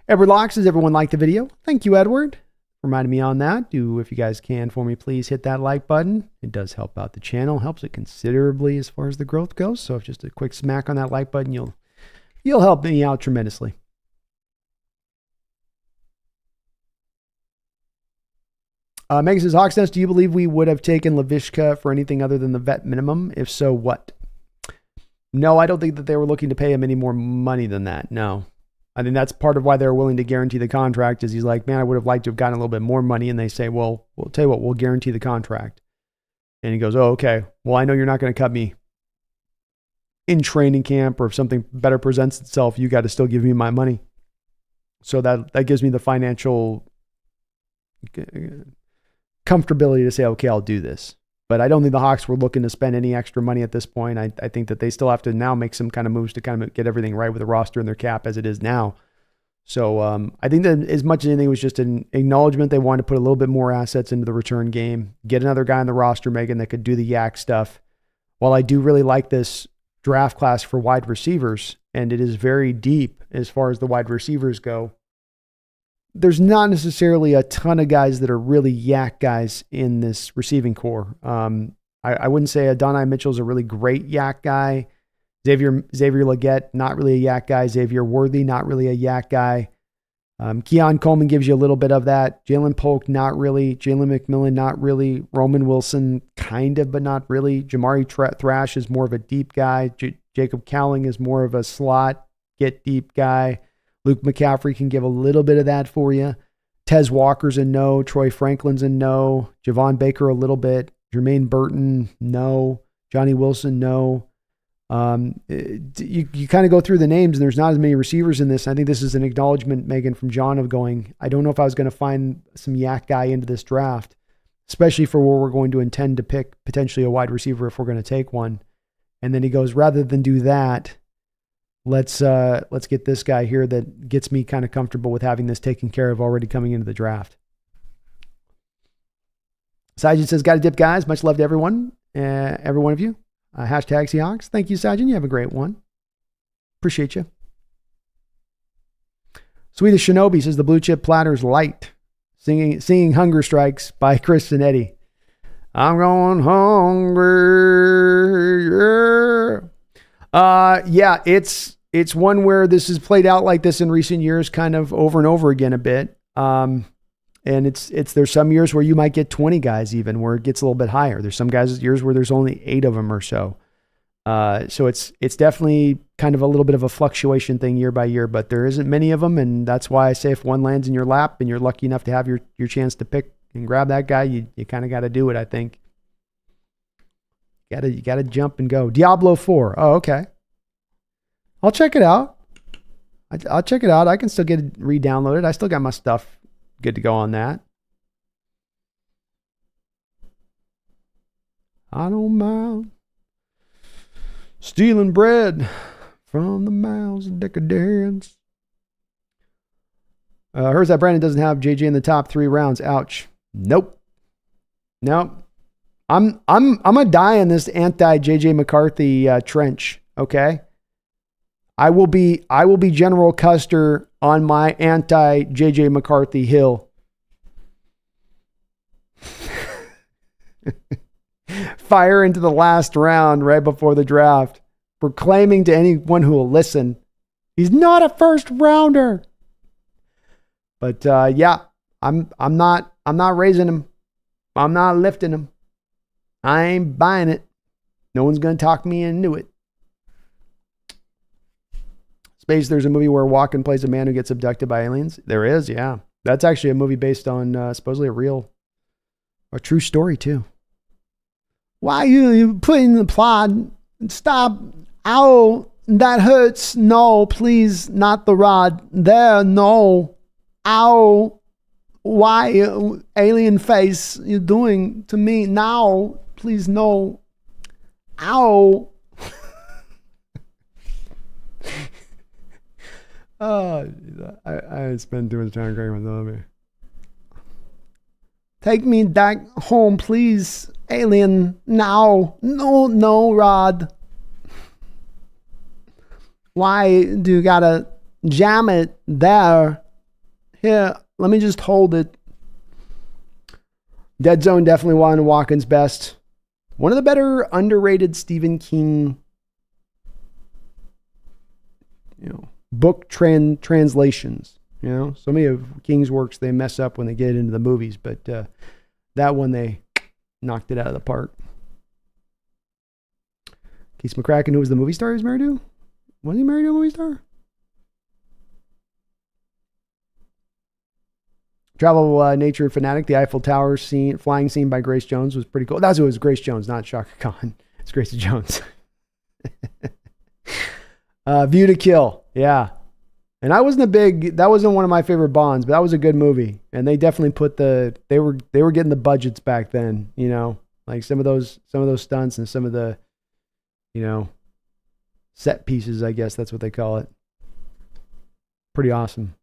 Edward Locke says, everyone liked the video. Thank you, Edward. Reminding me on that. If you guys can for me, please hit that like button. It does help out the channel. Helps it considerably as far as the growth goes. So if just a quick smack on that like button, you'll help me out tremendously. Megan says, Hawksnest, do you believe we would have taken Laviska for anything other than the vet minimum? If so, what? No, I don't think that they were looking to pay him any more money than that. No. I think that's part of why they're willing to guarantee the contract is he's like, man, I would have liked to have gotten a little bit more money. And they say, well, we'll tell you what, we'll guarantee the contract. And he goes, oh, okay. Well, I know you're not going to cut me in training camp, or if something better presents itself, you got to still give me my money. So that gives me the financial comfortability to say, okay, I'll do this. But I don't think the Hawks were looking to spend any extra money at this point. I think that they still have to now make some kind of moves to kind of get everything right with the roster and their cap as it is now. So I think that as much as anything, it was just an acknowledgement they wanted to put a little bit more assets into the return game, get another guy on the roster, Megan, that could do the yak stuff. While I do really like this draft class for wide receivers, and it is very deep as far as the wide receivers go, there's not necessarily a ton of guys that are really yak guys in this receiving core. I wouldn't say Adonai Mitchell's a really great yak guy. Xavier Legette, not really a yak guy. Xavier Worthy, not really a yak guy. Keon Coleman gives you a little bit of that. Jalen Polk, not really. Jalen McMillan, not really. Roman Wilson, kind of, but not really. Jamari Thrash is more of a deep guy. Jacob Cowling is more of a slot, get deep guy. Luke McCaffrey can give a little bit of that for you. Tez Walker's a no. Troy Franklin's a no. Javon Baker a little bit. Jermaine Burton, no. Johnny Wilson, no. You kind of go through the names and there's not as many receivers in this. I think this is an acknowledgement, Megan, from John of going, I don't know if I was going to find some yak guy into this draft, especially for where we're going to intend to pick potentially a wide receiver if we're going to take one. And then he goes, rather than do that, let's get this guy here that gets me kind of comfortable with having this taken care of already coming into the draft. Sajid says, got a dip, guys. Much love to everyone, every one of you. Hashtag Seahawks. Thank you, Sajid. You have a great one. Appreciate you. Swedish Shinobi says, the blue chip platter's light. Singing Hunger Strikes by Chris and Eddie. I'm going hungry. Yeah, it's one where this has played out like this in recent years, kind of over and over again a bit. And there's some years where you might get 20 guys even where it gets a little bit higher. There's some years where there's only 8 of them or so. So it's definitely kind of a little bit of a fluctuation thing year by year, but there isn't many of them. And that's why I say if one lands in your lap and you're lucky enough to have your chance to pick and grab that guy, you kind of got to do it. I think you got to jump and go. Diablo 4. Oh, okay. I'll check it out. I'll check it out. I can still get it re-downloaded. I still got my stuff good to go on that. I don't mind stealing bread from the mouths of decadence. Heard that Brandon doesn't have JJ in the top 3 rounds. Ouch. Nope. I'm gonna die in this anti JJ McCarthy trench. Okay. I will be General Custer on my anti JJ McCarthy hill. Fire into the last round right before the draft, proclaiming to anyone who will listen, he's not a first rounder. But yeah, I'm not raising him. I'm not lifting him. I ain't buying it. No one's gonna talk me into it. Space, there's a movie where Walken plays a man who gets abducted by aliens. There is, yeah. That's actually a movie based on supposedly a true story too. Why you putting the plot? Stop. Ow, that hurts. No, please, not the rod. There, no. Ow. Why, alien face, you doing to me now? Please, no. Ow. Oh, I spent too much time crying with me. Take me back home, please. Alien, now. No, Rod. Why do you gotta jam it there? Here, let me just hold it. Dead Zone definitely one of Walken's best. One of the better underrated Stephen King, book translations. So many of King's works they mess up when they get into the movies, but that one they knocked it out of the park. Keith McCracken, who was the movie star he was married to? Was he married to a movie star? Travel Nature Fanatic, the Eiffel Tower flying scene by Grace Jones was pretty cool. That's what it was, Grace Jones, not Shaka Khan. It's Grace Jones. View to Kill, yeah. And that wasn't one of my favorite Bonds, but that was a good movie. And they definitely they were getting the budgets back then, like some of those stunts and some of the, set pieces, I guess that's what they call it. Pretty awesome.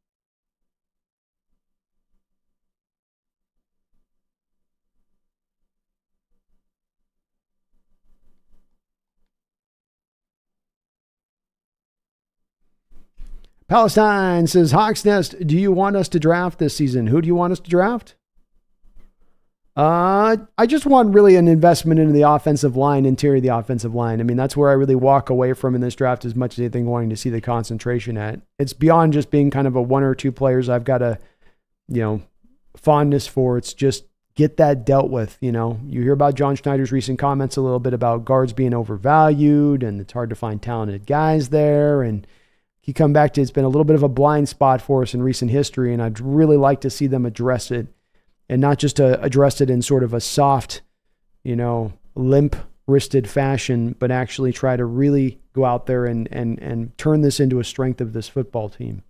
Palestine says, Hawks Nest, do you want us to draft this season? Who do you want us to draft? I just want really an investment into the offensive line, interior of the offensive line. I mean, that's where I really walk away from in this draft as much as anything, wanting to see the concentration at. It's beyond just being kind of a 1 or 2 players I've got a, fondness for. It's just get that dealt with. You hear about John Schneider's recent comments a little bit about guards being overvalued and it's hard to find talented guys there. And you come back to, it's been a little bit of a blind spot for us in recent history. And I'd really like to see them address it. And not just address it in sort of a soft, limp wristed fashion, but actually try to really go out there and turn this into a strength of this football team.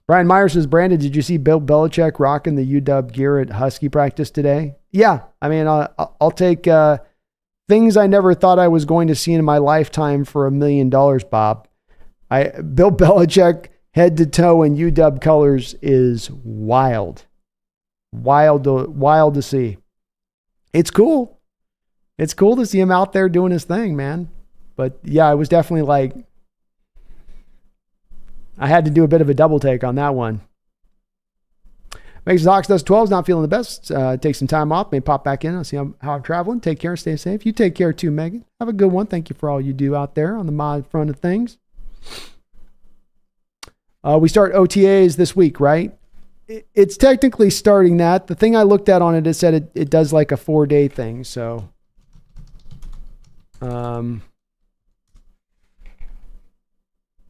Brian Meyer says, Brandon, did you see Bill Belichick rocking the UW gear at Husky practice today? Yeah. I mean, I'll take things I never thought I was going to see in my lifetime for $1 million, Bob. Bill Belichick head to toe in UW colors is wild. Wild to see. It's cool. It's cool to see him out there doing his thing, man. But yeah, I was definitely like, I had to do a bit of a double take on that one. Makes Hawks does 12 is not feeling the best. Take some time off. May pop back in. I'll see how I'm traveling. Take care. Stay safe. You take care too, Megan. Have a good one. Thank you for all you do out there on the mod front of things. We start OTAs this week, right? It's technically starting that. The thing I looked at on it, it said it does like a 4-day thing. So,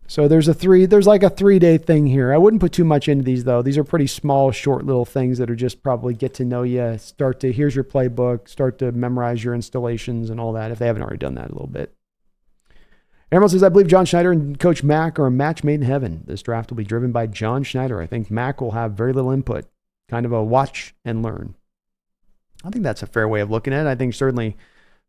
so there's like a 3-day thing here. I wouldn't put too much into these though. These are pretty small, short little things that are just probably get to know you, here's your playbook, start to memorize your installations and all that, if they haven't already done that a little bit. Emerald says, I believe John Schneider and Coach Mack are a match made in heaven. This draft will be driven by John Schneider. I think Mack will have very little input, kind of a watch and learn. I think that's a fair way of looking at it. I think certainly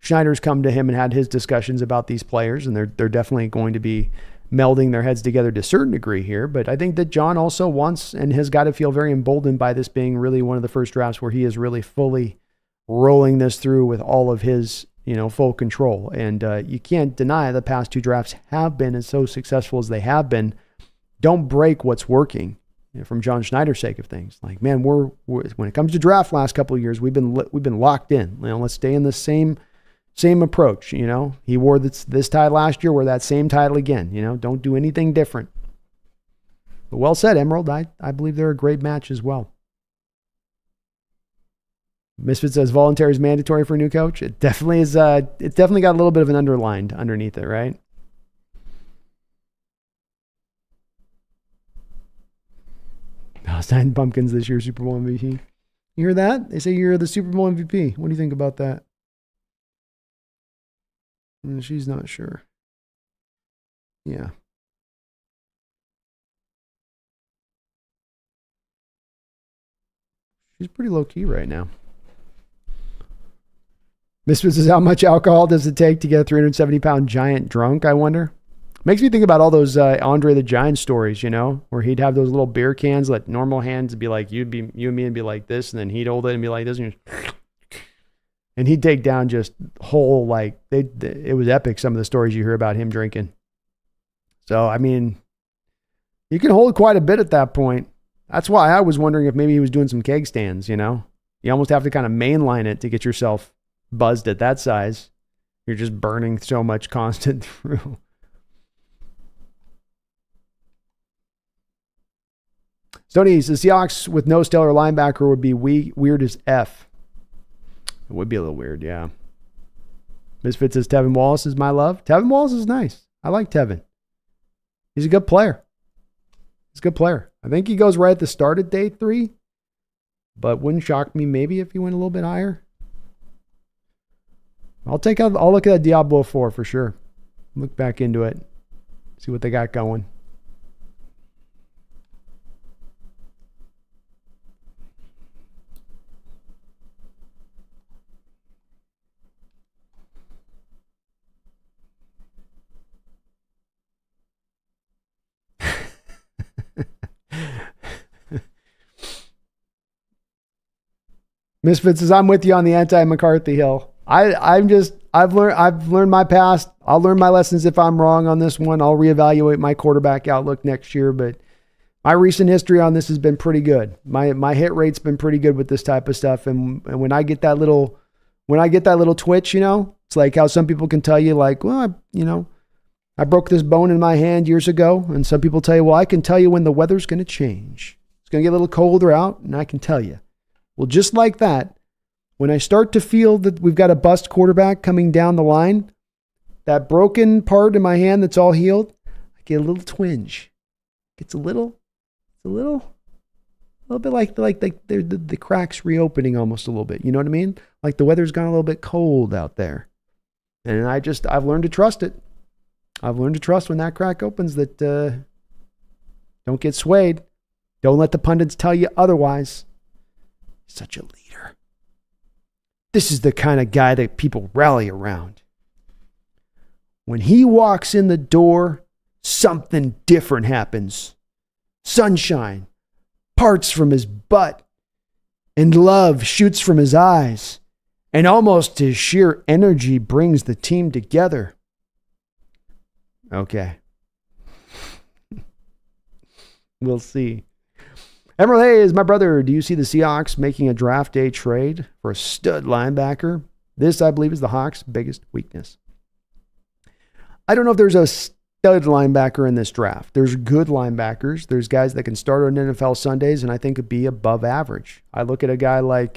Schneider's come to him and had his discussions about these players, and they're definitely going to be melding their heads together to a certain degree here. But I think that John also wants and has got to feel very emboldened by this being really one of the first drafts where he is really fully rolling this through with all of his, full control. And you can't deny the past 2 drafts have been as so successful as they have been. Don't break what's working, from John Schneider's sake of things. Like, man, we're when it comes to draft last couple of years, we've been locked in. Let's stay in the same approach. He wore this tie last year, wear that same title again. Don't do anything different. But well said, Emerald. I believe they're a great match as well. Misfit says voluntary is mandatory for a new coach. It definitely is. It's definitely got a little bit of an underlined underneath it, right? Palestine Pumpkins this year Super Bowl MVP. You hear that? They say you're the Super Bowl MVP. What do you think about that? She's not sure. Yeah. She's pretty low key right now. Misfit says, how much alcohol does it take to get a 370-pound giant drunk, I wonder? Makes me think about all those Andre the Giant stories, where he'd have those little beer cans, let normal hands be like, you and me and be like this, and then he'd hold it and be like this, and he'd take down just whole, it was epic, some of the stories you hear about him drinking. So, I mean, you can hold quite a bit at that point. That's why I was wondering if maybe he was doing some keg stands, You almost have to kind of mainline it to get yourself buzzed at that size. You're just burning so much constant through. Stoney says, Seahawks with no stellar linebacker would be weird as F. It would be a little weird, yeah. Misfit says, Tevin Wallace is my love. Tevin Wallace is nice. I like Tevin. He's a good player. I think he goes right at the start of day 3, but wouldn't shock me maybe if he went a little bit higher. I'll look at that Diablo 4 for sure. Look back into it. See what they got going. Misfit says, I'm with you on the anti-McCarthy hill. I've learned my past. I'll learn my lessons if I'm wrong on this one. I'll reevaluate my quarterback outlook next year, but my recent history on this has been pretty good. My hit rate's been pretty good with this type of stuff. And when I get that little twitch, it's like how some people can tell you like, well, I broke this bone in my hand years ago. And some people tell you, well, I can tell you when the weather's going to change. It's going to get a little colder out and I can tell you. Well, just like that, when I start to feel that we've got a bust quarterback coming down the line, that broken part in my hand that's all healed, I get a little twinge. It's a little little bit like the cracks reopening almost a little bit. You know what I mean? Like the weather's gone a little bit cold out there. And I've learned to trust it. I've learned to trust when that crack opens that don't get swayed. Don't let the pundits tell you otherwise. Such a leader. This is the kind of guy that people rally around. When he walks in the door, something different happens. Sunshine parts from his butt, and love shoots from his eyes, and almost his sheer energy brings the team together. Okay. We'll see. Emerald Hayes, my brother, do you see the Seahawks making a draft day trade for a stud linebacker? This, I believe, is the Hawks' biggest weakness. I don't know if there's a stud linebacker in this draft. There's good linebackers. There's guys that can start on NFL Sundays and I think could be above average. I look at a guy like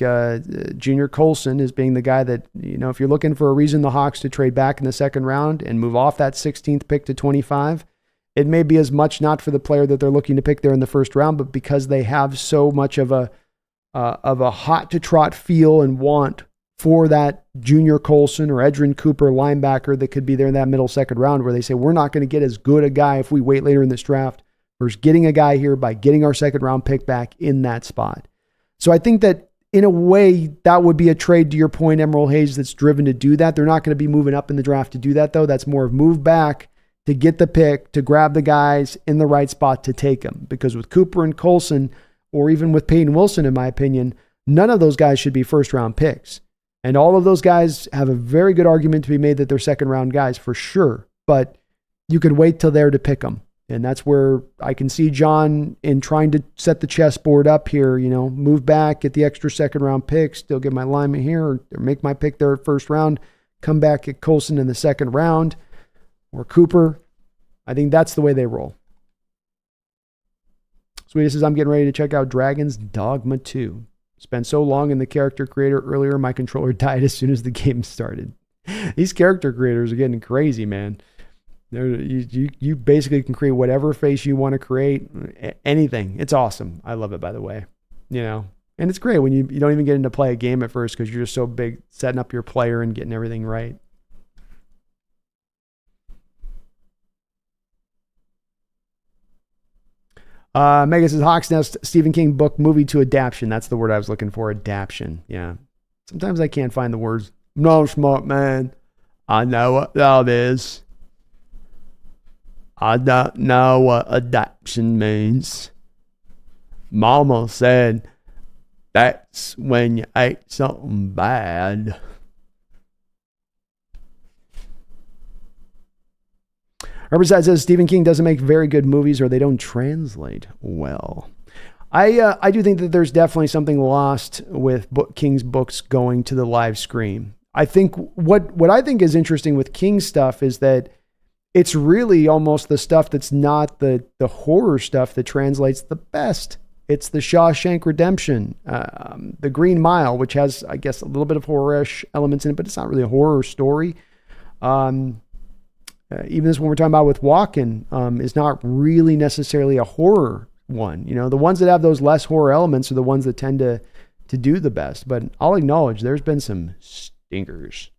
Junior Colson as being the guy that, if you're looking for a reason the Hawks to trade back in the second round and move off that 16th pick to 25, it may be as much not for the player that they're looking to pick there in the first round, but because they have so much of a hot to trot feel and want for that Junior Colson or Edrin Cooper linebacker that could be there in that middle second round, where they say, we're not going to get as good a guy if we wait later in this draft versus getting a guy here by getting our second round pick back in that spot. So I think that in a way that would be a trade, to your point, Emerald Hayes, that's driven to do that. They're not going to be moving up in the draft to do that though. That's more of move back to get the pick, to grab the guys in the right spot to take them. Because with Cooper and Colson, or even with Peyton Wilson, in my opinion, none of those guys should be first round picks. And all of those guys have a very good argument to be made that they're second round guys for sure. But you can wait till there to pick them. And that's where I can see John in trying to set the chessboard up here, move back, get the extra second round pick, still get my lineman here, or make my pick there at first round, come back at Colson in the second round, or Cooper. I think that's the way they roll. Sweetie says, I'm getting ready to check out Dragon's Dogma 2. Spent so long in the character creator earlier, my controller died as soon as the game started. These character creators are getting crazy, man. You basically can create whatever face you want to create, anything. It's awesome. I love it, by the way. And it's great when you don't even get into play a game at first because you're just so big setting up your player and getting everything right. Mega says, Hawks Nest, Stephen King book, movie to adaptation. That's the word I was looking for, adaptation. Yeah. Sometimes I can't find the words. No, smart man. I know what that is. I don't know what adaptation means. Mama said, that's when you ate something bad. Riverside says Stephen King doesn't make very good movies or they don't translate well. I do think that there's definitely something lost with King's books going to the live screen. I think what I think is interesting with King's stuff is that it's really almost the stuff that's not the horror stuff that translates the best. It's the Shawshank Redemption, the Green Mile, which has, I guess, a little bit of horror-ish elements in it, but it's not really a horror story. Even this one we're talking about with Walken is not really necessarily a horror one. The ones that have those less horror elements are the ones that tend to do the best. But I'll acknowledge there's been some stinkers.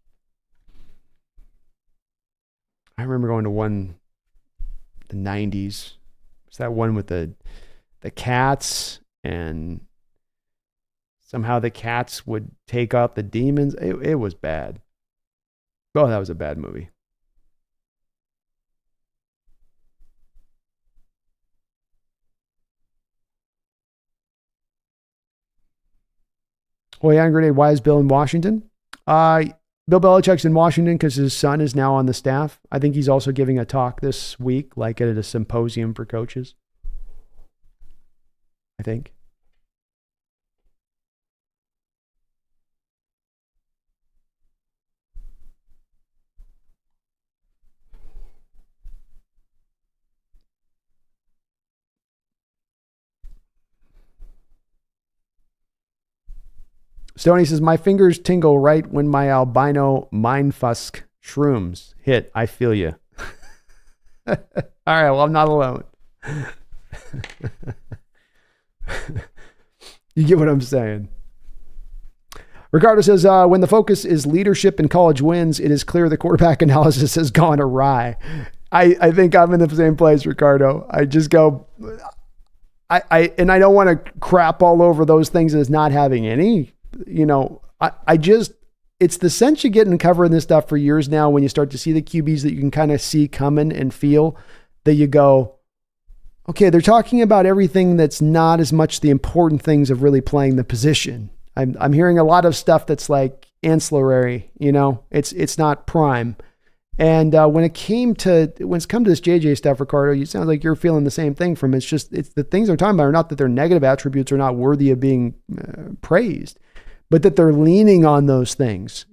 I remember going to one, the 90s. It's that one with the cats, and somehow the cats would take out the demons. It was bad. Oh, that was a bad movie. Oh, yeah, grenade. Why is Bill in Washington? Bill Belichick's in Washington because his son is now on the staff. I think he's also giving a talk this week, like at a symposium for coaches. I think. Stoney says, my fingers tingle right when my albino mindfusk shrooms hit. I feel you. All right, well, I'm not alone. You get what I'm saying? Ricardo says, when the focus is leadership and college wins, it is clear the quarterback analysis has gone awry. I think I'm in the same place, Ricardo. I just go, I don't want to crap all over those things as not having any, it's the sense you get in covering this stuff for years now when you start to see the QBs that you can kind of see coming and feel that you go, okay, they're talking about everything that's not as much the important things of really playing the position. I'm hearing a lot of stuff that's like ancillary, it's not prime. And when it's come to this JJ stuff, Ricardo, you sound like you're feeling the same thing from it. It's the things they're talking about are not that their negative attributes are not worthy of being praised, but that they're leaning on those things,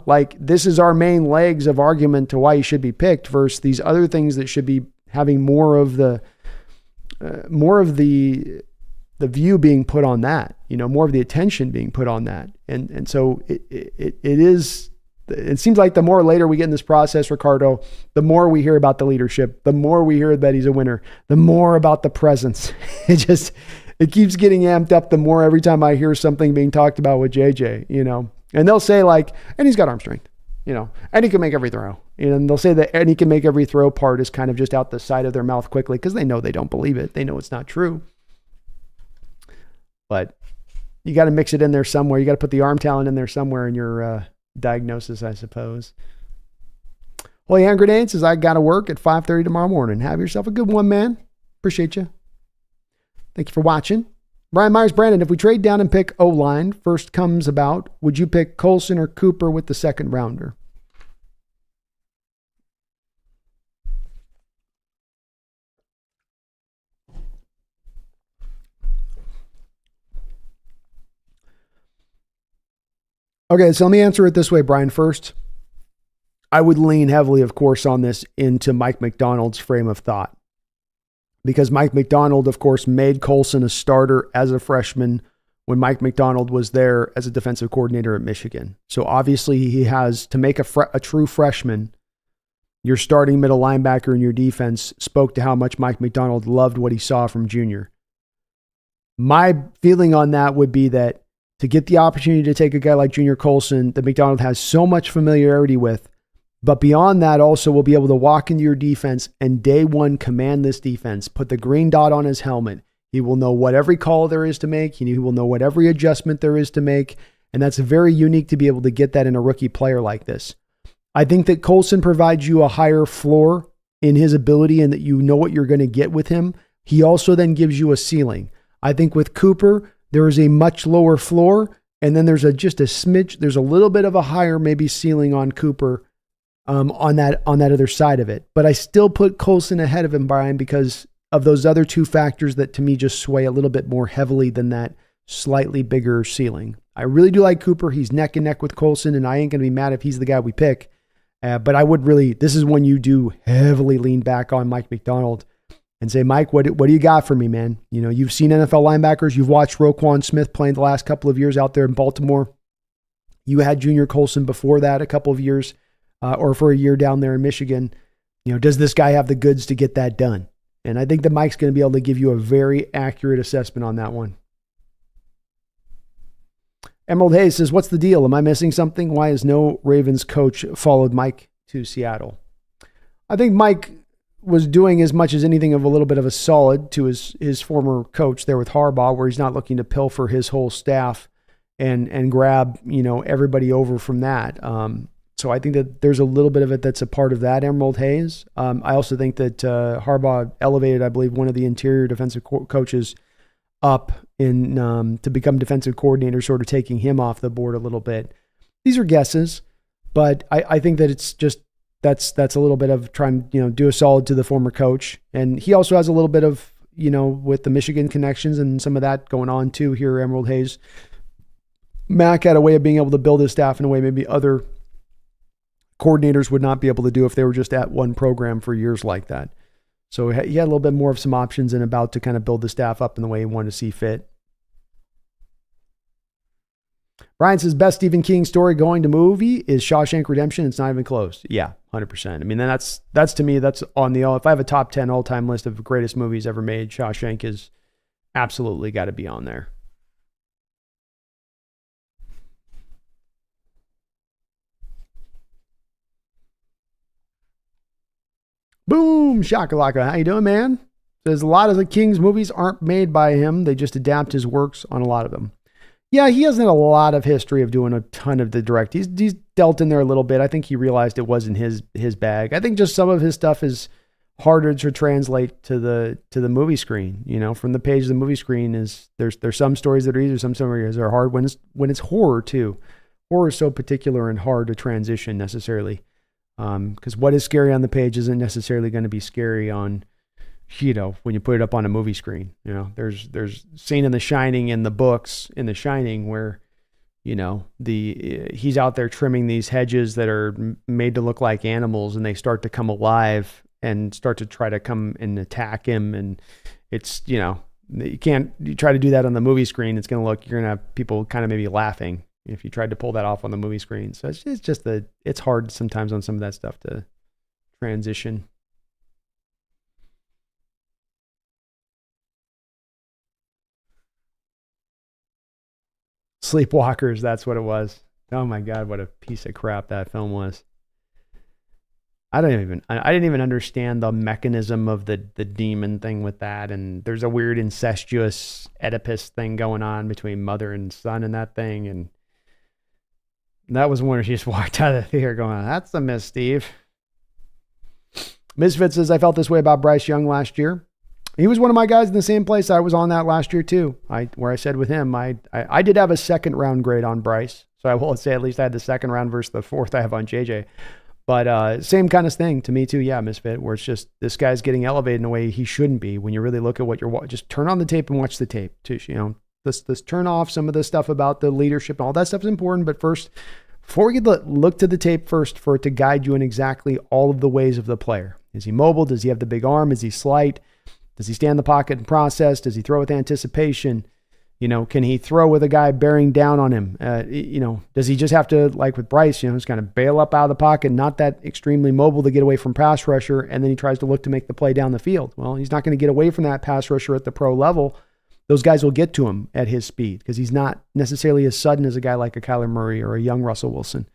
like this is our main legs of argument to why you should be picked versus these other things that should be having more of the view being put on that, more of the attention being put on that. And so it seems like the more later we get in this process, Ricardo, the more we hear about the leadership, the more we hear that he's a winner, the more about the presence. It keeps getting amped up the more every time I hear something being talked about with JJ, and they'll say like, and he's got arm strength, and he can make every throw. And they'll say that, and he can make every throw part is kind of just out the side of their mouth quickly because they know they don't believe it. They know it's not true. But you got to mix it in there somewhere. You got to put the arm talent in there somewhere in your diagnosis, I suppose. Holy Hand Grenade says, I got to work at 5:30 tomorrow morning. Have yourself a good one, man. Appreciate you. Thank you for watching. Brian Myers, Brandon, if we trade down and pick O-line, first comes about, would you pick Colson or Cooper with the second rounder? Okay, so let me answer it this way, Brian. First, I would lean heavily, of course, on this into Mike Macdonald's frame of thought. Because Mike Macdonald, of course, made Colson a starter as a freshman when Mike Macdonald was there as a defensive coordinator at Michigan. So obviously he has to make a true freshman. Your starting middle linebacker in your defense spoke to how much Mike Macdonald loved what he saw from junior. My feeling on that would be that to get the opportunity to take a guy like Junior Colson that Macdonald has so much familiarity with, but beyond that also will be able to walk into your defense and day one command this defense, put the green dot on his helmet. He will know what every call there is to make. He will know what every adjustment there is to make. And that's very unique to be able to get that in a rookie player like this. I think that Colson provides you a higher floor in his ability and that you know what you're going to get with him. He also then gives you a ceiling. I think with Cooper, there is a much lower floor, and then there's just a smidge. There's a little bit of a higher maybe ceiling on Cooper on that other side of it. But I still put Colson ahead of him, Brian, because of those other two factors that to me just sway a little bit more heavily than that slightly bigger ceiling. I really do like Cooper. He's neck and neck with Colson, and I ain't going to be mad if he's the guy we pick. But I would really, this is when you do heavily lean back on Mike Macdonald and say, Mike, what do you got for me, man? You've seen NFL linebackers. You've watched Roquan Smith playing the last couple of years out there in Baltimore. You had Junior Colson before that a couple of years or for a year down there in Michigan. Does this guy have the goods to get that done? And I think that Mike's going to be able to give you a very accurate assessment on that one. Emerald Hayes says, what's the deal? Am I missing something? Why has no Ravens coach followed Mike to Seattle? I think Mike was doing as much as anything of a little bit of a solid to his former coach there with Harbaugh, where he's not looking to pilfer his whole staff and grab, everybody over from that. So I think that there's a little bit of it that's a part of that, Emerald Hayes. I also think that Harbaugh elevated, I believe, one of the interior defensive coaches up in to become defensive coordinator, sort of taking him off the board a little bit. These are guesses, but I think that it's just that's a little bit of trying, do a solid to the former coach. And he also has a little bit of, with the Michigan connections and some of that going on too here, Emerald Hayes. Mac had a way of being able to build his staff in a way maybe other coordinators would not be able to do if they were just at one program for years like that. So he had a little bit more of some options and about to kind of build the staff up in the way he wanted to see fit. Brian says, best Stephen King story going to movie is Shawshank Redemption. It's not even close. Yeah, 100%. I mean, that's to me, that's on the, if I have a top 10 all-time list of greatest movies ever made, Shawshank is absolutely got to be on there. Boom, shakalaka. How you doing, man? Says a lot of the King's movies aren't made by him. They just adapt his works on a lot of them. Yeah, he hasn't a lot of history of doing a ton of the direct. He's dealt in there a little bit. I think he realized it wasn't his bag. I think just some of his stuff is harder to translate to the movie screen. You know, from the page of the movie screen is there's some stories that are easier, some stories are hard. When it's horror too. Horror is so particular and hard to transition necessarily. Because what is scary on the page isn't necessarily going to be scary on, you know, when you put it up on a movie screen. You know, there's scene in The Shining in the books in The Shining where, you know, he's out there trimming these hedges that are made to look like animals, and they start to come alive and start to try to come and attack him. And it's, you know, you try to do that on the movie screen. It's going to look, you're going to have people kind of maybe laughing if you tried to pull that off on the movie screen. So it's just it's hard sometimes on some of that stuff to transition. Sleepwalkers, that's what it was. Oh my God, what a piece of crap that film was. I didn't even understand the mechanism of the demon thing with that. And there's a weird incestuous Oedipus thing going on between mother and son in that thing. And that was one where she just walked out of the theater going, that's a miss, Steve. Misfit says, I felt this way about Bryce Young last year. He was one of my guys in the same place. I was on that last year too. Where I said with him, I did have a second round grade on Bryce. So I will say at least I had the second round versus the fourth I have on JJ. But same kind of thing to me too. Yeah, Misfit, where it's just this guy's getting elevated in a way he shouldn't be. When you really look at what you're watching, just turn on the tape and watch the tape too. You know, let's turn off some of the stuff about the leadership and all that stuff is important. But first, before we look to the tape first for it to guide you in exactly all of the ways of the player. Is he mobile? Does he have the big arm? Is he slight? Does he stand in the pocket and process? Does he throw with anticipation? You know, can he throw with a guy bearing down on him? You know, does he just have to, like with Bryce, you know, just kind of bail up out of the pocket, not that extremely mobile to get away from pass rusher, and then he tries to look to make the play down the field? Well, he's not going to get away from that pass rusher at the pro level. Those guys will get to him at his speed because he's not necessarily as sudden as a guy like a Kyler Murray or a young Russell Wilson.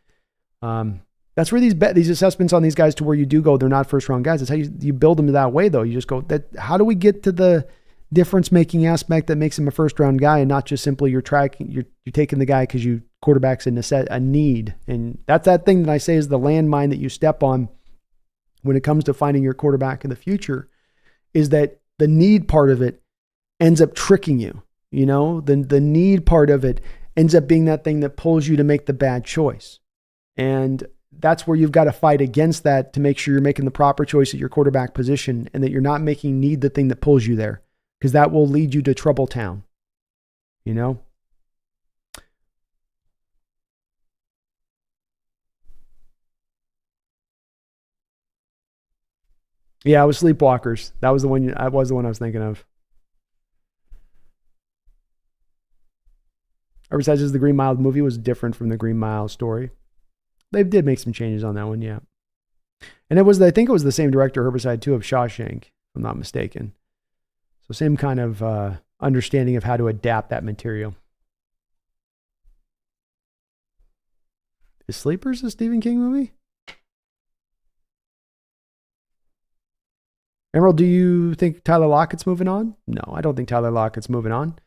That's where these assessments on these guys to where you do go, they're not first round guys. That's how you build them that way though. You just go, how do we get to the difference making aspect that makes him a first round guy and not just simply you're taking the guy because you quarterback's a need. And that's that thing that I say is the landmine that you step on when it comes to finding your quarterback in the future, is that the need part of it ends up tricking you. You know, the need part of it ends up being that thing that pulls you to make the bad choice. And that's where you've got to fight against that to make sure you're making the proper choice at your quarterback position and that you're not making need the thing that pulls you there, because that will lead you to trouble town, you know? Yeah, it was Sleepwalkers. That was the one I was thinking of. Besides, the Green Mile movie was different from the Green Mile story. They did make some changes on that one, yeah. And I think it was the same director, Herbicide 2, of Shawshank, if I'm not mistaken. So same kind of understanding of how to adapt that material. Is Sleepers a Stephen King movie? Emerald, do you think Tyler Lockett's moving on? No, I don't think Tyler Lockett's moving on.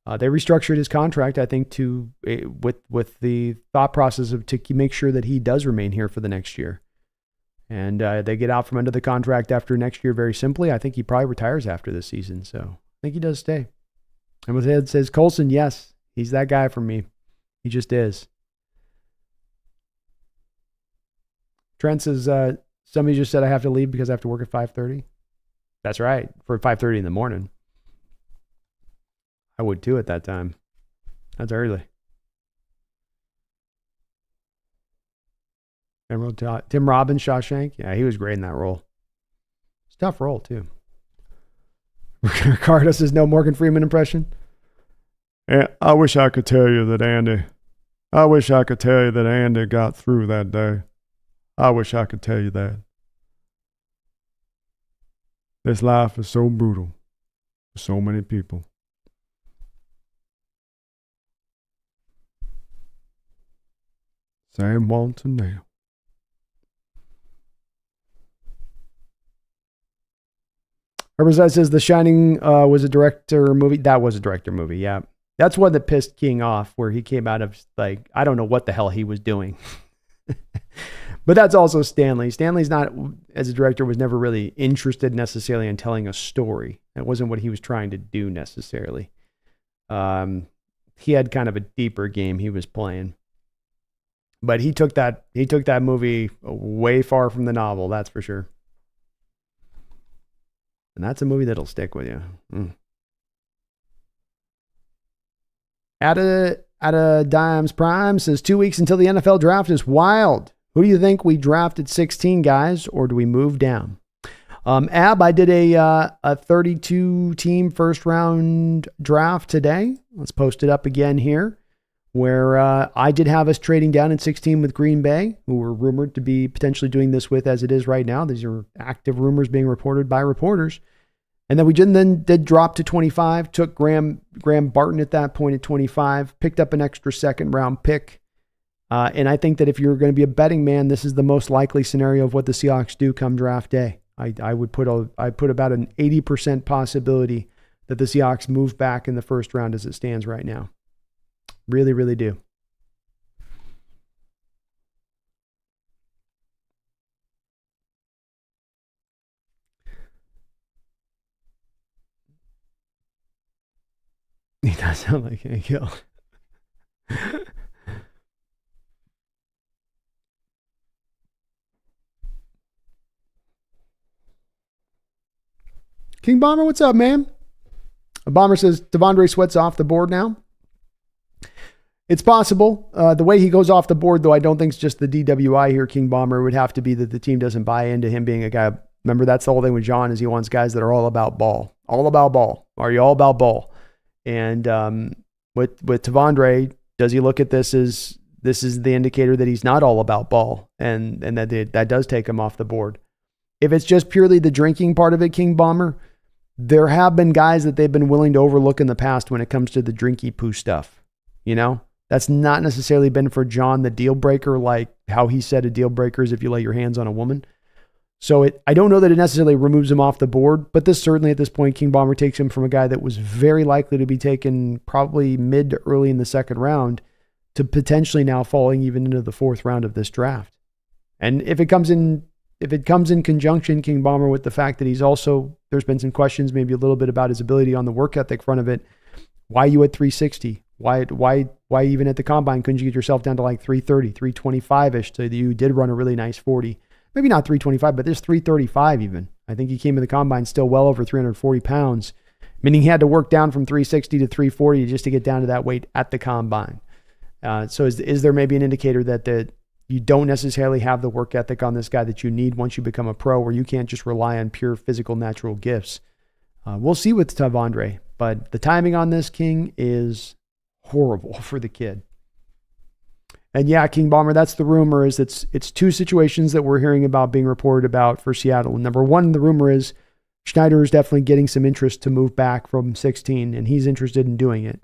They restructured his contract, I think, with the thought process of to make sure that he does remain here for the next year. And they get out from under the contract after next year very simply. I think he probably retires after this season. So I think he does stay. And with Ed says, Colson, yes, he's that guy for me. He just is. Trent says, somebody just said I have to leave because I have to work at 5:30. That's right, for 5:30 in the morning. I would too at that time. That's early. Emerald, Tim Robbins, Shawshank. Yeah, he was great in that role. It's a tough role too. Ricardo says no Morgan Freeman impression. Yeah, I wish I could tell you that Andy got through that day. I wish I could tell you that. This life is so brutal for so many people. Sam Walton now. Herbert says The Shining was a director movie. That was a director movie, yeah. That's one that pissed King off, where he came out of, like, I don't know what the hell he was doing. But that's also Stanley. Stanley's not, as a director, was never really interested necessarily in telling a story. That wasn't what he was trying to do necessarily. He had kind of a deeper game he was playing. But he took that movie way far from the novel, that's for sure. And that's a movie that'll stick with you. At a Dimes Prime says 2 weeks until the NFL draft is wild. Who do you think we draft at 16, guys, or do we move down? I did a 32-team first-round draft today. Let's post it up again here, where I did have us trading down at 16 with Green Bay, who were rumored to be potentially doing this with as it is right now. These are active rumors being reported by reporters. And then we did drop to 25, took Graham Barton at that point at 25, picked up an extra second-round pick. And I think that if you're going to be a betting man, this is the most likely scenario of what the Seahawks do come draft day. I would put about an 80% possibility that the Seahawks move back in the first round as it stands right now. Really, really do. He does sound like a kill. King Bomber, what's up, man? A Bomber says Devondre Sweat's off the board now. It's possible. The way he goes off the board, though, I don't think it's just the DWI here, King Bomber. It would have to be that the team doesn't buy into him being a guy. Remember, that's the whole thing with John, is he wants guys that are all about ball. All about ball. Are you all about ball? And with Devondre, does he look at this as this is the indicator that he's not all about ball, and that does take him off the board? If it's just purely the drinking part of it, King Bomber, there have been guys that they've been willing to overlook in the past when it comes to the drinky poo stuff. You know, that's not necessarily been for John the deal breaker, like how he said a deal breaker is if you lay your hands on a woman. So I don't know that it necessarily removes him off the board, but this certainly at this point, King Bomber takes him from a guy that was very likely to be taken probably mid to early in the second round to potentially now falling even into the fourth round of this draft. And if it comes in conjunction, King Bomber, with the fact that there's been some questions, maybe a little bit about his ability on the work ethic front of it. Why you at 360? Why even at the combine couldn't you get yourself down to like 330, 325-ish so that you did run a really nice 40? Maybe not 325, but there's 335 even. I think he came in the combine still well over 340 pounds, meaning he had to work down from 360 to 340 just to get down to that weight at the combine. So is there maybe an indicator that you don't necessarily have the work ethic on this guy that you need once you become a pro, where you can't just rely on pure physical natural gifts? We'll see with Devondre, but the timing on this, King, is horrible for the kid. And yeah, King Bomber, that's the rumor, is it's two situations that we're hearing about being reported about for Seattle. Number one, the rumor is Schneider is definitely getting some interest to move back from 16, and he's interested in doing it.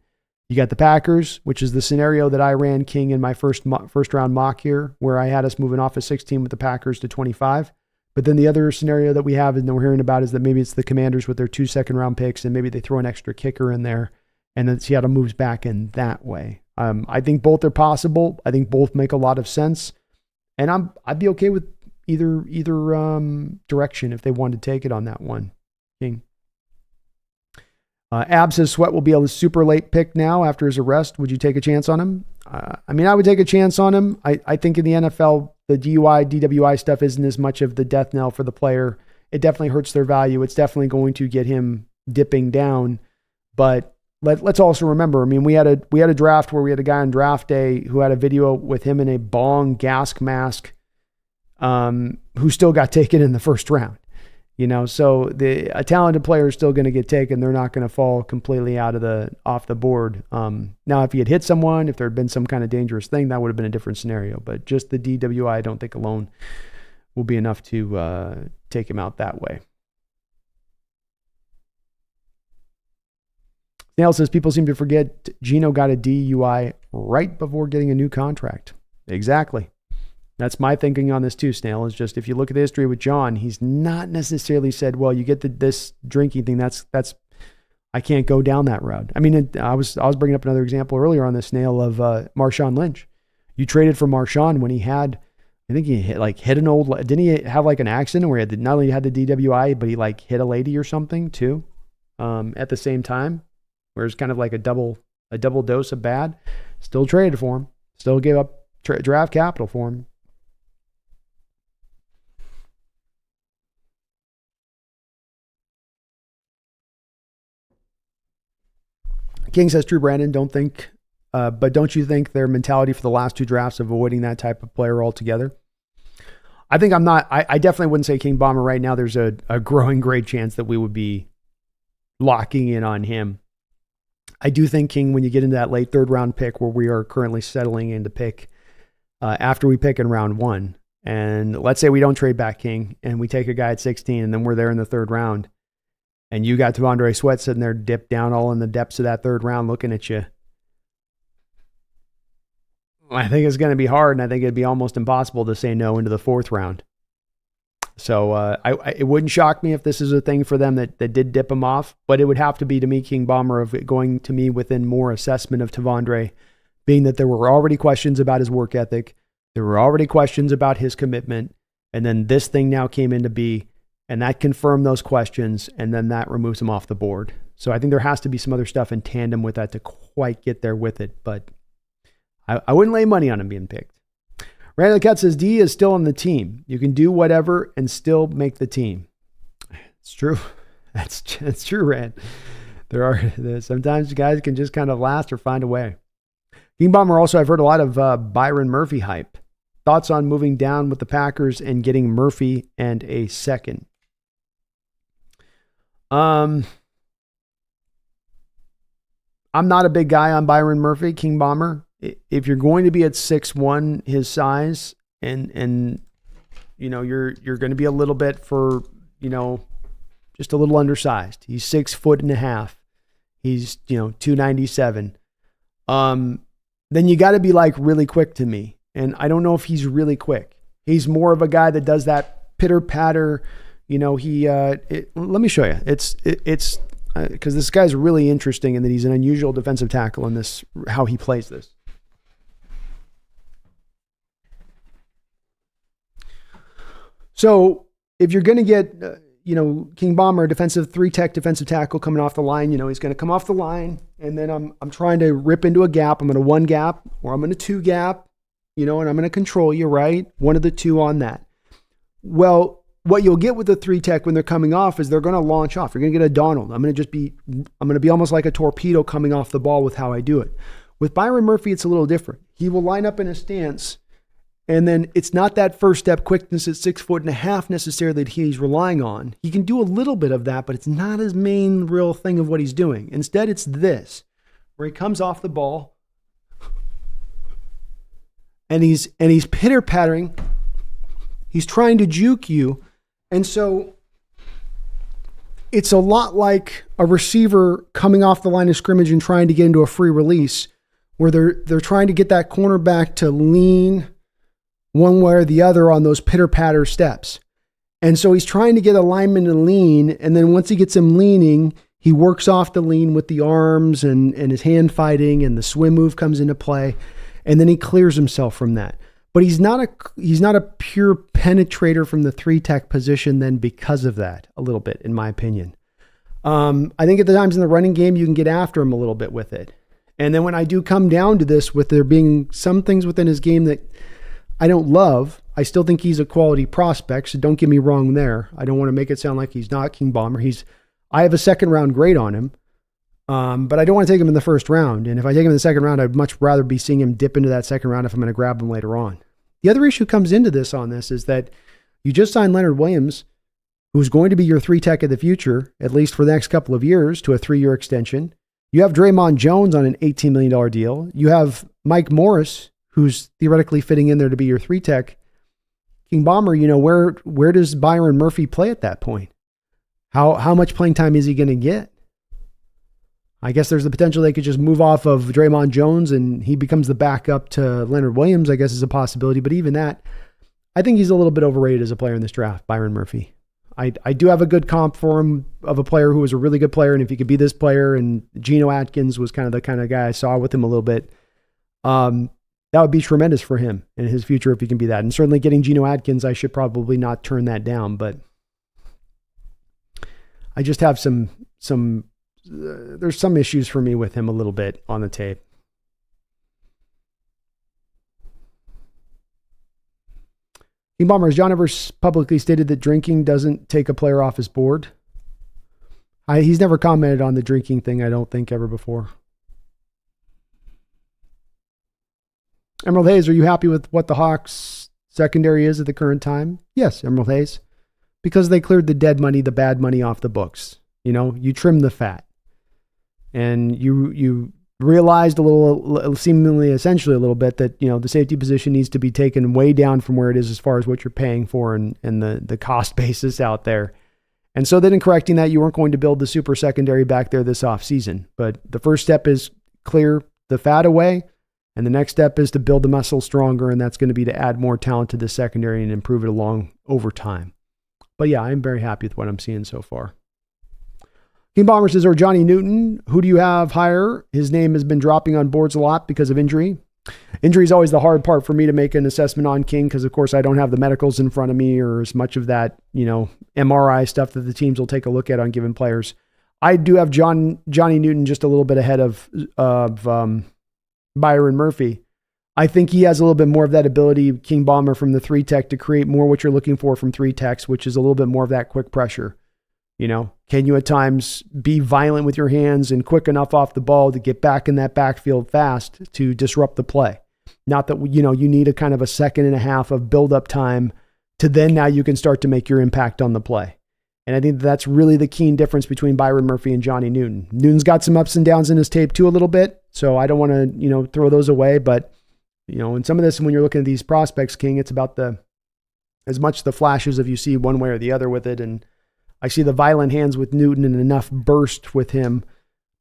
You got the Packers, which is the scenario that I ran, King, in my first round mock here, where I had us moving off of 16 with the Packers to 25. But then the other scenario that we have and that we're hearing about is that maybe it's the Commanders with their 2 second-round picks, and maybe they throw an extra kicker in there, and then Seattle moves back in that way. I think both are possible. I think both make a lot of sense, and I'd be okay with either direction if they wanted to take it on that one. King. Ab says Sweat will be a super late pick now after his arrest. Would you take a chance on him? I would take a chance on him. I think in the NFL, the DUI, DWI stuff isn't as much of the death knell for the player. It definitely hurts their value. It's definitely going to get him dipping down. But let's also remember, we had a draft where we had a guy on draft day who had a video with him in a bong gas mask, who still got taken in the first round. So a talented player is still going to get taken. They're not going to fall completely off the board. Now, if he had hit someone, if there had been some kind of dangerous thing, that would have been a different scenario. But just the DWI, I don't think alone will be enough to take him out that way. Snail says people seem to forget Geno got a DUI right before getting a new contract. Exactly. That's my thinking on this too, Snail, is just if you look at the history with John, he's not necessarily said, well, you get this drinking thing. That's I can't go down that route. I mean, I was bringing up another example earlier on the Snail of Marshawn Lynch. You traded for Marshawn when he had, I think he hit an old, didn't he have like an accident where he had not only had the DWI, but he like hit a lady or something too, at the same time, where it's kind of like a double dose of bad. Still traded for him. Still gave up draft capital for him. King says, true, Brandon, but don't you think their mentality for the last two drafts of avoiding that type of player altogether? I think I definitely wouldn't say King Bomber right now. There's a growing great chance that we would be locking in on him. I do think King, when you get into that late third round pick where we are currently settling in to pick after we pick in round 1, and let's say we don't trade back King and we take a guy at 16 and then we're there in the third round, and you got T'Vondre Sweat sitting there dipped down all in the depths of that third round looking at you. I think it's going to be hard, and I think it'd be almost impossible to say no into the fourth round. So it wouldn't shock me if this is a thing for them that did dip him off, but it would have to be, to me, King Bomber, of it going to me within more assessment of T'Vondre, being that there were already questions about his work ethic, there were already questions about his commitment, and then this thing now came into be, and that confirmed those questions, and then that removes him off the board. So I think there has to be some other stuff in tandem with that to quite get there with it, but I wouldn't lay money on him being picked. Randy the Cat says, D is still on the team. You can do whatever and still make the team. It's true. That's true, Rand. Sometimes guys can just kind of last or find a way. King Bomber also, I've heard a lot of Byron Murphy hype. Thoughts on moving down with the Packers and getting Murphy and a second? I'm not a big guy on Byron Murphy, King Bomber. If you're going to be at 6'1", his size, and you're going to be a little bit for, just a little undersized. He's 6'1.5". He's 297. Then you got to be like really quick to me, and I don't know if he's really quick. He's more of a guy that does that pitter patter. Let me show you. It's because this guy's really interesting in that he's an unusual defensive tackle in this, how he plays this. So if you're going to get, King Bomber, defensive 3-tech defensive tackle coming off the line, he's going to come off the line, and then I'm trying to rip into a gap. I'm going to 1 gap or I'm going to 2 gap, and I'm going to control you, right? One of the two on that. Well, what you'll get with the 3-tech when they're coming off is they're going to launch off. You're going to get a Donald. I'm going to be almost like a torpedo coming off the ball with how I do it. With Byron Murphy, it's a little different. He will line up in a stance, and then it's not that first step quickness at 6'1.5" necessarily that he's relying on. He can do a little bit of that, but it's not his main real thing of what he's doing. Instead, it's this, where he comes off the ball and he's pitter-pattering. He's trying to juke you. And so it's a lot like a receiver coming off the line of scrimmage and trying to get into a free release, where they're trying to get that cornerback to lean one way or the other on those pitter-patter steps. And so he's trying to get a lineman to lean, and then once he gets him leaning, he works off the lean with the arms and his hand fighting, and the swim move comes into play, and then he clears himself from that. But he's not a pure penetrator from the 3-tech position then because of that, a little bit, in my opinion. I think at the times in the running game, you can get after him a little bit with it. And then when I do come down to this, with there being some things within his game that I don't love, I still think he's a quality prospect, so don't get me wrong there. I don't want to make it sound like he's not King Bomber. I have a second-round grade on him, but I don't want to take him in the first round. And if I take him in the second round, I'd much rather be seeing him dip into that second round if I'm going to grab him later on. The other issue comes into this is that you just signed Leonard Williams, who's going to be your 3-tech of the future, at least for the next couple of years, to a 3-year extension. You have Draymond Jones on an $18 million deal. You have Mike Morris, who's theoretically fitting in there to be your 3-tech. King Bomber, where does Byron Murphy play at that point? How much playing time is he going to get? I guess there's the potential they could just move off of Draymond Jones and he becomes the backup to Leonard Williams, I guess is a possibility. But even that, I think he's a little bit overrated as a player in this draft, Byron Murphy. I do have a good comp for him of a player who was a really good player, and if he could be this player, and Geno Atkins was kind of the kind of guy I saw with him a little bit, that would be tremendous for him in his future if he can be that. And certainly getting Geno Atkins, I should probably not turn that down, but I just have there's some issues for me with him a little bit on the tape. King Bomber, has John ever publicly stated that drinking doesn't take a player off his board? He's never commented on the drinking thing, I don't think, ever before. Emerald Hayes, are you happy with what the Hawks secondary is at the current time? Yes, Emerald Hayes. Because they cleared the dead money, the bad money off the books. You trim the fat. And you realized essentially a little bit that, the safety position needs to be taken way down from where it is as far as what you're paying for and the cost basis out there. And so then in correcting that, you weren't going to build the super secondary back there this offseason. But the first step is clear the fat away. And the next step is to build the muscle stronger. And that's going to be to add more talent to the secondary and improve it along over time. But yeah, I'm very happy with what I'm seeing so far. King Bomber says, or Johnny Newton, who do you have higher? His name has been dropping on boards a lot because of injury. Injury is always the hard part for me to make an assessment on King because, of course, I don't have the medicals in front of me or as much of that, MRI stuff that the teams will take a look at on given players. I do have Johnny Newton just a little bit ahead of Byron Murphy. I think he has a little bit more of that ability, King Bomber, from the 3-tech to create more what you're looking for from 3-techs, which is a little bit more of that quick pressure. Can you at times be violent with your hands and quick enough off the ball to get back in that backfield fast to disrupt the play? Not that, you need a kind of a second and a half of build-up time to then now you can start to make your impact on the play. And I think that's really the keen difference between Byron Murphy and Johnny Newton. Newton's got some ups and downs in his tape too a little bit, so I don't want to, throw those away. But, in some of this, when you're looking at these prospects, King, it's about as much the flashes of you see one way or the other with it. And I see the violent hands with Newton and enough burst with him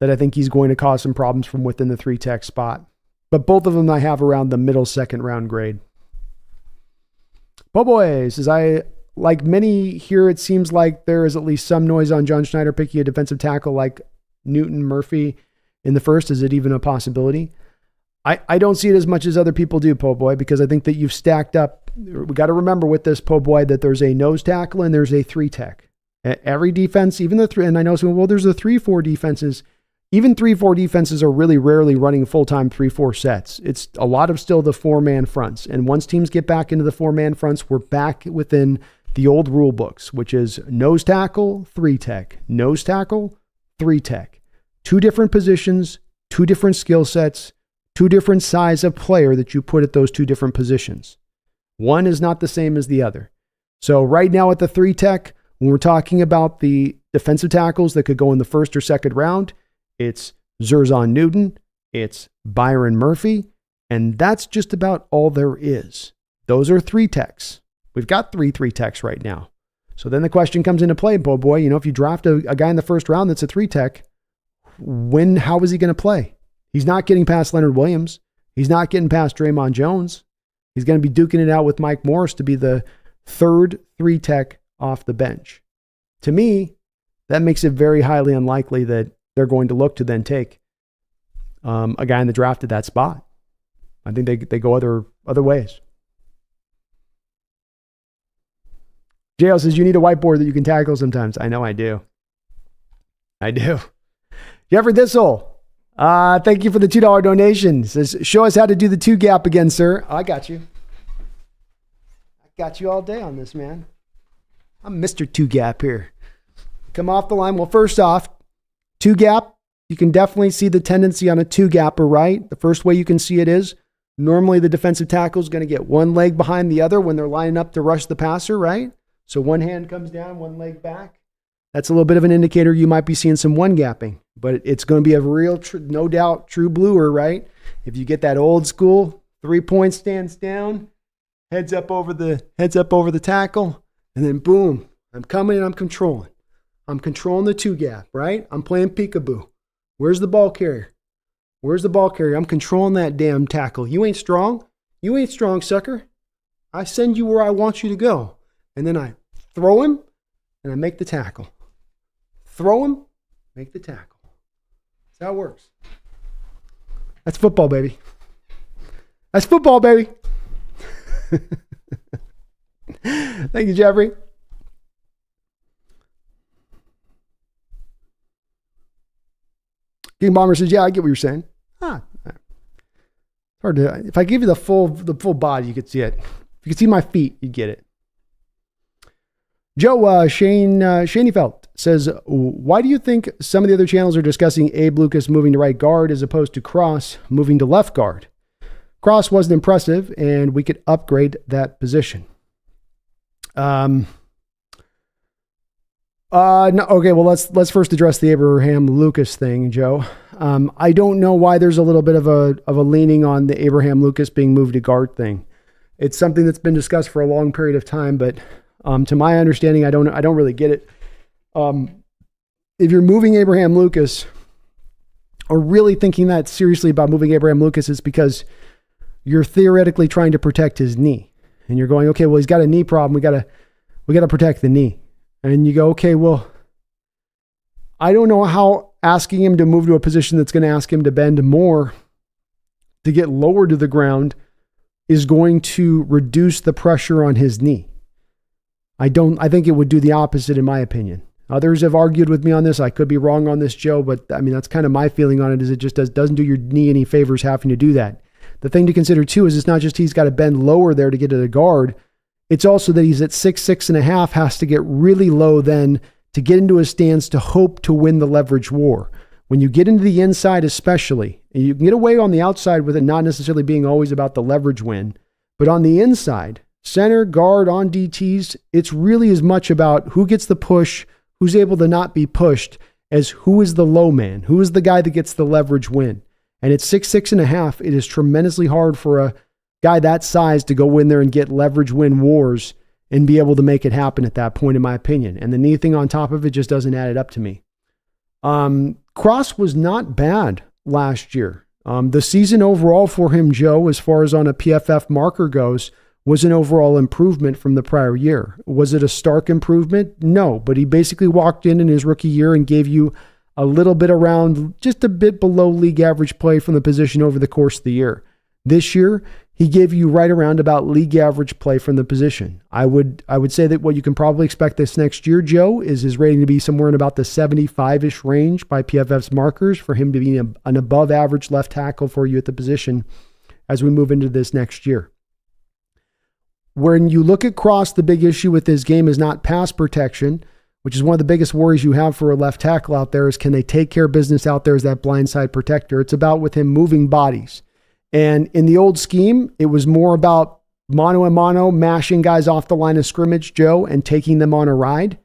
that I think he's going to cause some problems from within the 3-tech spot. But both of them I have around the middle second round grade. Po Boy says, like many here, it seems like there is at least some noise on John Schneider picking a defensive tackle like Newton Murphy in the first. Is it even a possibility? I don't see it as much as other people do, Po Boy, because I think that you've stacked up. We got to remember with this, Po Boy, that there's a nose tackle and there's a 3-tech. Every defense, even the three, and I know some, there's the 3-4 defenses. Even 3-4 defenses are really rarely running full-time 3-4 sets. It's a lot of still the 4-man fronts. And once teams get back into the 4-man fronts, we're back within the old rule books, which is nose tackle, 3-tech, nose tackle, 3-tech. 2 different positions, 2 different skill sets, 2 different size of player that you put at those 2 different positions. One is not the same as the other. So right now at the 3-tech, when we're talking about the defensive tackles that could go in the first or second round, it's Zerzan Newton, it's Byron Murphy, and that's just about all there is. Those are 3-techs. We've got 3 3-techs right now. So then the question comes into play, Po Boy, if you draft a guy in the first round that's a 3-tech, how is he going to play? He's not getting past Leonard Williams. He's not getting past Draymond Jones. He's going to be duking it out with Mike Morris to be the third 3-tech off the bench. To me, that makes it very highly unlikely that they're going to look to then take a guy in the draft at that spot. I think they go other ways. JL says, you need a whiteboard that you can tackle sometimes. I know I do. Jeffrey Thistle, thank you for the $2 donation. Says, show us how to do the 2 gap again, sir. I got you. I got you all day on this, man. I'm Mr. 2 gap here. Come off the line. Well, first off, 2 gap, you can definitely see the tendency on a 2 gapper, right? The first way you can see it is normally the defensive tackle is going to get one leg behind the other when they're lining up to rush the passer, right? So one hand comes down, one leg back. That's a little bit of an indicator you might be seeing some 1 gapping, but it's going to be a real, no doubt, true bluer, right? If you get that old school 3-point stance down, heads up over the tackle, and then boom, I'm coming and I'm controlling. I'm controlling the 2 gap, right? I'm playing peekaboo. Where's the ball carrier? I'm controlling that damn tackle. You ain't strong. You ain't strong, sucker. I send you where I want you to go. And then I throw him and I make the tackle. Throw him, make the tackle. That's how it works. That's football, baby. That's football, baby. Thank you, Jeffrey. King Bomber says, yeah, I get what you're saying. Hard to, if I give you the full body, you could see it. If you could see my feet, you'd get it. Joe Shaneyfelt says, why do you think some of the other channels are discussing Abe Lucas moving to right guard as opposed to Cross moving to left guard? Cross wasn't impressive, and we could upgrade that position. No, okay, well, let's first address the Abraham Lucas thing, Joe. I don't know why there's a little bit of a leaning on the Abraham Lucas being moved to guard thing. It's something that's been discussed for a long period of time, but to my understanding, I don't really get it. If you're moving Abraham Lucas, or really thinking that seriously about moving Abraham Lucas, it's because you're theoretically trying to protect his knee, and you're going, okay, well, he's got a knee problem. We gotta protect the knee. And you go, okay, well, I don't know how asking him to move to a position that's going to ask him to bend more to get lower to the ground is going to reduce the pressure on his knee. I think it would do the opposite, in my opinion. Others have argued with me on this. I could be wrong on this, Joe, but I mean, that's kind of my feeling on it, is it just doesn't do your knee any favors having to do that. The thing to consider too is it's not just he's got to bend lower there to get to the guard. It's also that he's at 6'6.5", has to get really low then to get into a stance to hope to win the leverage war. When you get into the inside especially, and you can get away on the outside with it not necessarily being always about the leverage win, but on the inside, center, guard, on DTs, it's really as much about who gets the push, who's able to not be pushed, as who is the low man, who is the guy that gets the leverage win. And at 6'6.5", it is tremendously hard for a guy that size to go in there and get leverage win wars and be able to make it happen at that point, in my opinion. And the knee thing on top of it just doesn't add it up to me. Cross was not bad last year. The season overall for him, Joe, as far as on a PFF marker goes, was an overall improvement from the prior year. Was it a stark improvement? No, but he basically walked in his rookie year and gave you a little bit around, just a bit below league average play from the position over the course of the year. This year, he gave you right around about league average play from the position. I would say that what you can probably expect this next year, Joe, is his rating to be somewhere in about the 75-ish range by PFF's markers for him to be an above average left tackle for you at the position as we move into this next year. When you look at Cross, the big issue with his game is not pass protection, which is one of the biggest worries you have for a left tackle out there, is can they take care of business out there as that blindside protector? It's about with him moving bodies. And in the old scheme, it was more about mano a mano, mashing guys off the line of scrimmage, Joe, and taking them on a ride.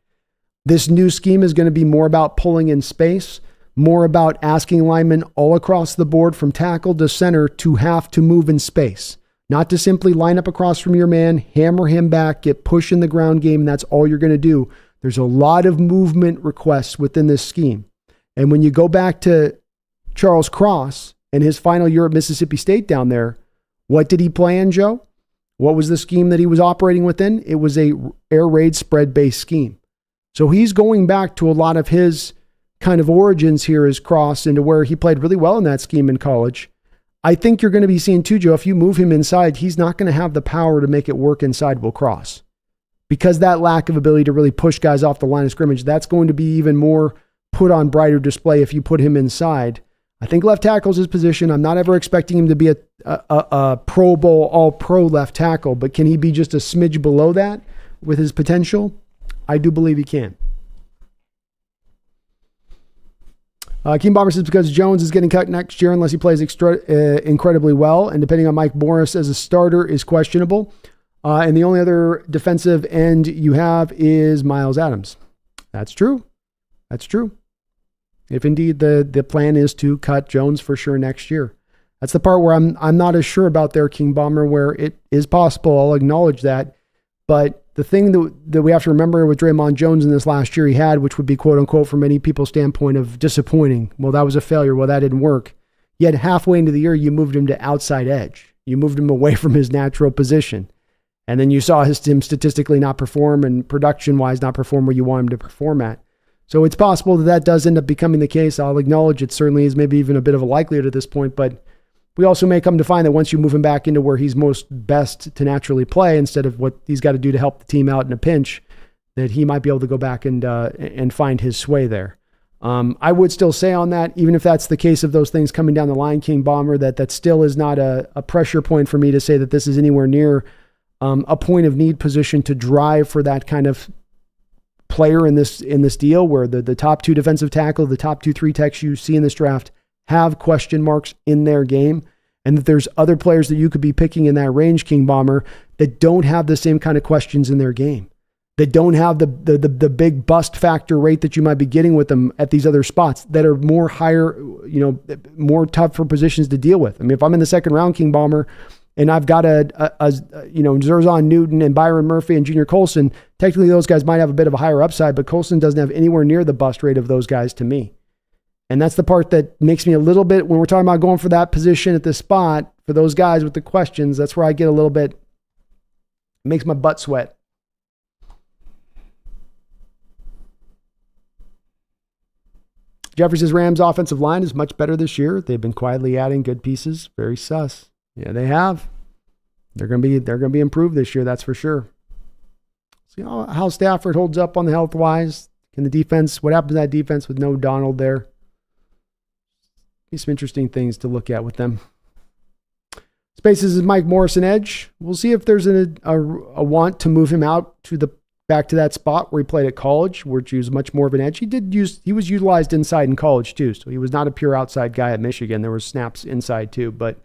This new scheme is going to be more about pulling in space, more about asking linemen all across the board from tackle to center to have to move in space, not to simply line up across from your man, hammer him back, get push in the ground game, and that's all you're going to do. There's a lot of movement requests within this scheme. And when you go back to Charles Cross, in his final year at Mississippi State down there, what did he play in, Joe? What was the scheme that he was operating within? It was a air raid spread-based scheme. So he's going back to a lot of his kind of origins here as Cross into where he played really well in that scheme in college. I think you're going to be seeing too, Joe, if you move him inside, he's not going to have the power to make it work inside Will Cross. Because that lack of ability to really push guys off the line of scrimmage, that's going to be even more put on brighter display if you put him inside. I think left tackle is his position. I'm not ever expecting him to be a Pro Bowl, all-pro left tackle, but can he be just a smidge below that with his potential? I do believe he can. King Bomber says because Jones is getting cut next year unless he plays incredibly well, and depending on Mike Morris as a starter is questionable. And the only other defensive end you have is Miles Adams. That's true. That's true. If indeed the plan is to cut Jones for sure next year. That's the part where I'm not as sure about there, King Bomber, where it is possible. I'll acknowledge that. But the thing that we have to remember with Draymond Jones in this last year he had, which would be quote unquote from many people's standpoint of disappointing. Well, that was a failure. Well, that didn't work. Yet halfway into the year, you moved him to outside edge. You moved him away from his natural position. And then you saw him statistically not perform and production-wise not perform where you want him to perform at. So it's possible that does end up becoming the case. I'll acknowledge it certainly is maybe even a bit of a likelihood at this point, but we also may come to find that once you move him back into where he's most best to naturally play instead of what he's got to do to help the team out in a pinch, that he might be able to go back and find his sway there. I would still say on that, even if that's the case of those things coming down the line, King Bomber, that still is not a pressure point for me to say that this is anywhere near a point of need position to drive for that kind of player in this deal where the top 2 defensive tackle, the top 2, 3 techs you see in this draft have question marks in their game, and that there's other players that you could be picking in that range, King Bomber, that don't have the same kind of questions in their game, that don't have the big bust factor rate that you might be getting with them at these other spots that are more higher, more tough for positions to deal with. I mean, if I'm in the second round, King Bomber, and I've got Zerzon Newton and Byron Murphy and Junior Colson, technically those guys might have a bit of a higher upside, but Colson doesn't have anywhere near the bust rate of those guys to me. And that's the part that makes me a little bit, when we're talking about going for that position at this spot, for those guys with the questions, that's where I get a little bit, it makes my butt sweat. Jeffrey says Rams offensive line is much better this year. They've been quietly adding good pieces. Very sus. Yeah, they have. They're going to be improved this year, that's for sure. See how Stafford holds up on the health-wise. Can the defense, what happens to that defense with no Donald there? Be some interesting things to look at with them. Spaces is Mike Morrison edge. We'll see if there's a want to move him out back to that spot where he played at college, which he was much more of an edge. He was utilized inside in college too, so he was not a pure outside guy at Michigan. There were snaps inside too, but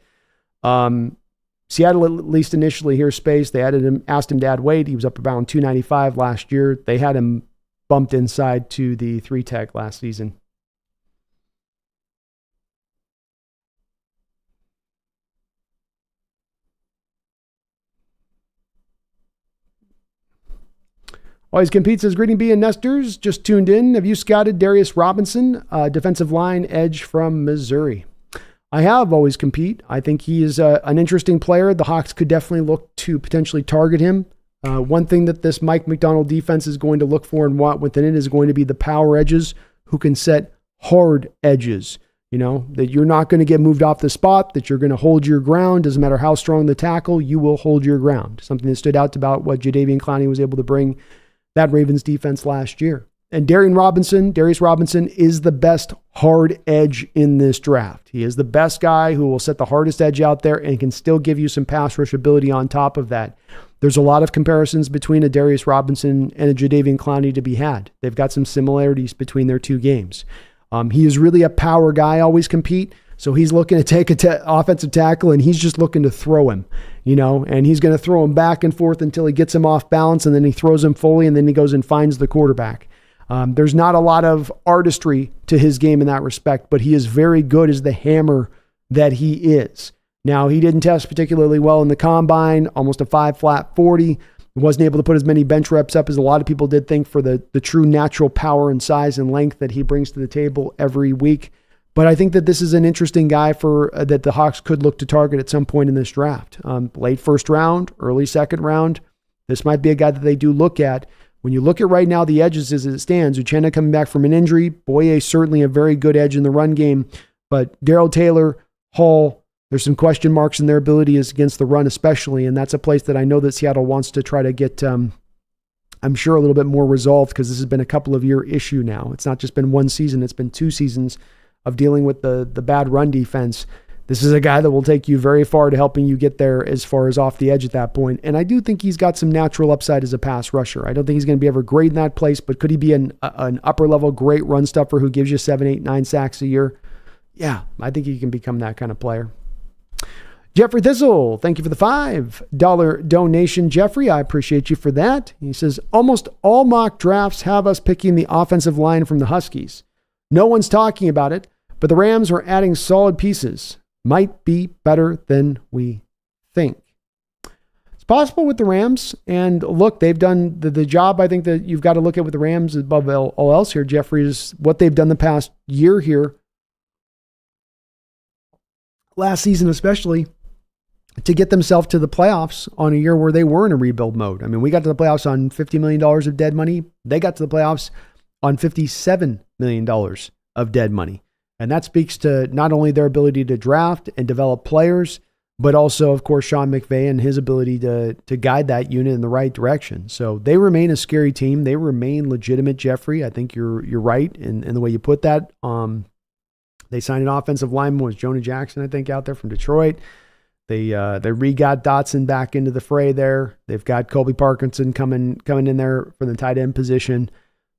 Seattle, at least initially, here's space. They asked him to add weight. He was up around 295 last year. They had him bumped inside to the 3 tech last season. Always Compete says, greeting B and Nesters, just tuned in. Have you scouted Darius Robinson, defensive line edge from Missouri? I have Always Compete. I think he is an interesting player. The Hawks could definitely look to potentially target him. One thing that this Mike McDonald defense is going to look for and want within it is going to be the power edges who can set hard edges. That you're not going to get moved off the spot, that you're going to hold your ground. Doesn't matter how strong the tackle, you will hold your ground. Something that stood out about what Jadeveon Clowney was able to bring that Ravens defense last year. And Darius Robinson is the best hard edge in this draft. He is the best guy who will set the hardest edge out there and can still give you some pass rush ability on top of that. There's a lot of comparisons between a Darius Robinson and a Jadeveon Clowney to be had. They've got some similarities between their two games. He is really a power guy, Always Compete. So he's looking to take offensive tackle and he's just looking to throw him, and he's going to throw him back and forth until he gets him off balance, and then he throws him fully, and then he goes and finds the quarterback. There's not a lot of artistry to his game in that respect, but he is very good as the hammer that he is. Now, he didn't test particularly well in the combine, almost a 5-flat 40. Wasn't able to put as many bench reps up as a lot of people did think for the true natural power and size and length that he brings to the table every week. But I think that this is an interesting guy that the Hawks could look to target at some point in this draft. Late first round, early second round. This might be a guy that they do look at. When you look at right now the edges as it stands, Uchenna coming back from an injury, Boye certainly a very good edge in the run game, but Darrell Taylor, Hall, there's some question marks in their ability against the run especially, and that's a place that I know that Seattle wants to try to get, I'm sure, a little bit more resolved because this has been a couple of year issue now. It's not just been one season, it's been 2 seasons of dealing with the bad run defense. This is a guy that will take you very far to helping you get there as far as off the edge at that point. And I do think he's got some natural upside as a pass rusher. I don't think he's going to be ever great in that place, but could he be an upper level great run stuffer who gives you 7, 8, 9 sacks a year? Yeah, I think he can become that kind of player. Jeffrey Thistle, thank you for the $5 donation. Jeffrey, I appreciate you for that. He says, almost all mock drafts have us picking the offensive line from the Huskies. No one's talking about it, but the Rams are adding solid pieces. Might be better than we think. It's possible with the Rams. And look, they've done the job. I think that you've got to look at with the Rams above all else here, Jeffrey, is what they've done the past year here. Last season especially, to get themselves to the playoffs on a year where they were in a rebuild mode. I mean, we got to the playoffs on $50 million of dead money. They got to the playoffs on $57 million of dead money. And that speaks to not only their ability to draft and develop players, but also, of course, Sean McVay and his ability to guide that unit in the right direction. So they remain a scary team. They remain legitimate, Jeffrey. I think you're right in the way you put that. They signed an offensive lineman, was Jonah Jackson, I think, out there from Detroit. They re-got Dotson back into the fray there. They've got Colby Parkinson coming in there for the tight end position.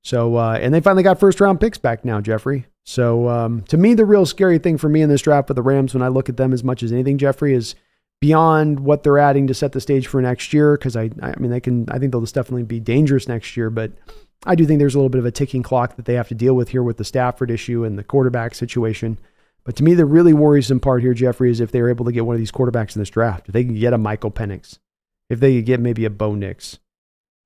So, and they finally got first-round picks back now, Jeffrey. So, to me, the real scary thing for me in this draft with the Rams, when I look at them as much as anything, Jeffrey, is beyond what they're adding to set the stage for next year. Because I think they'll just definitely be dangerous next year. But I do think there's a little bit of a ticking clock that they have to deal with here with the Stafford issue and the quarterback situation. But to me, the really worrisome part here, Jeffrey, is if they're able to get one of these quarterbacks in this draft. If they can get a Michael Penix, if they could get maybe a Bo Nix,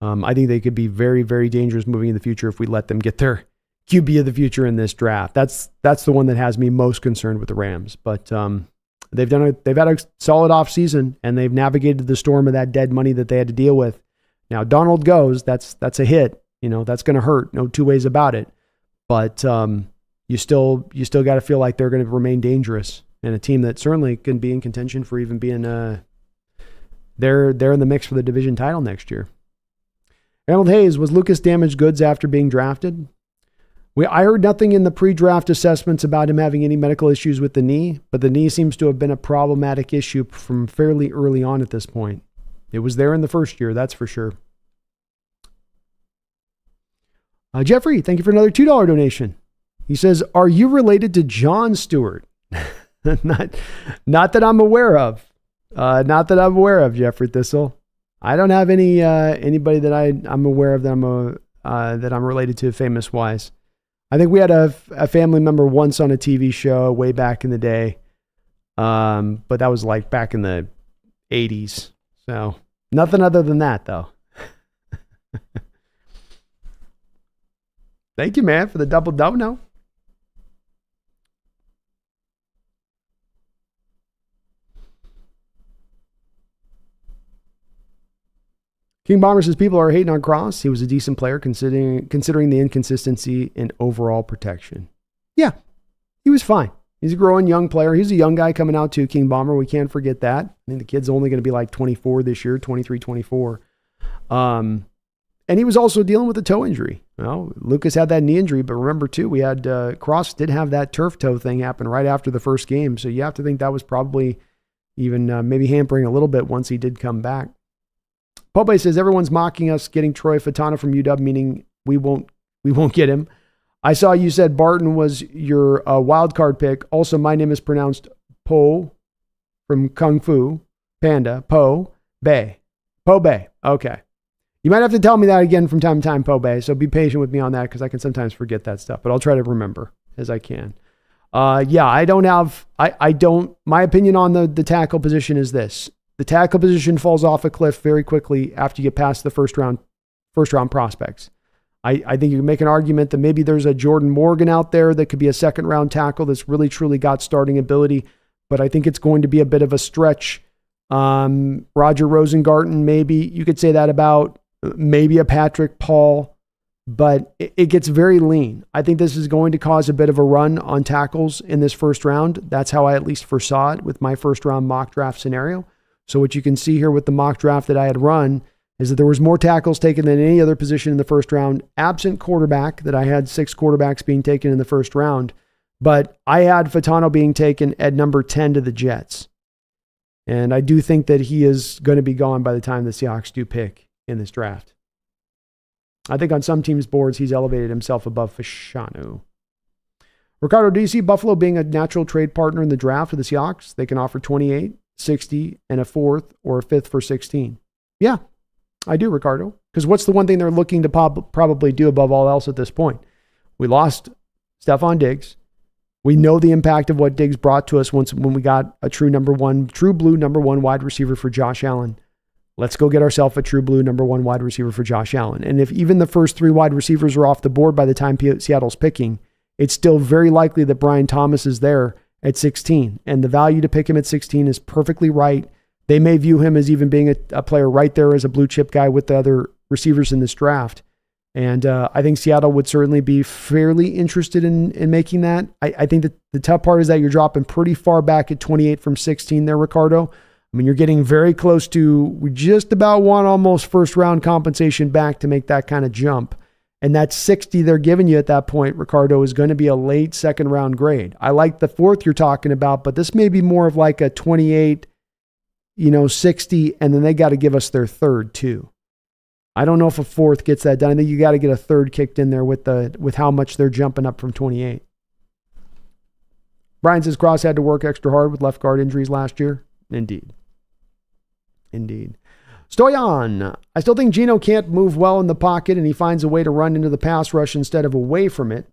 I think they could be very, very dangerous moving in the future if we let them get their QB of the future in this draft. That's the one that has me most concerned with the Rams. But they've had a solid offseason, and they've navigated the storm of that dead money that they had to deal with. Now, Donald goes. That's a hit. That's going to hurt. No two ways about it. But you still got to feel like they're going to remain dangerous, and a team that certainly can be in contention for even being they're in the mix for the division title next year. Arnold Hayes, was Lucas damaged goods after being drafted? I heard nothing in the pre-draft assessments about him having any medical issues with the knee, but the knee seems to have been a problematic issue from fairly early on at this point. It was there in the first year, that's for sure. Jeffrey, thank you for another $2 donation. He says, are you related to Jon Stewart? not that I'm aware of. Not that I'm aware of, Jeffrey Thistle. I don't have anybody that I'm aware of that I'm related to famous wise. I think we had a family member once on a TV show way back in the day. But that was like back in the 80s. So nothing other than that, though. Thank you, man, for the double dono. King Bomber says people are hating on Cross. He was a decent player considering the inconsistency in overall protection. Yeah, he was fine. He's a growing young player. He's a young guy coming out too, King Bomber. We can't forget that. I think the kid's only going to be like 24 this year, 23, 24. And he was also dealing with a toe injury. Well, Lucas had that knee injury, but remember too, we had Cross did have that turf toe thing happen right after the first game. So you have to think that was probably even maybe hampering a little bit once he did come back. Pope says everyone's mocking us getting Troy Fatana from UW, meaning we won't get him. I saw you said Barton was your wild card pick. Also, my name is pronounced Po from Kung Fu Panda. Po Bay. Okay. You might have to tell me that again from time to time, Po Bay. So be patient with me on that because I can sometimes forget that stuff, but I'll try to remember as I can. I don't. My opinion on the tackle position is this. The tackle position falls off a cliff very quickly after you get past the first round prospects. I think you can make an argument that maybe there's a Jordan Morgan out there that could be a second round tackle that's really truly got starting ability, but I think it's going to be a bit of a stretch. Roger Rosengarten, maybe you could say that about, maybe a Patrick Paul, but it gets very lean. I think this is going to cause a bit of a run on tackles in this first round. That's how I at least foresaw it with my first round mock draft scenario. So what you can see here with the mock draft that I had run is that there was more tackles taken than any other position in the first round, absent quarterback, that I had 6 quarterbacks being taken in the first round. But I had Fatano being taken at number 10 to the Jets. And I do think that he is going to be gone by the time the Seahawks do pick in this draft. I think on some teams' boards, he's elevated himself above Fashanu. Ricardo, do you see Buffalo being a natural trade partner in the draft for the Seahawks? They can offer 28, 60, and a 4th or a 5th for 16. Yeah, I do, Ricardo. Because what's the one thing they're looking to probably do above all else at this point? We lost Stephon Diggs. We know the impact of what Diggs brought to us when we got a true blue number one wide receiver for Josh Allen. Let's go get ourselves a true blue number one wide receiver for Josh Allen. And if even the first 3 wide receivers are off the board by the time Seattle's picking, it's still very likely that Brian Thomas is there at 16. And the value to pick him at 16 is perfectly right They may view him as even being a player right there as a blue chip guy with the other receivers in this draft. And I think Seattle would certainly be fairly interested in making that. I think that the tough part is that you're dropping pretty far back at 28 from 16 there, Ricardo. I mean, you're getting very close to, we just about want almost first round compensation back to make that kind of jump. And that 60 they're giving you at that point, Ricardo, is going to be a late second round grade. I like the fourth you're talking about, but this may be more of like a 28, 60, and then they got to give us their third too. I don't know if a fourth gets that done. I think you got to get a third kicked in there with how much they're jumping up from 28. Brian says Cross had to work extra hard with left guard injuries last year. Indeed. Stoyan, I still think Geno can't move well in the pocket, and he finds a way to run into the pass rush instead of away from it.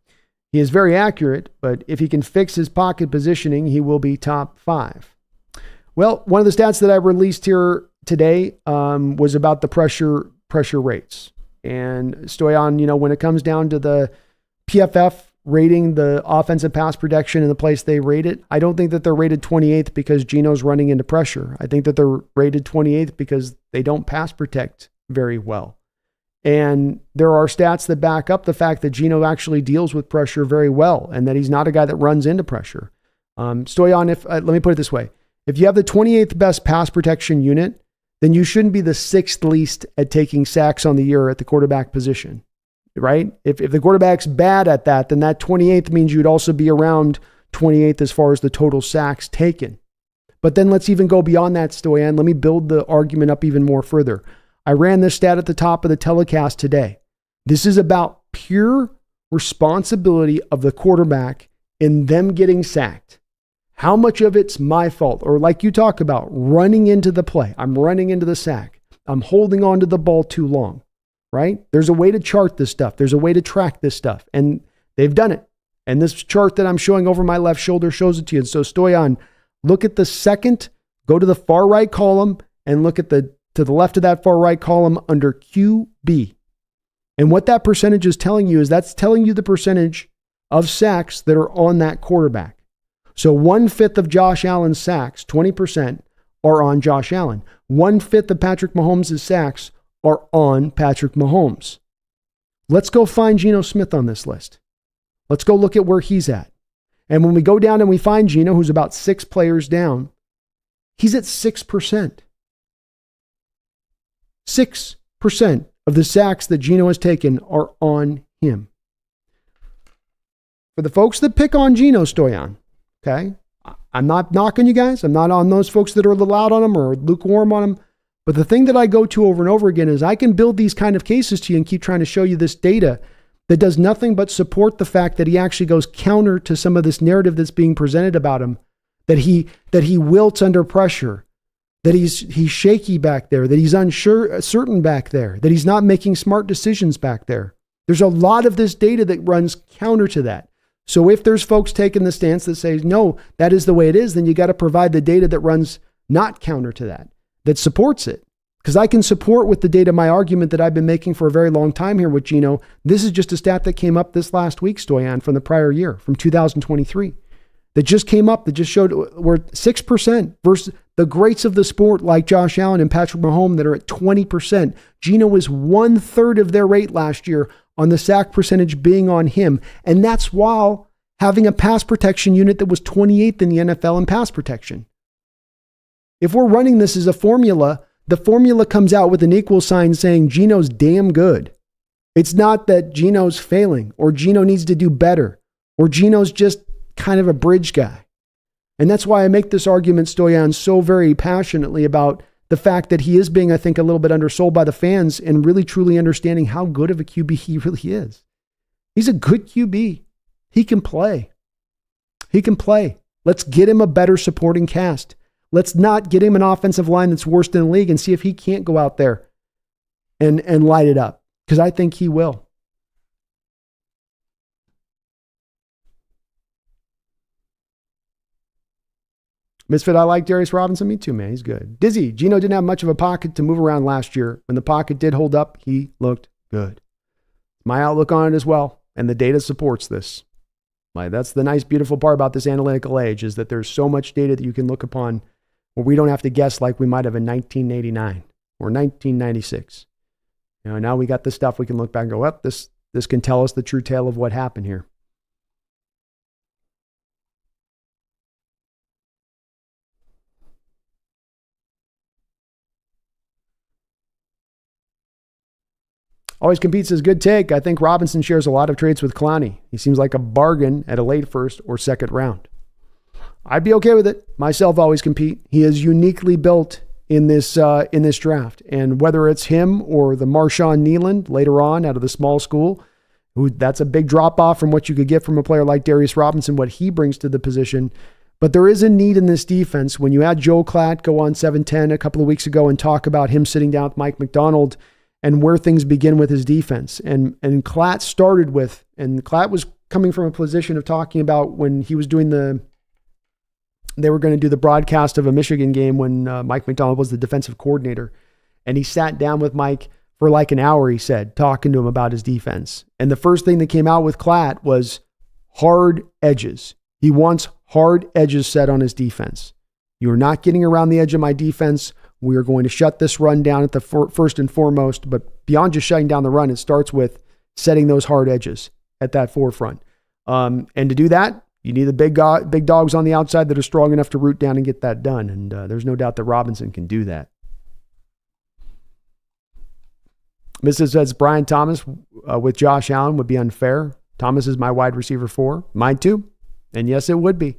He is very accurate, but if he can fix his pocket positioning, he will be top 5. Well, one of the stats that I released here today was about the pressure rates. And Stoyan, when it comes down to the PFF rating the offensive pass protection in the place they rate it, I don't think that they're rated 28th because Geno's running into pressure. I think that they're rated 28th because they don't pass protect very well. And there are stats that back up the fact that Geno actually deals with pressure very well and that he's not a guy that runs into pressure. Stoyan, let me put it this way. If you have the 28th best pass protection unit, then you shouldn't be the 6th least at taking sacks on the year at the quarterback position, right? If the quarterback's bad at that, then that 28th means you'd also be around 28th as far as the total sacks taken. But then let's even go beyond that, Stoyan. Let me build the argument up even more further. I ran this stat at the top of the telecast today. This is about pure responsibility of the quarterback in them getting sacked. How much of it's my fault? Or like you talk about, running into the play. I'm running into the sack. I'm holding on to the ball too long, right? There's a way to chart this stuff. There's a way to track this stuff. And they've done it. And this chart that I'm showing over my left shoulder shows it to you. And so Stoyan, look at the second, go to the far right column and look at to the left of that far right column under QB. And what that percentage is telling you is that's telling you the percentage of sacks that are on that quarterback. So 1/5 of Josh Allen's sacks, 20%, are on Josh Allen. 1/5 of Patrick Mahomes' sacks are on Patrick Mahomes. Let's go find Geno Smith on this list. Let's go look at where he's at. And when we go down and we find Geno, who's about 6 players down, he's at 6%. 6% of the sacks that Geno has taken are on him. For the folks that pick on Geno, Stoyan, okay, I'm not knocking you guys. I'm not on those folks that are a little out on him or lukewarm on him. But the thing that I go to over and over again is I can build these kind of cases to you and keep trying to show you this data that does nothing but support the fact that he actually goes counter to some of this narrative that's being presented about him, that he wilts under pressure, that he's shaky back there, that he's certain back there, that he's not making smart decisions back there. There's a lot of this data that runs counter to that. So if there's folks taking the stance that says, no, that is the way it is, then you got to provide the data that runs not counter to that supports it. Because I can support with the data my argument that I've been making for a very long time here with Geno. This is just a stat that came up this last week, Stoyan, from the prior year, from 2023. That just came up, that just showed we're 6% versus the greats of the sport like Josh Allen and Patrick Mahomes that are at 20%. Geno was 1/3 of their rate last year on the sack percentage being on him. And that's while having a pass protection unit that was 28th in the NFL in pass protection. If we're running this as a formula, the formula comes out with an equal sign saying Geno's damn good. It's not that Geno's failing or Geno needs to do better or Geno's just kind of a bridge guy. And that's why I make this argument, Stoyan, so very passionately about the fact that he is being, I think, a little bit undersold by the fans and really truly understanding how good of a QB he really is. He's a good QB. He can play. He can play. Let's get him a better supporting cast. Let's not get him an offensive line that's worse than the league and see if he can't go out there and light it up. Because I think he will. Misfit, I like Darius Robinson. Me too, man. He's good. Dizzy, Geno didn't have much of a pocket to move around last year. When the pocket did hold up, he looked good. My outlook on it as well, and the data supports this. That's the nice, beautiful part about this analytical age is that there's so much data that you can look upon where we don't have to guess like we might have in 1989 or 1996. Now we got this stuff we can look back and go, well, this can tell us the true tale of what happened here. Always Competes says, good take. I think Robinson shares a lot of traits with Clowney. He seems like a bargain at a late first or second round. I'd be okay with it. Myself, Always Compete. He is uniquely built in this draft. And whether it's him or the Marshawn Neeland later on out of the small school, that's a big drop off from what you could get from a player like Darius Robinson, what he brings to the position. But there is a need in this defense. When you had Joe Klatt go on 710 a couple of weeks ago and talk about him sitting down with Mike McDonald and where things begin with his defense. And Klatt started with, and Klatt was coming from a position of talking about when he was doing they were going to do the broadcast of a Michigan game when Mike McDonald was the defensive coordinator. And he sat down with Mike for like an hour, he said, talking to him about his defense. And the first thing that came out with Klatt was hard edges. He wants hard edges set on his defense. You're not getting around the edge of my defense. We are going to shut this run down at the first and foremost, but beyond just shutting down the run, it starts with setting those hard edges at that forefront. And to do that, you need the big dogs on the outside that are strong enough to root down and get that done. And there's no doubt that Robinson can do that. Mrs. says Brian Thomas with Josh Allen would be unfair. Thomas is my wide receiver 4. Mine too. And yes, it would be.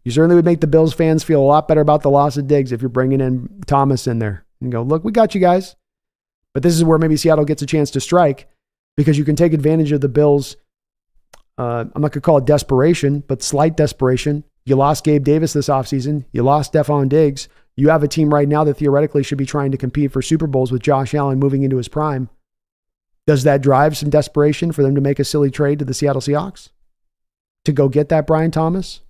You certainly would make the Bills fans feel a lot better about the loss of Diggs if you're bringing in Thomas in there and go, look, we got you guys. But this is where maybe Seattle gets a chance to strike because you can take advantage of the Bills. I'm not going to call it desperation, but slight desperation. You lost Gabe Davis this offseason. You lost Stephon Diggs. You have a team right now that theoretically should be trying to compete for Super Bowls with Josh Allen moving into his prime. Does that drive some desperation for them to make a silly trade to the Seattle Seahawks to go get that Brian Thomas?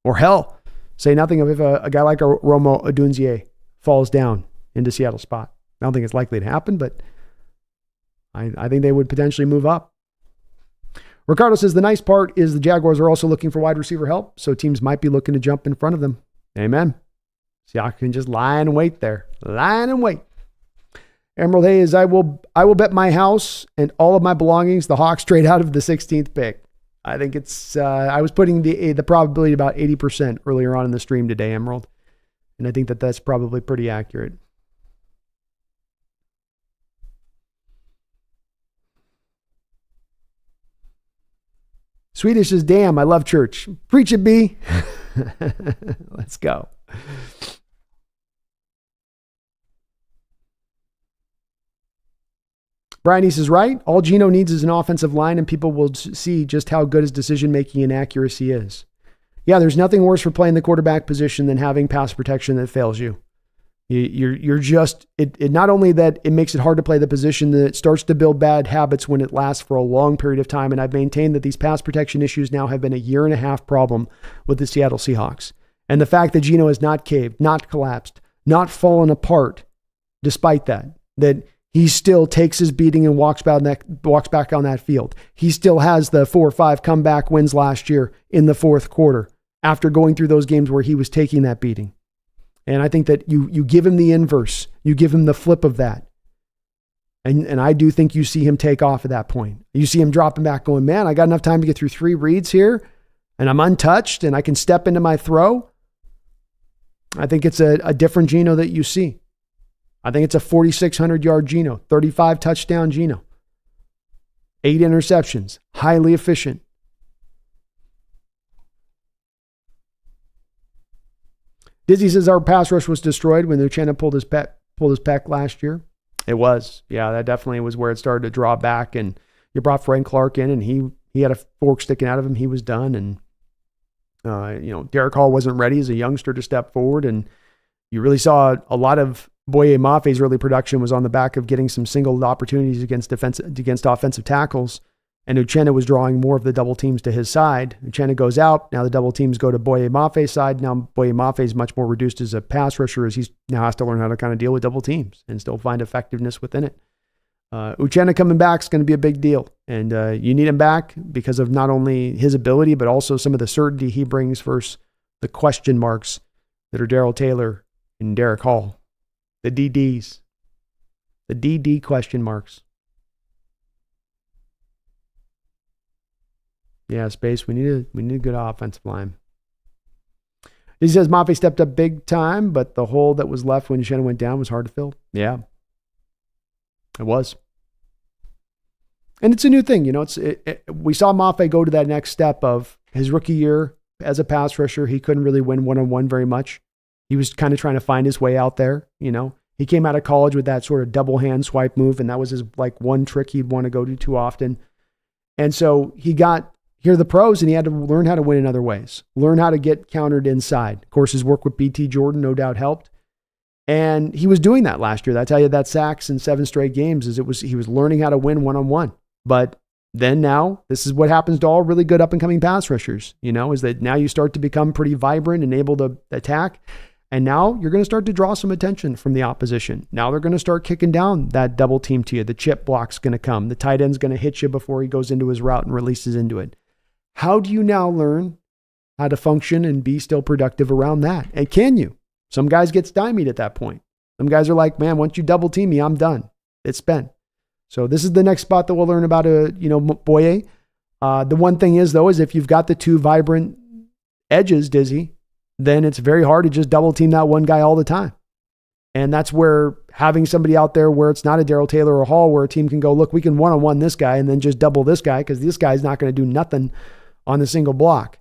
Or hell, say nothing of if a guy like a Romo Odunze falls down into Seattle's spot. I don't think it's likely to happen, but I think they would potentially move up. Ricardo says the nice part is the Jaguars are also looking for wide receiver help, so teams might be looking to jump in front of them. Amen. Seahawks can just lie and wait there. Lie and wait. Emerald Hayes, I will bet my house and all of my belongings the Hawks trade out of the 16th pick. I think it's, I was putting the probability about 80% earlier on in the stream today, Emerald. And I think that that's probably pretty accurate. Swedish says, damn, I love church. Preach it, B. Let's go. Brian East is right. All Geno needs is an offensive line, and people will see just how good his decision-making and accuracy is. Yeah, there's nothing worse for playing the quarterback position than having pass protection that fails you. You're just, it not only that it makes it hard to play the position, that it starts to build bad habits when it lasts for a long period of time. And I've maintained that these pass protection issues now have been a 1.5-year problem with the Seattle Seahawks. And the fact that Geno has not caved, not collapsed, not fallen apart, despite that he still takes his beating and walks back on that field. He still has the 4 or 5 comeback wins last year in the fourth quarter after going through those games where he was taking that beating. And I think that you give him the inverse. You give him the flip of that. And I do think you see him take off at that point. You see him dropping back going, man, I got enough time to get through 3 reads here and I'm untouched and I can step into my throw. I think it's a different Geno that you see. I think it's a 4,600-yard Geno, 35 touchdown Geno, 8 interceptions, highly efficient. Dizzy says our pass rush was destroyed when Uchenna pulled his pec last year. It was. Yeah, that definitely was where it started to draw back. And you brought Frank Clark in, and he had a fork sticking out of him. He was done. And, Derek Hall wasn't ready as a youngster to step forward. And you really saw a lot of Boye Mafe's early production was on the back of getting some single opportunities against offensive tackles. And Uchenna was drawing more of the double teams to his side. Uchenna goes out. Now the double teams go to Boye Mafe's side. Now Boye Mafe is much more reduced as a pass rusher as he now has to learn how to kind of deal with double teams and still find effectiveness within it. Uchenna coming back is going to be a big deal. And you need him back because of not only his ability, but also some of the certainty he brings versus the question marks that are Darrell Taylor and Derek Hall. The DDs. The DD question marks. Yeah, Space, we need a good offensive line. He says Mafe stepped up big time, but the hole that was left when Geno went down was hard to fill. Yeah, it was. And it's a new thing. We saw Mafe go to that next step of his rookie year as a pass rusher. He couldn't really win one-on-one very much. He was kind of trying to find his way out there. He came out of college with that sort of double hand swipe move, and that was his one trick he'd want to go to too often. And so he got here to the pros, and he had to learn how to win in other ways, learn how to get countered inside. Of course, his work with BT Jordan no doubt helped. And he was doing that last year. That's how he had that sacks in 7 straight games, he was learning how to win one-on-one. But then now, this is what happens to all really good up-and-coming pass rushers, is that now you start to become pretty vibrant and able to attack. And now you're going to start to draw some attention from the opposition. Now they're going to start kicking down that double team to you. The chip block's going to come. The tight end's going to hit you before he goes into his route and releases into it. How do you now learn how to function and be still productive around that? And can you? Some guys get stymied at that point. Some guys are like, man, once you double team me, I'm done. It's spent. So this is the next spot that we'll learn about, Boye. The one thing is, though, is if you've got the two vibrant edges, Dizzy, then it's very hard to just double team that one guy all the time. And that's where having somebody out there where it's not a Darrell Taylor or Hall, where a team can go, look, we can one-on-one this guy and then just double this guy because this guy's not going to do nothing on the single block.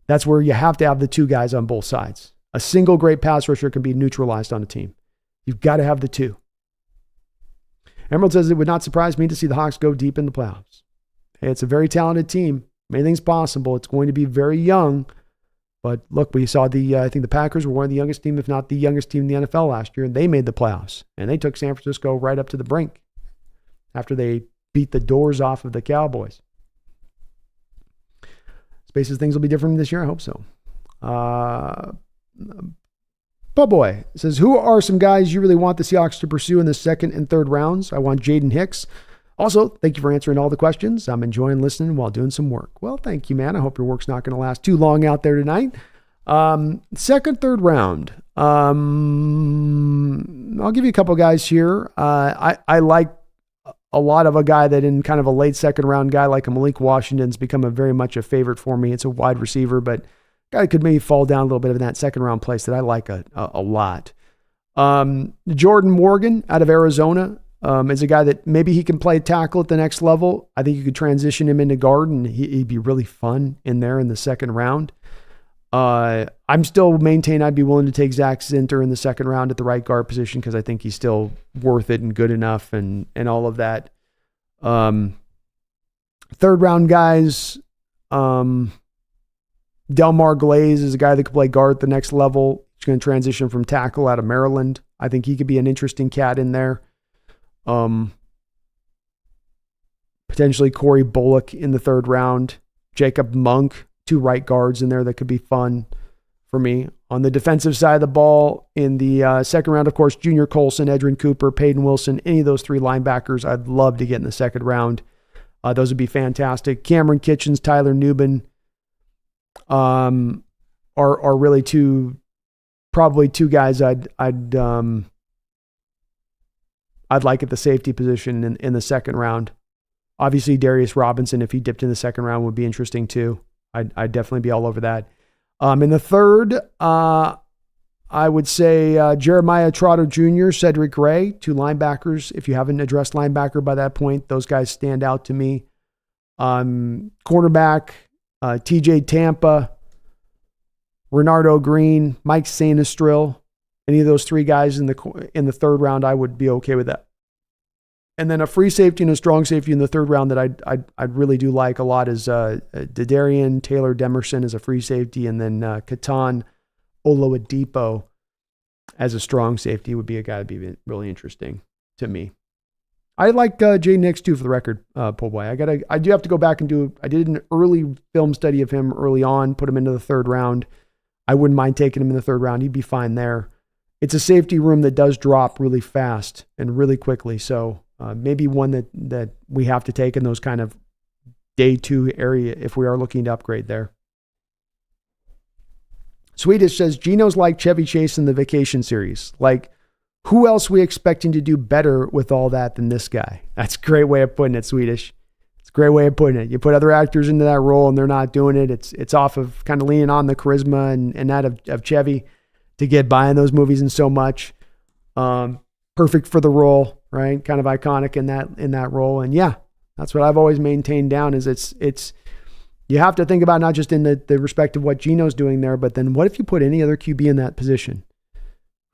That's where you have to have the two guys on both sides. A single great pass rusher can be neutralized on a team. You've got to have the two. Emerald says it would not surprise me to see the Hawks go deep in the playoffs. Hey, it's a very talented team. Anything's possible. It's going to be very young. But look, we saw I think the Packers were one of the youngest team, if not the youngest team in the NFL last year, and they made the playoffs. And they took San Francisco right up to the brink after they beat the doors off of the Cowboys. Spaces, things will be different this year. I hope so. Boy says, who are some guys you really want the Seahawks to pursue in the second and third rounds? I want Jaden Hicks. Also, thank you for answering all the questions. I'm enjoying listening while doing some work. Well, thank you, man. I hope your work's not going to last too long out there tonight. Second, third round. I'll give you a couple guys here. I like a lot of a guy that in kind of a late second round guy like a Malik Washington's become very much a favorite for me. It's a wide receiver, but guy could maybe fall down a little bit in that second round place that I like a lot. Jordan Morgan out of Arizona is a guy that maybe he can play tackle at the next level. I think you could transition him into guard and he'd be really fun in there in the second round. I'm still maintain I'd be willing to take Zach Zinter in the second round at the right guard position because I think he's still worth it and good enough and all of that. Third round guys, Delmar Glaze is a guy that could play guard at the next level. He's going to transition from tackle out of Maryland. I think he could be an interesting cat in there. Potentially Corey Bullock in the third round. Jacob Monk, 2 right guards in there that could be fun for me. On the defensive side of the ball, in the second round, of course, Junior Colson, Edrin Cooper, Peyton Wilson, any of those 3 linebackers I'd love to get in the second round. Those would be fantastic. Cameron Kitchens, Tyler Newbin are really probably two guys I'd like at the safety position in the second round. Obviously, Darius Robinson, if he dipped in the second round, would be interesting too. I'd definitely be all over that. In the third, I would say Jeremiah Trotter Jr., Cedric Gray, 2 linebackers. If you haven't addressed linebacker by that point, those guys stand out to me. Cornerback, TJ Tampa, Renardo Green, Mike Sanistril. Any of those 3 guys in the third round, I would be okay with that. And then a free safety and a strong safety in the third round that I'd really do like a lot is Dadarian Taylor Demerson as a free safety, and then Katan Oladipo as a strong safety would be a guy that'd be really interesting to me. I like Jay Nix too, for the record, Paul Boy. I do have to go back and I did an early film study of him early on, put him into the third round. I wouldn't mind taking him in the third round. He'd be fine there. It's a safety room that does drop really fast and really quickly. So maybe one that we have to take in those kind of day 2 area if we are looking to upgrade there. Swedish says, Geno's like Chevy Chase in the Vacation series. Like, who else we expecting to do better with all that than this guy? That's a great way of putting it, Swedish. It's a great way of putting it. You put other actors into that role and they're not doing it. It's off of kind of leaning on the charisma and that of Chevy to get by in those movies and so much. Perfect for the role, right? Kind of iconic in that role. And yeah, that's what I've always maintained down is it's you have to think about not just in the respect of what Geno's doing there, but then what if you put any other QB in that position?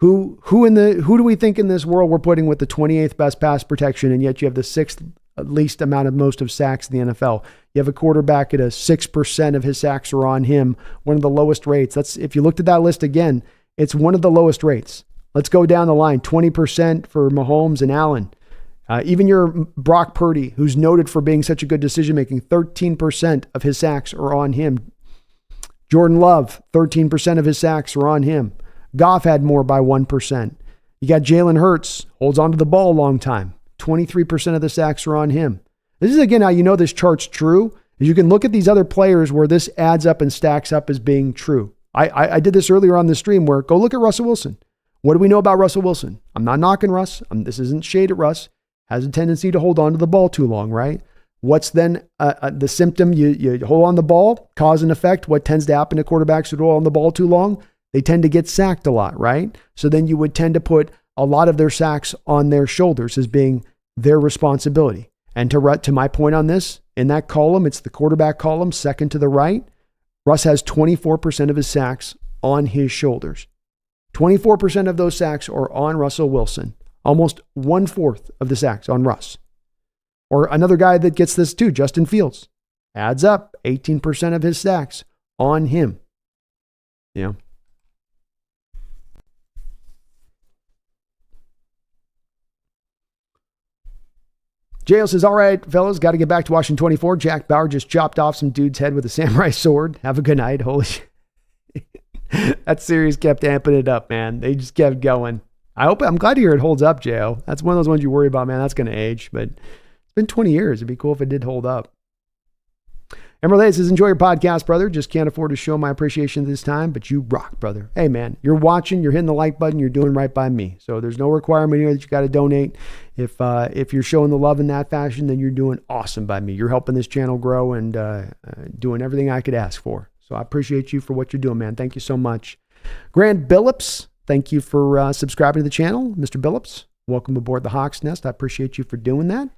Who do we think in this world we're putting with the 28th best pass protection, and yet you have the 6th least amount of most of sacks in the NFL? You have a quarterback at 6% of his sacks are on him, one of the lowest rates. That's, if you looked at that list again, it's one of the lowest rates. Let's go down the line. 20% for Mahomes and Allen. Even your Brock Purdy, who's noted for being such a good decision-making, 13% of his sacks are on him. Jordan Love, 13% of his sacks are on him. Goff had more by 1%. You got Jalen Hurts, holds onto the ball a long time. 23% of the sacks are on him. This is, again, how you know this chart's true. Is you can look at these other players where this adds up and stacks up as being true. I did this earlier on the stream where go look at Russell Wilson. What do we know about Russell Wilson? I'm not knocking Russ. This isn't shade at Russ. Has a tendency to hold on to the ball too long, right? What's then the symptom? You hold on the ball, cause and effect. What tends to happen to quarterbacks who hold on the ball too long? They tend to get sacked a lot, right? So then you would tend to put a lot of their sacks on their shoulders as being their responsibility. And to my point on this, in that column, it's the quarterback column, second to the right. Russ has 24% of his sacks on his shoulders. 24% of those sacks are on Russell Wilson. Almost 1/4 of the sacks on Russ. Or another guy that gets this too, Justin Fields. Adds up, 18% of his sacks on him. Yeah. JL says, all right, fellas, got to get back to Washington 24. Jack Bauer just chopped off some dude's head with a samurai sword. Have a good night. Holy shit. That series kept amping it up, man. They just kept going. I'm glad to hear it holds up, JL. That's one of those ones you worry about, man. That's going to age, but it's been 20 years. It'd be cool if it did hold up. Emerald says, enjoy your podcast, brother. Just can't afford to show my appreciation this time, but you rock, brother. Hey, man, you're watching, you're hitting the like button, you're doing right by me. So there's no requirement here that you got to donate. If you're showing the love in that fashion, then you're doing awesome by me. You're helping this channel grow and doing everything I could ask for. So I appreciate you for what you're doing, man. Thank you so much. Grant Billups, thank you for subscribing to the channel. Mr. Billups, welcome aboard the Hawks Nest. I appreciate you for doing that.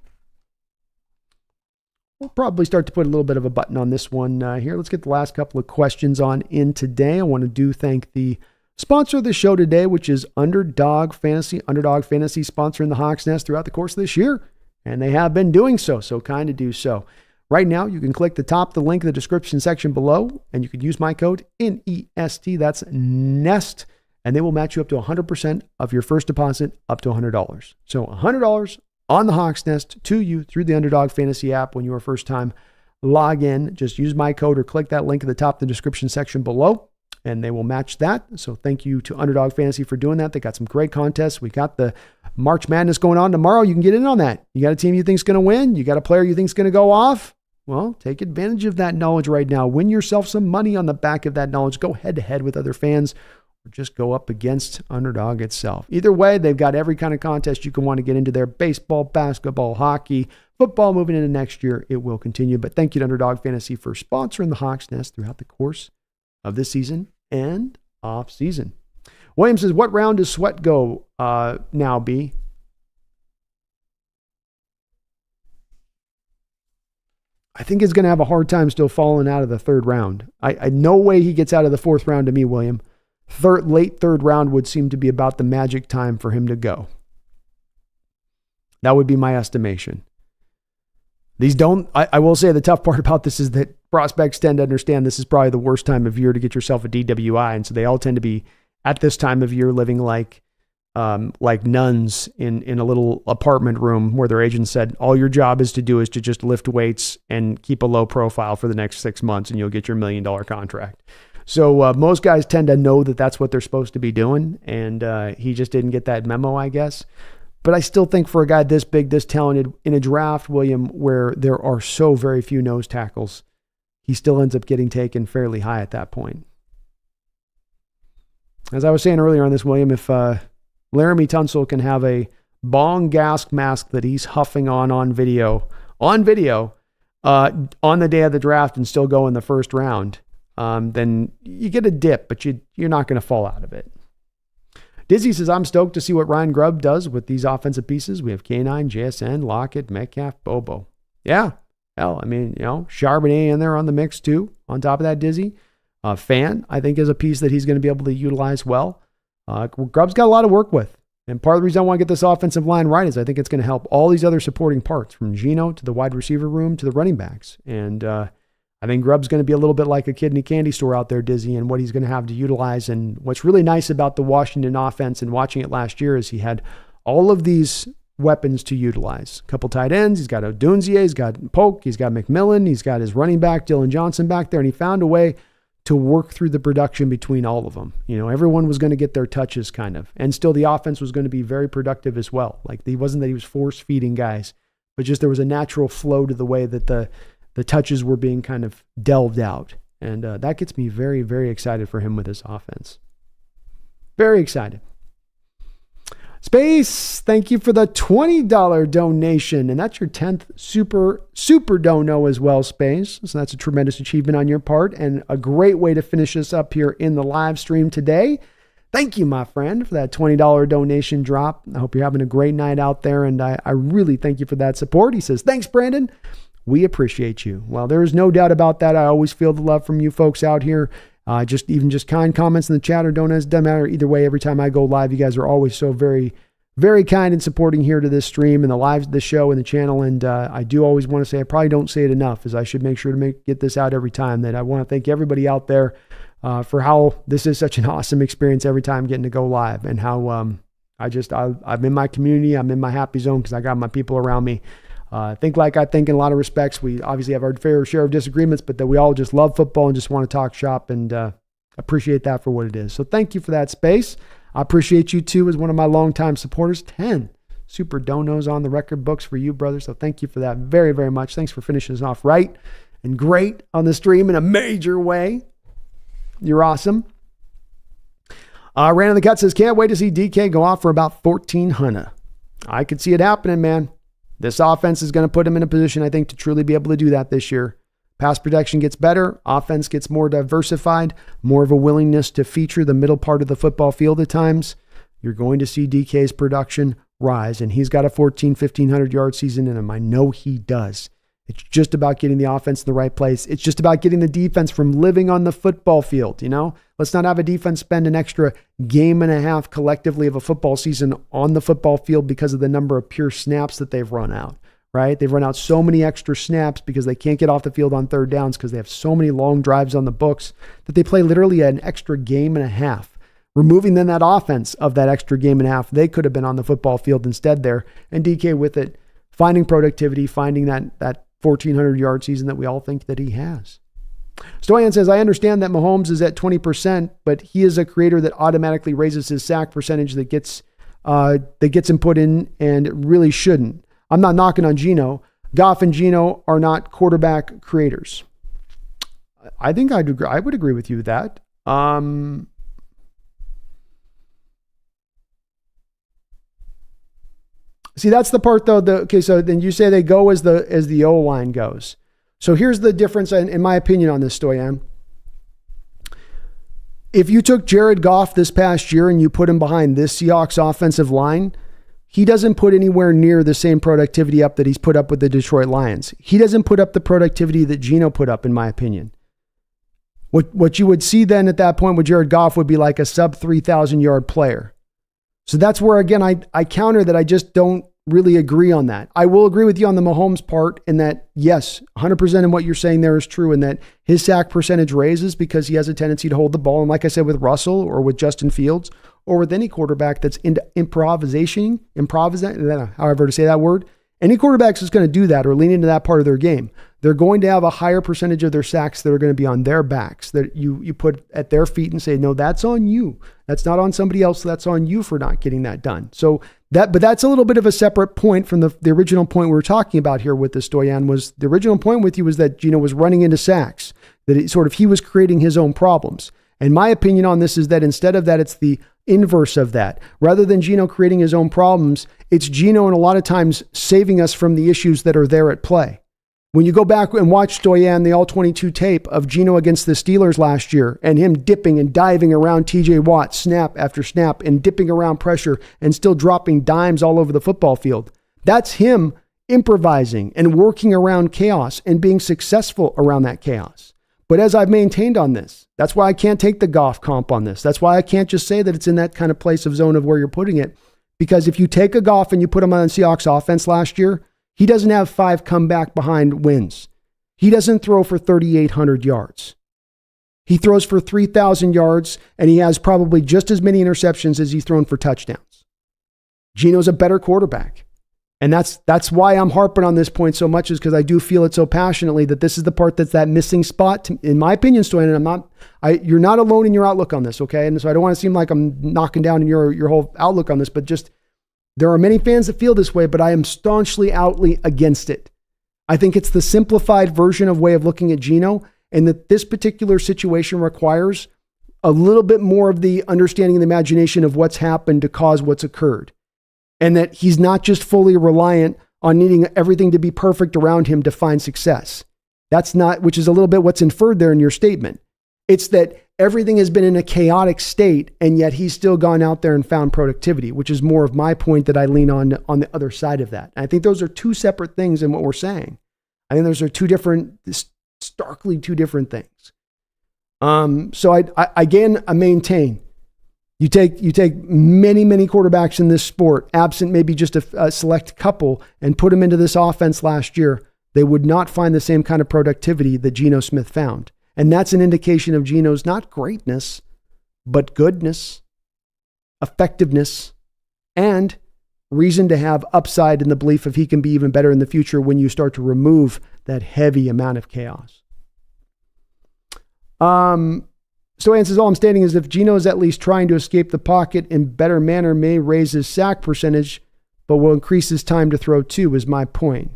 We'll probably start to put a little bit of a button on this one here. Let's get the last couple of questions on in today. I want to thank the sponsor of the show today, which is Underdog Fantasy. Underdog Fantasy sponsoring the Hawks Nest throughout the course of this year, and they have been doing so kind to do so. Right now, you can click the link in the description section below, and you can use my code NEST, that's NEST, and they will match you up to 100% of your first deposit up to $100. So $100 on the Hawks Nest to you through the Underdog Fantasy app when you are first time log in. Just use my code or click that link at the top of the description section below, and they will match that. So thank you to Underdog Fantasy for doing that. They got some great contests. We got the March Madness going on tomorrow. You can get in on that. You got a team you think is going to win. You got a player you think is going to go off. Well, take advantage of that knowledge right now. Win yourself some money on the back of that knowledge. Go head to head with other fans or just go up against Underdog itself. Either way, they've got every kind of contest you can want to get into there. Baseball, basketball, hockey, football moving into next year. It will continue. But thank you to Underdog Fantasy for sponsoring the Hawks Nest throughout the course of this season and off season. William says, what round does Sweat go now, B? I think he's going to have a hard time still falling out of the third round. I no way he gets out of the fourth round to me, William. Late third round would seem to be about the magic time for him to go. That would be my estimation. I will say the tough part about this is that prospects tend to understand this is probably the worst time of year to get yourself a DWI. And so they all tend to be at this time of year living like nuns in a little apartment room where their agent said, all your job is to do is to just lift weights and keep a low profile for the next 6 months and you'll get your $1 million contract. So most guys tend to know that that's what they're supposed to be doing. And he just didn't get that memo, I guess. But I still think for a guy this big, this talented in a draft, William, where there are so very few nose tackles, he still ends up getting taken fairly high at that point. As I was saying earlier on this, William, if Laramie Tunsil can have a bong gas mask that he's huffing on video, on the day of the draft and still go in the first round, then you get a dip, but you're not going to fall out of it. Dizzy says, I'm stoked to see what Ryan Grubb does with these offensive pieces. We have K9, JSN, Lockett, Metcalf, Bobo. Yeah. Hell, I mean, Charbonnet in there on the mix too. On top of that, Dizzy. Fan, I think, is a piece that he's going to be able to utilize well. Grubb's got a lot to work with. And part of the reason I want to get this offensive line right is I think it's going to help all these other supporting parts, from Geno to the wide receiver room to the running backs. And I think Grubb's going to be a little bit like a kid in a candy store out there, Dizzy, and what he's going to have to utilize. And what's really nice about the Washington offense and watching it last year is he had all of these weapons to utilize. A couple tight ends. He's got Odunze. He's got Polk. He's got McMillan. He's got his running back, Dylan Johnson, back there. And he found a way to work through the production between all of them. Everyone was going to get their touches kind of. And still the offense was going to be very productive as well. Like, he wasn't that he was force feeding guys, but just there was a natural flow to the way that the touches were being kind of delved out. And that gets me very, very excited for him with this offense. Very excited. Space, thank you for the $20 donation. And that's your 10th super dono as well, Space. So that's a tremendous achievement on your part and a great way to finish this up here in the live stream today. Thank you, my friend, for that $20 donation drop. I hope you're having a great night out there. And I really thank you for that support. He says, thanks, Brandon. We appreciate you. Well, there is no doubt about that. I always feel the love from you folks out here. Just kind comments in the chat or donuts. Doesn't matter either way. Every time I go live, you guys are always so very, very kind and supporting here to this stream and the show and the channel. And I do always want to say, I probably don't say it enough, as I should make sure to get this out every time, that I want to thank everybody out there for how this is such an awesome experience every time getting to go live, and how I'm in my community. I'm in my happy zone because I got my people around me. I think in a lot of respects. We obviously have our fair share of disagreements, but that we all just love football and just want to talk shop, and appreciate that for what it is. So thank you for that, Space. I appreciate you too as one of my longtime supporters. 10 super donos on the record books for you, brother. So thank you for that very, very much. Thanks for finishing us off right and great on the stream in a major way. You're awesome. Random the Cut says, can't wait to see DK go off for about 1,400. I could see it happening, man. This offense is going to put him in a position, I think, to truly be able to do that this year. Pass protection gets better. Offense gets more diversified, more of a willingness to feature the middle part of the football field at times. You're going to see DK's production rise, and he's got a 1,500 yard season in him. I know he does. It's just about getting the offense in the right place. It's just about getting the defense from living on the football field. Let's not have a defense spend an extra game and a half collectively of a football season on the football field because of the number of pure snaps that they've run out, right? They've run out so many extra snaps because they can't get off the field on third downs because they have so many long drives on the books that they play literally an extra game and a half. Removing then that offense of that extra game and a half, they could have been on the football field instead there. And DK with it, finding productivity, finding that 1,400 yard season that we all think that he has. Stoyan says, I understand that Mahomes is at 20%, but he is a creator that automatically raises his sack percentage that gets him put in, and really shouldn't. I'm not knocking on Geno. Goff and Geno are not quarterback creators. I think I would agree with you with that. See, that's the part though. So then you say they go as the O-line goes. So here's the difference in my opinion on this, Stoyan. If you took Jared Goff this past year and you put him behind this Seahawks offensive line, he doesn't put anywhere near the same productivity up that he's put up with the Detroit Lions. He doesn't put up the productivity that Geno put up, in my opinion. What you would see then at that point with Jared Goff would be like a sub 3,000 yard player. So that's where, again, I counter that I just don't really agree on that. I will agree with you on the Mahomes part in that, yes, 100% of what you're saying there is true, and that his sack percentage raises because he has a tendency to hold the ball. And like I said, with Russell or with Justin Fields or with any quarterback that's into improvisation, however to say that word, any quarterback is going to do that or lean into that part of their game. They're going to have a higher percentage of their sacks that are going to be on their backs, that you put at their feet and say, no, that's on you. That's not on somebody else. That's on you for not getting that done. So but that's a little bit of a separate point from the original point we were talking about here with this, Stoyan. Was the original point with you was that Geno was running into sacks, that he was creating his own problems. And my opinion on this is that instead of that, it's the inverse of that. Rather than Geno creating his own problems, it's Geno and a lot of times saving us from the issues that are there at play. When you go back and watch Stoyan, the all-22 tape of Geno against the Steelers last year, and him dipping and diving around TJ Watt snap after snap and dipping around pressure and still dropping dimes all over the football field, that's him improvising and working around chaos and being successful around that chaos. But as I've maintained on this, that's why I can't take the Goff comp on this. That's why I can't just say that it's in that kind of place of zone of where you're putting it. Because if you take a Goff and you put him on the Seahawks offense last year, he doesn't have 5 comeback behind wins. He doesn't throw for 3,800 yards. He throws for 3,000 yards, and he has probably just as many interceptions as he's thrown for touchdowns. Geno's a better quarterback. And that's why I'm harping on this point so much, is because I do feel it so passionately that this is the part that's that missing spot, in my opinion, Stoyan, and you're not alone in your outlook on this, okay? And so I don't want to seem like I'm knocking down your whole outlook on this, but just there are many fans that feel this way, but I am staunchly outly against it. I think it's the simplified version of way of looking at Geno, and that this particular situation requires a little bit more of the understanding and the imagination of what's happened to cause what's occurred. And that he's not just fully reliant on needing everything to be perfect around him to find success. That's not, which is a little bit what's inferred there in your statement. It's that everything has been in a chaotic state, and yet he's still gone out there and found productivity, which is more of my point that I lean on the other side of that. And I think those are two separate things in what we're saying. I think those are starkly two different things. So I maintain, you take many, many quarterbacks in this sport, absent maybe just a select couple, and put them into this offense last year, they would not find the same kind of productivity that Geno Smith found. And that's an indication of Geno's not greatness, but goodness, effectiveness, and reason to have upside in the belief of he can be even better in the future when you start to remove that heavy amount of chaos. Stoyan says, all I'm stating is if Geno is at least trying to escape the pocket in better manner, may raise his sack percentage, but will increase his time to throw too, is my point.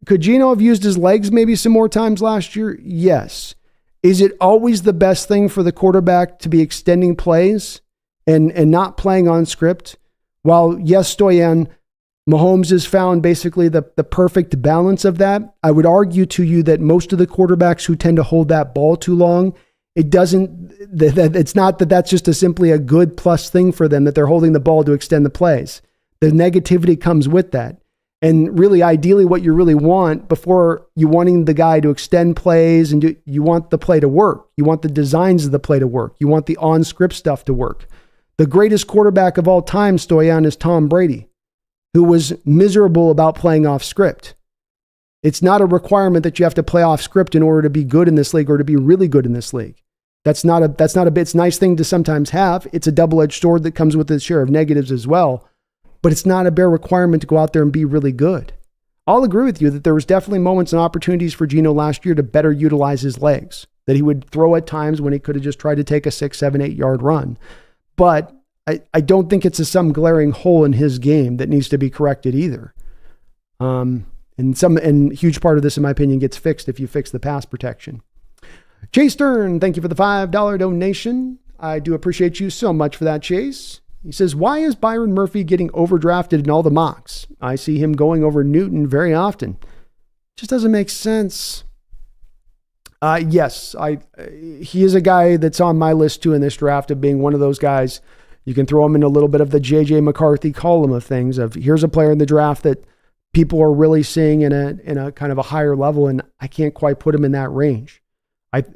Could Geno have used his legs maybe some more times last year? Yes. Is it always the best thing for the quarterback to be extending plays and not playing on script? While, yes, Stoyan, Mahomes has found basically the perfect balance of that. I would argue to you that most of the quarterbacks who tend to hold that ball too long, it's not that that's just simply a good plus thing for them, that they're holding the ball to extend the plays. The negativity comes with that. And really, ideally, what you really want before you wanting the guy to extend plays, and you want the play to work. You want the designs of the play to work. You want the on-script stuff to work. The greatest quarterback of all time, Stoyan, is Tom Brady, who was miserable about playing off script. It's not a requirement that you have to play off script in order to be good in this league or to be really good in this league. It's a nice thing to sometimes have. It's a double-edged sword that comes with its share of negatives as well. But it's not a bare requirement to go out there and be really good. I'll agree with you that there was definitely moments and opportunities for Geno last year to better utilize his legs, that he would throw at times when he could have just tried to take a 6, 7, 8 yard run. But I don't think it's some glaring hole in his game that needs to be corrected either. And huge part of this, in my opinion, gets fixed if you fix the pass protection. Chase Stern, thank you for the $5 donation. I do appreciate you so much for that, Chase. He says, why is Byron Murphy getting overdrafted in all the mocks? I see him going over Newton very often. Just doesn't make sense. Yes, he is a guy that's on my list too in this draft of being one of those guys. You can throw him in a little bit of the J.J. McCarthy column of things of here's a player in the draft that people are really seeing in a kind of a higher level, and I can't quite put him in that range.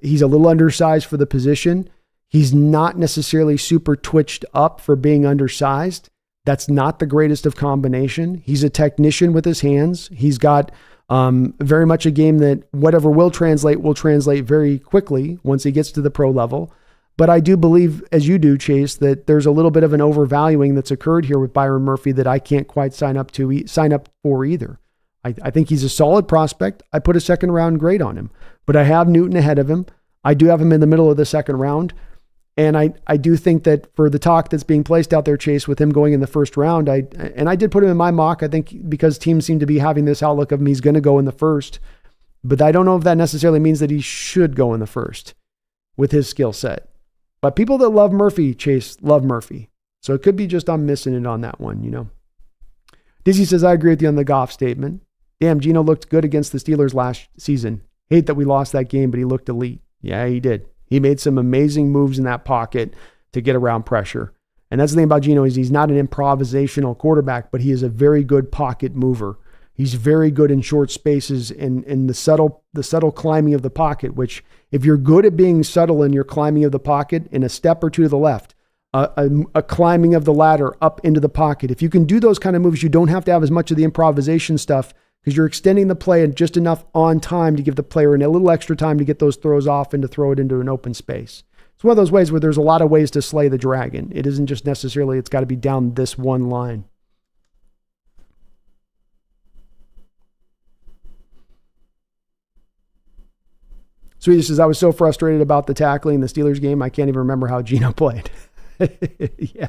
He's a little undersized for the position. He's not necessarily super twitched up for being undersized. That's not the greatest of combination. He's a technician with his hands. He's got very much a game that whatever will translate very quickly once he gets to the pro level. But I do believe, as you do, Chase, that there's a little bit of an overvaluing that's occurred here with Byron Murphy that I can't quite sign up for either. I think he's a solid prospect. I put a second round grade on him, but I have Newton ahead of him. I do have him in the middle of the second round. And I do think that for the talk that's being placed out there, Chase, with him going in the first round, I did put him in my mock, I think, because teams seem to be having this outlook of him, he's going to go in the first. But I don't know if that necessarily means that he should go in the first with his skill set. But people that love Murphy, Chase, love Murphy. So it could be just I'm missing it on that one, you know. Dizzy says, I agree with you on the Goff statement. Damn, Geno looked good against the Steelers last season. Hate that we lost that game, but he looked elite. Yeah, he did. He made some amazing moves in that pocket to get around pressure. And that's the thing about Geno is he's not an improvisational quarterback, but he is a very good pocket mover. He's very good in short spaces and in the subtle climbing of the pocket, which if you're good at being subtle in your climbing of the pocket in a step or two to the left, a climbing of the ladder up into the pocket, if you can do those kind of moves, you don't have to have as much of the improvisation stuff because you're extending the play and just enough on time to give the player a little extra time to get those throws off and to throw it into an open space. It's one of those ways where there's a lot of ways to slay the dragon. It isn't just necessarily it's got to be down this one line. Swedish says, I was so frustrated about the tackling in the Steelers game, I can't even remember how Geno played. Yeah,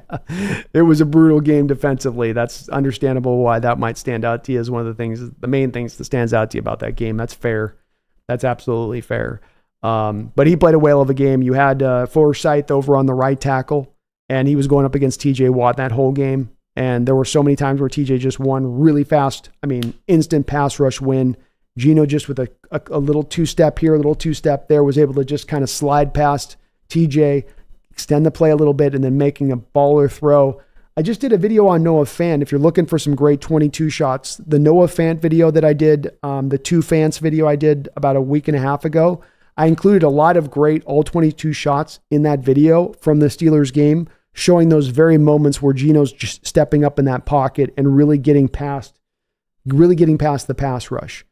it was a brutal game defensively. That's understandable why that might stand out to you as one of the main things that stands out to you about that game. That's fair. That's absolutely fair. But he played a whale of a game. You had Forsythe over on the right tackle, and he was going up against TJ Watt that whole game. And there were so many times where TJ just won really fast. I mean, instant pass rush win. Geno just with a little two-step here, a little two-step there, was able to just kind of slide past TJ, extend the play a little bit, and then making a baller throw. I just did a video on Noah Fant. If you're looking for some great 22 shots, the Noah Fant video that I did, the two Fants video I did about a week and a half ago, I included a lot of great all 22 shots in that video from the Steelers game, showing those very moments where Geno's just stepping up in that pocket and really getting past the pass rush.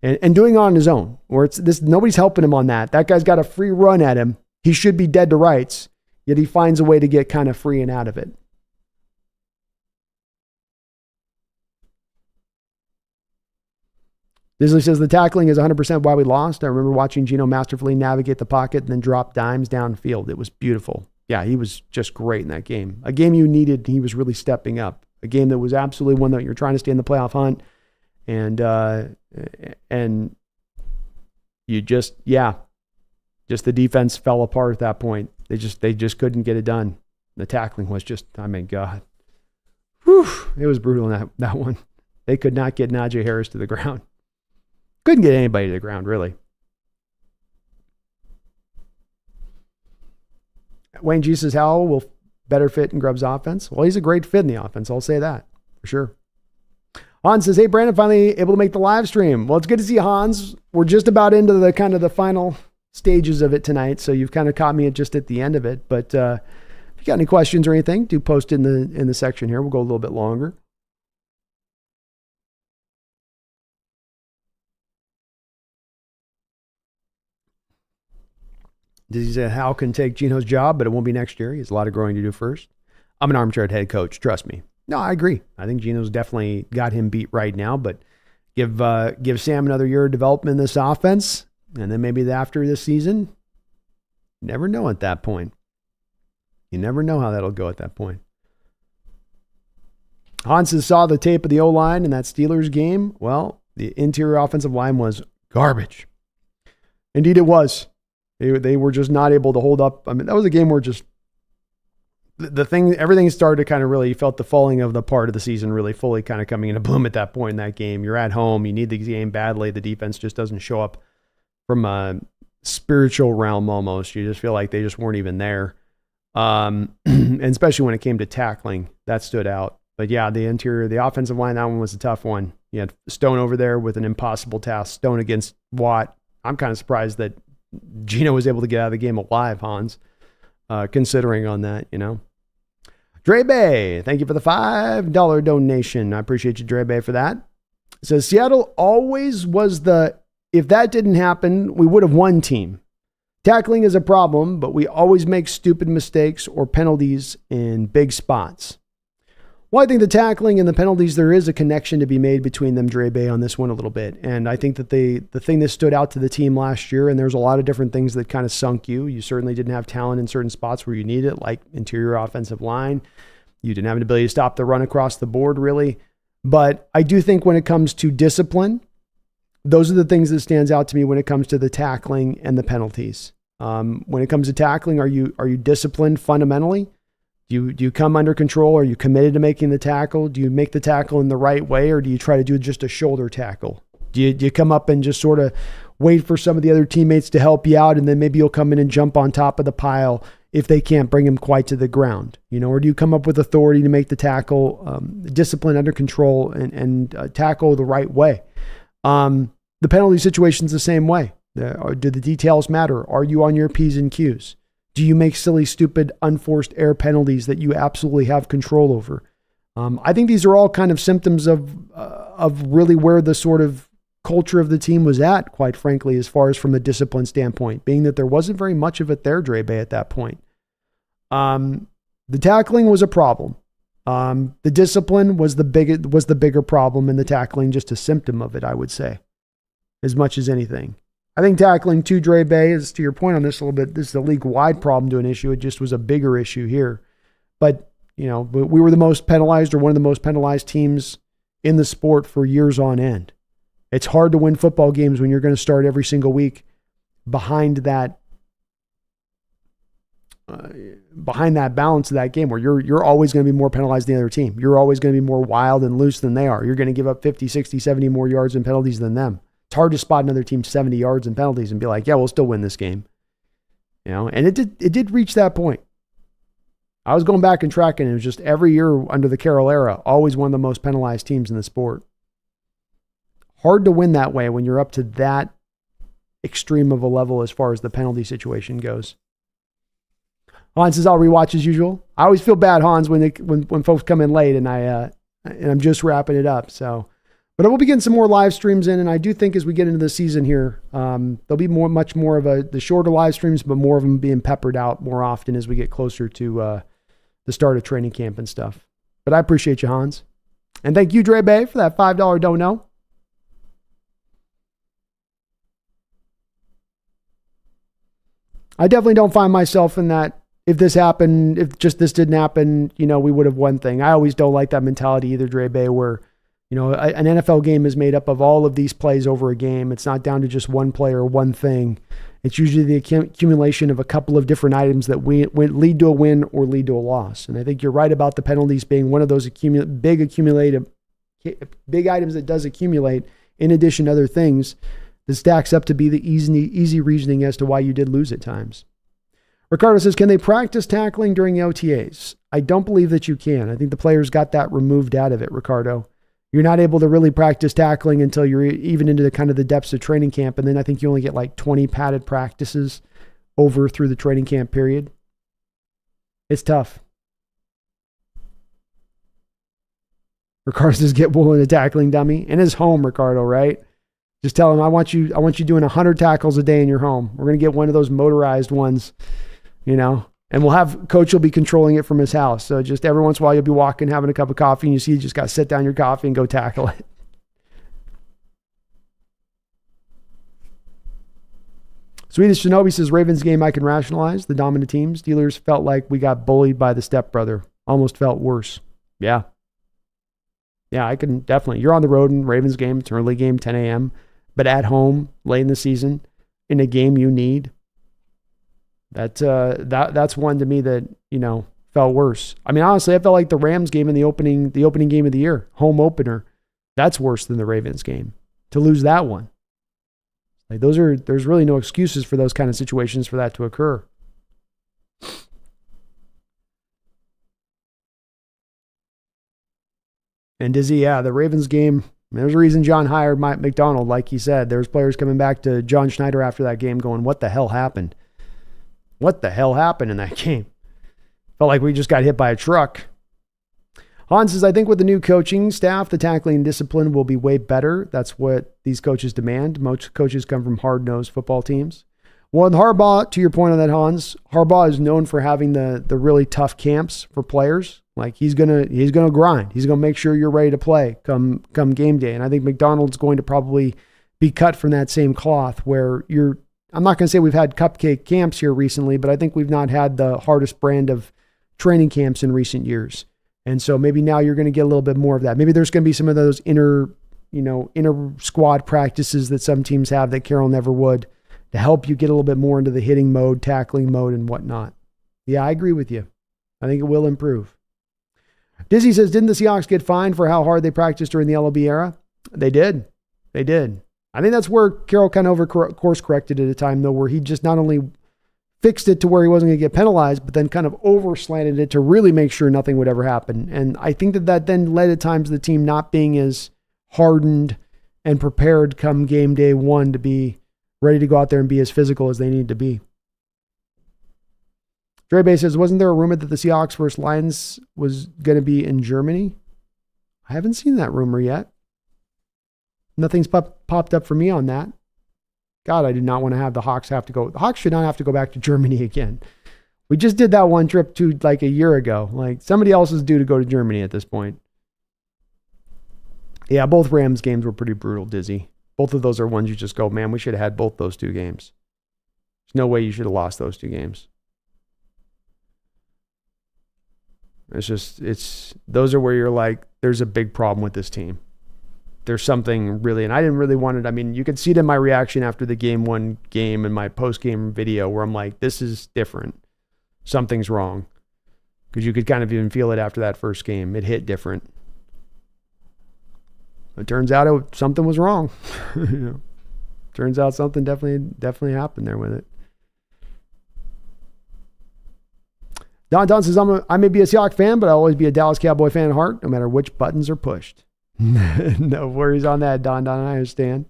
And doing it on his own, where it's this, nobody's helping him on that. That guy's got a free run at him. He should be dead to rights, yet he finds a way to get kind of free and out of it. Disley says the tackling is 100% why we lost. I remember watching Geno masterfully navigate the pocket and then drop dimes downfield. It was beautiful. Yeah, he was just great in that game. A game you needed, he was really stepping up. A game that was absolutely one that you're trying to stay in the playoff hunt. And you just the defense fell apart at that point. They just couldn't get it done. The tackling was just, I mean, God, whew, it was brutal in that one. They could not get Najee Harris to the ground. Couldn't get anybody to the ground, really. Wayne G says, Howell will better fit in Grubb's offense. Well, he's a great fit in the offense. I'll say that for sure. Hans says, hey, Brandon, finally able to make the live stream. Well, it's good to see you, Hans. We're just about into the kind of the final stages of it tonight, so you've kind of caught me just at the end of it. But if you got any questions or anything, do post it in the section here. We'll go a little bit longer. Did he say Hal can take Geno's job, but it won't be next year? He has a lot of growing to do first. I'm an armchair head coach, trust me. No, I agree. I think Geno's definitely got him beat right now, but give Sam another year of development in this offense, and then maybe after this season, you never know at that point. You never know how that'll go at that point. Hansen saw the tape of the O-line in that Steelers game. Well, the interior offensive line was garbage. Indeed, it was. They were just not able to hold up. I mean, that was a game where just everything started to kind of really, you felt the falling of the part of the season really fully kind of coming into bloom at that point in that game. You're at home. You need the game badly. The defense just doesn't show up from a spiritual realm almost. You just feel like they just weren't even there. And especially when it came to tackling, that stood out. But yeah, the offensive line, that one was a tough one. You had Stone over there with an impossible task. Stone against Watt. I'm kind of surprised that Geno was able to get out of the game alive, Hans, considering on that, you know. Dre Bay, thank you for the $5 donation. I appreciate you, Dre Bay, for that. It says, Seattle always was if that didn't happen, we would have won team. Tackling is a problem, but we always make stupid mistakes or penalties in big spots. Well, I think the tackling and the penalties, there is a connection to be made between them, Dre Bay, on this one a little bit. And I think that the thing that stood out to the team last year, and there's a lot of different things that kind of sunk you. You certainly didn't have talent in certain spots where you need it, like interior offensive line. You didn't have an ability to stop the run across the board, really. But I do think when it comes to discipline, those are the things that stands out to me when it comes to the tackling and the penalties. When it comes to tackling, are you disciplined fundamentally? Do you come under control? Are you committed to making the tackle? Do you make the tackle in the right way, or do you try to do just a shoulder tackle? Do you come up and just sort of wait for some of the other teammates to help you out, and then maybe you'll come in and jump on top of the pile if they can't bring him quite to the ground? Or do you come up with authority to make the tackle, discipline under control, and tackle the right way? The penalty situation's the same way. Do the details matter? Are you on your P's and Q's? Do you make silly, stupid, unforced error penalties that you absolutely have control over? I think these are all kind of symptoms of really where the sort of culture of the team was at, quite frankly, as far as from a discipline standpoint, being that there wasn't very much of it there, Dre Bay, at that point. The tackling was a problem. The discipline was the bigger problem, and the tackling just a symptom of it, I would say, as much as anything. I think tackling too, Dre Bay, is, to your point on this a little bit, this is a league-wide problem to an issue. It just was a bigger issue here. But, we were the most penalized, or one of the most penalized teams in the sport for years on end. It's hard to win football games when you're going to start every single week behind that balance of that game where you're always going to be more penalized than the other team. You're always going to be more wild and loose than they are. You're going to give up 50, 60, 70 more yards and penalties than them. It's hard to spot another team 70 yards and penalties and be like, yeah, we'll still win this game. And it did reach that point. I was going back and tracking. It was just every year under the Carroll era, always one of the most penalized teams in the sport. Hard to win that way when you're up to that extreme of a level as far as the penalty situation goes. Hans says, I'll rewatch as usual. I always feel bad, Hans, when folks come in late and I'm just wrapping it up. So, but we'll be getting some more live streams in, and I do think as we get into the season here, there'll be much more of the shorter live streams, but more of them being peppered out more often as we get closer to the start of training camp and stuff. But I appreciate you, Hans. And thank you, Dre Bay, for that $5 don't know. I definitely don't find myself in that, if this happened, if just this didn't happen, we would have won thing. I always don't like that mentality either, Dre Bay, where, an NFL game is made up of all of these plays over a game. It's not down to just one play or one thing. It's usually the accumulation of a couple of different items that lead to a win or lead to a loss. And I think you're right about the penalties being one of those big items that does accumulate, in addition to other things, that stacks up to be the easy reasoning as to why you did lose at times. Ricardo says, can they practice tackling during the OTAs? I don't believe that you can. I think the players got that removed out of it, Ricardo. You're not able to really practice tackling until you're even into the kind of the depths of training camp. And then I think you only get like 20 padded practices over through the training camp period. It's tough. Ricardo says, get Woolen a tackling dummy in his home, Ricardo, right? Just tell him, I want you doing 100 tackles a day in your home. We're going to get one of those motorized ones, and Coach will be controlling it from his house. So just every once in a while, you'll be walking, having a cup of coffee, and you see you just got to sit down your coffee and go tackle it. Swedish Shinobi says, Ravens game I can rationalize. The dominant team. Steelers felt like we got bullied by the stepbrother. Almost felt worse. Yeah. Yeah, I can definitely. You're on the road in Ravens game. It's an early game, 10 a.m. But at home, late in the season, in a game you need, that's one to me that, felt worse. I mean, honestly, I felt like the Rams game in the opening game of the year, home opener, that's worse than the Ravens game. To lose that one. Like there's really no excuses for those kind of situations for that to occur. And Dizzy, the Ravens game, there's a reason John hired Mike McDonald, like he said. There's players coming back to John Schneider after that game going, what the hell happened? What the hell happened in that game? Felt like we just got hit by a truck. Hans says, I think with the new coaching staff, the tackling discipline will be way better. That's what these coaches demand. Most coaches come from hard-nosed football teams. Well, and Harbaugh, to your point on that, Hans, Harbaugh is known for having the really tough camps for players. Like he's gonna grind. He's gonna make sure you're ready to play come game day. And I think McDonald's going to probably be cut from that same cloth where I'm not gonna say we've had cupcake camps here recently, but I think we've not had the hardest brand of training camps in recent years. And so maybe now you're gonna get a little bit more of that. Maybe there's gonna be some of those inner squad practices that some teams have that Carroll never would, to help you get a little bit more into the hitting mode, tackling mode, and whatnot. Yeah, I agree with you. I think it will improve. Dizzy says, didn't the Seahawks get fined for how hard they practiced during the LOB era? They did. I think that's where Carroll kind of course corrected at a time, though, where he just not only fixed it to where he wasn't going to get penalized, but then kind of over-slanted it to really make sure nothing would ever happen. And I think that then led at times to the team not being as hardened and prepared come game day one to be ready to go out there and be as physical as they need to be. Dre Bay says, wasn't there a rumor that the Seahawks versus Lions was going to be in Germany? I haven't seen that rumor yet. Nothing's popped up for me on that. God, I do not want to have the Hawks have to go. The Hawks should not have to go back to Germany again. We just did that one trip to like a year ago. Like somebody else is due to go to Germany at this point. Yeah, both Rams games were pretty brutal, Dizzy. Both of those are ones you just go, man, we should have had both those two games. There's no way you should have lost those two games. Those are where you're like, there's a big problem with this team. There's something really, and I didn't really want it. I mean, you could see it in my reaction after the game one game and my post-game video where I'm like, this is different. Something's wrong. Because you could kind of even feel it after that first game. It hit different. It turns out something was wrong. Turns out something definitely happened there with it. Don says, I may be a Seahawks fan, but I'll always be a Dallas Cowboy fan at heart, no matter which buttons are pushed. No worries on that, Don. I understand.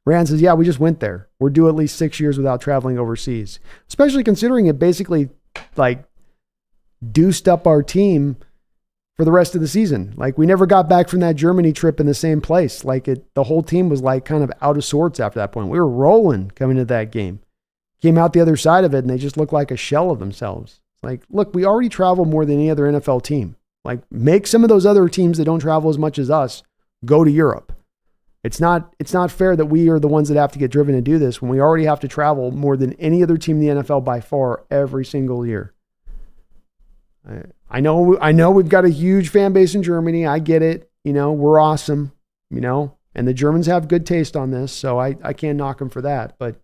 Rand says, yeah, we just went there. We're due at least 6 years without traveling overseas, especially considering it basically like deuced up our team for the rest of the season. Like we never got back from that Germany trip in the same place. Like the whole team was like kind of out of sorts after that point. We were rolling coming to that game. Came out the other side of it and they just looked like a shell of themselves. Like, look, we already travel more than any other NFL team. Like make some of those other teams that don't travel as much as us go to Europe. It's not fair that we are the ones that have to get driven to do this when we already have to travel more than any other team in the NFL by far every single year. I know we've got a huge fan base in Germany. I get it. We're awesome, and the Germans have good taste on this. So I can't knock them for that, but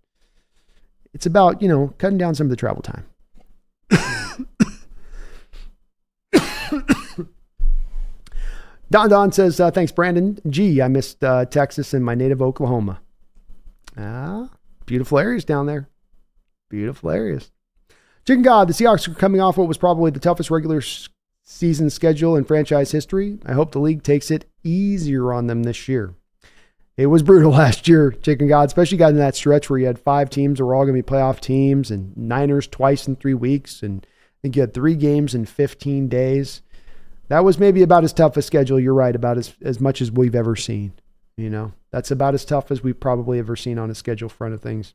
it's about, cutting down some of the travel time. Don says, thanks, Brandon. Gee, I missed Texas and my native Oklahoma. Beautiful areas down there. Beautiful areas. Chicken God, the Seahawks are coming off what was probably the toughest regular season schedule in franchise history. I hope the league takes it easier on them this year. It was brutal last year, Chicken God, especially got in that stretch where you had 5 teams that were all going to be playoff teams and Niners twice in 3 weeks. And I think you had 3 games in 15 days. That was maybe about as tough a schedule. You're right, about as much as we've ever seen. That's about as tough as we've probably ever seen on a schedule front of things.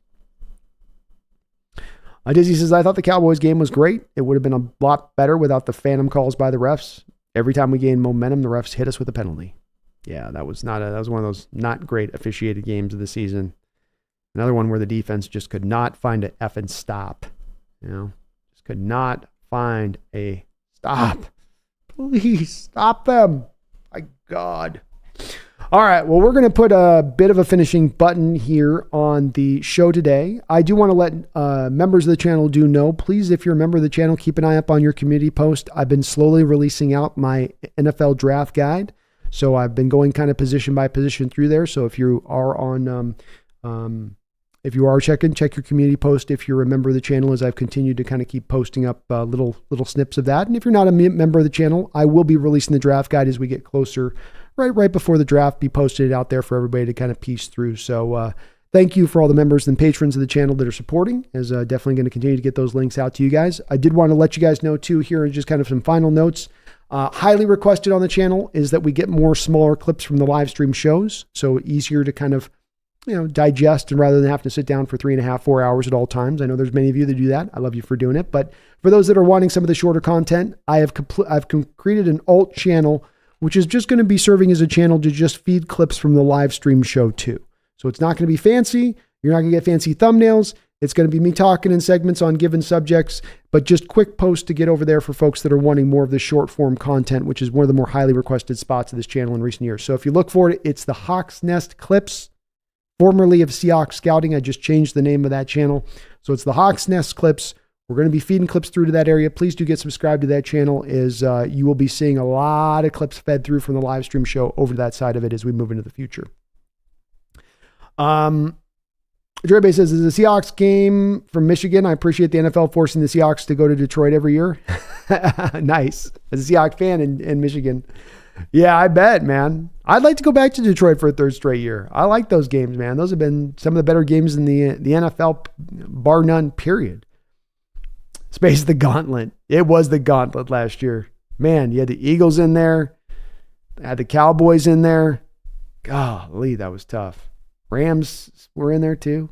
Dizzy says, I thought the Cowboys game was great. It would have been a lot better without the phantom calls by the refs. Every time we gained momentum, the refs hit us with a penalty. Yeah, that was one of those not great officiated games of the season. Another one where the defense just could not find an effing stop. Just could not find a stop. Please stop them. My God. All right. Well, we're going to put a bit of a finishing button here on the show today. I do want to let members of the channel know, please, if you're a member of the channel, keep an eye up on your community post. I've been slowly releasing out my NFL draft guide. So I've been going kind of position by position through there. So if you are check your community post. If you're a member of the channel, as I've continued to kind of keep posting up little snips of that. And if you're not a member of the channel, I will be releasing the draft guide as we get closer, right before the draft, be posted out there for everybody to kind of piece through. So thank you for all the members and patrons of the channel that are supporting. As definitely going to continue to get those links out to you guys. I did want to let you guys know too here, just kind of some final notes. Highly requested on the channel is that we get more smaller clips from the live stream shows. So easier to kind of digest, and rather than have to sit down for 3.5, 4 hours at all times. I know there's many of you that do that. I love you for doing it. But for those that are wanting some of the shorter content, I've created an alt channel, which is just going to be serving as a channel to just feed clips from the live stream show too. So it's not going to be fancy. You're not going to get fancy thumbnails. It's going to be me talking in segments on given subjects, but just quick posts to get over there for folks that are wanting more of the short form content, which is one of the more highly requested spots of this channel in recent years. So if you look for it, it's the Hawks Nest Clips, formerly of Seahawks Scouting. I just changed the name of that channel. So it's the Hawks Nest Clips. We're going to be feeding clips through to that area. Please do get subscribed to that channel, as you will be seeing a lot of clips fed through from the live stream show over to that side of it as we move into the future. Dre Bay says, is the Seahawks game from Michigan? I appreciate the NFL forcing the Seahawks to go to Detroit every year. Nice. As a Seahawks fan in Michigan. Yeah, I bet, man. I'd like to go back to Detroit for a third straight year. I like those games, man. Those have been some of the better games in the NFL, bar none, period. Space the gauntlet. It was the gauntlet last year. Man, you had the Eagles in there. Had the Cowboys in there. Golly, that was tough. Rams were in there too.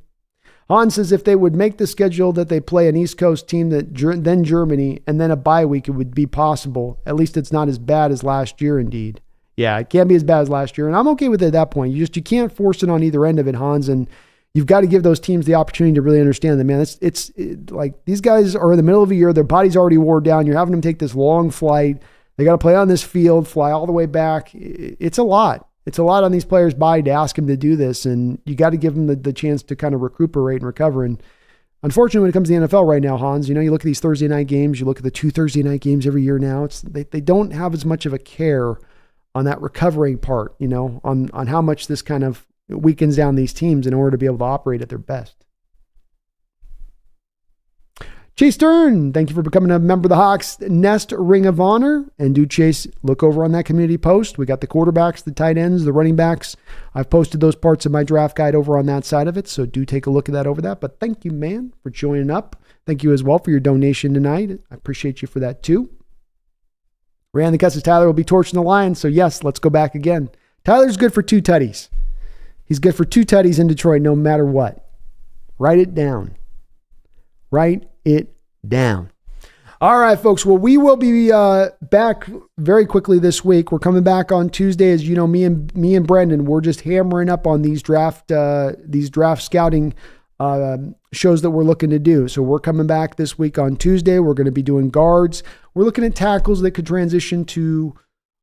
Han says if they would make the schedule that they play an East Coast team, then Germany, and then a bye week, it would be possible. At least it's not as bad as last year, indeed. Yeah, it can't be as bad as last year, and I'm okay with it at that point. You can't force it on either end of it, Hans, and you've got to give those teams the opportunity to really understand that, man. It's like these guys are in the middle of a year, their body's already wore down. You're having them take this long flight. They got to play on this field, fly all the way back. It's a lot. It's a lot on these players' body to ask them to do this, and you got to give them the chance to kind of recuperate and recover. And unfortunately, when it comes to the NFL right now, Hans, you look at these Thursday night games, you look at the 2 Thursday night games every year now, they don't have as much of a care on that recovering part, on how much this kind of weakens down these teams in order to be able to operate at their best. Chase Stern, thank you for becoming a member of the Hawks Nest Ring of Honor. And do, Chase, look over on that community post. We got the quarterbacks, the tight ends, the running backs. I've posted those parts of my draft guide over on that side of it, so do take a look at that over that. But thank you, man, for joining up. Thank you as well for your donation tonight. I appreciate you for that too. Ran the Cuts, Tyler will be torching the Lions, so yes, let's go back again. Tyler's good for 2 tutties. He's good for 2 tutties in Detroit no matter what. Write it down. Write it down. All right, folks. Well, we will be back very quickly this week. We're coming back on Tuesday. As you know, me and Brendan, we're just hammering up on these draft scouting shows that we're looking to do. So we're coming back this week on Tuesday. We're going to be doing guards. We're looking at tackles that could transition to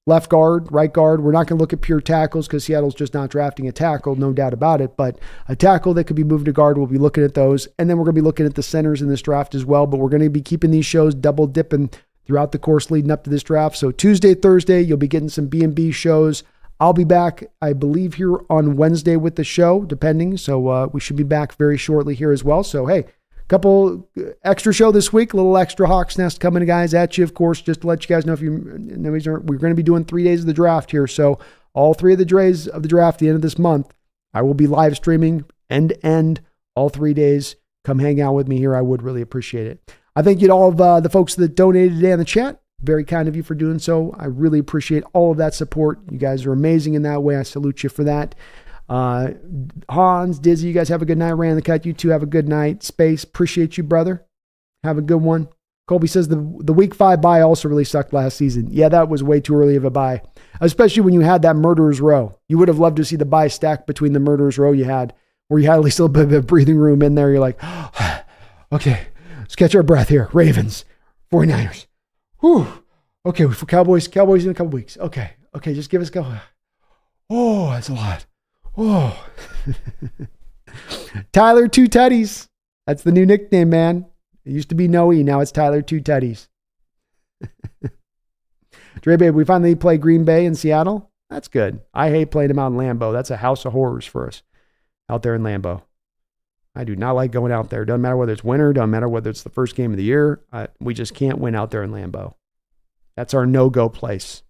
left guard, right guard. We're not going to look at pure tackles because Seattle's just not drafting a tackle, no doubt about it. But a tackle that could be moved to guard, we'll be looking at those. And then we're going to be looking at the centers in this draft as well. But we're going to be keeping these shows double dipping throughout the course leading up to this draft. So Tuesday, Thursday, you'll be getting some B&B shows. I'll be back, I believe, here on Wednesday with the show, depending. So we should be back very shortly here as well. So, hey, couple extra show this week, a little extra Hawks Nest coming, guys, at you, of course, just to let you guys know we're going to be doing 3 days of the draft here. So all 3 of the days of the draft, the end of this month, I will be live streaming end to end all 3 days. Come hang out with me here. I would really appreciate it. I thank you to all of the folks that donated today in the chat. Very kind of you for doing so. I really appreciate all of that support. You guys are amazing in that way. I salute you for that. Hans, Dizzy, you guys have a good night. Ran the Cut, you two have a good night. Space, appreciate you, brother. Have a good one. Colby says the week 5 bye also really sucked last season. Yeah, that was way too early of a bye, especially when you had that murderer's row. You would have loved to see the bye stack between the murderer's row you had, where you had at least a little bit of breathing room in there. You're like, okay, let's catch our breath here. Ravens, 49ers. Whew. Okay, for Cowboys in a couple weeks. Okay, just give us a go. Oh, that's a lot. Oh, Tyler 2 Tutties. That's the new nickname, man. It used to be Noe. Now it's Tyler 2 Tutties. Dre Babe, we finally play Green Bay in Seattle. That's good. I hate playing them out in Lambeau. That's a house of horrors for us out there in Lambeau. I do not like going out there. Doesn't matter whether it's winter. Doesn't matter whether it's the first game of the year. We just can't win out there in Lambeau. That's our no-go place.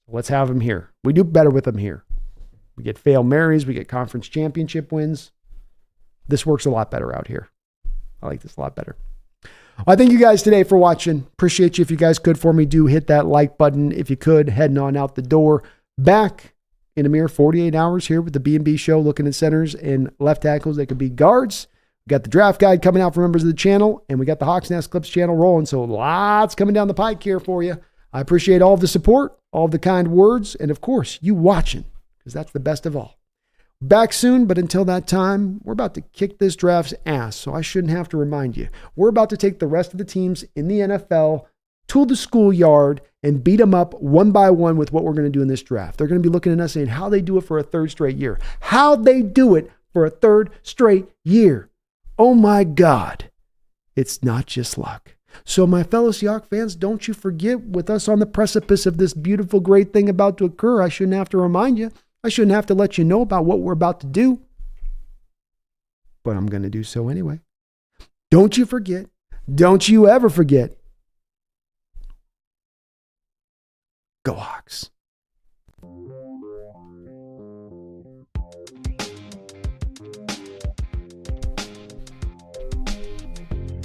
Let's have them here. We do better with them here. We get Fail Marys. We get conference championship wins. This works a lot better out here. I like this a lot better. I thank you guys today for watching. Appreciate you. If you guys could for me, do hit that like button. If you could, heading on out the door. Back in a mere 48 hours here with the B&B show, looking at centers and left tackles. They could be guards. We got the draft guide coming out for members of the channel, and we got the Hawks Nest Clips channel rolling. So lots coming down the pike here for you. I appreciate all of the support, all of the kind words, and of course, you watching, because that's the best of all. Back soon, but until that time, we're about to kick this draft's ass, so I shouldn't have to remind you. We're about to take the rest of the teams in the NFL to the schoolyard and beat them up one by one with what we're going to do in this draft. They're going to be looking at us saying how they do it for a third straight year. How they do it for a third straight year. Oh my God. It's not just luck. So my fellow Seahawks fans, don't you forget, with us on the precipice of this beautiful, great thing about to occur, I shouldn't have to remind you. I shouldn't have to let you know about what we're about to do. But I'm going to do so anyway. Don't you forget. Don't you ever forget. Go Hawks.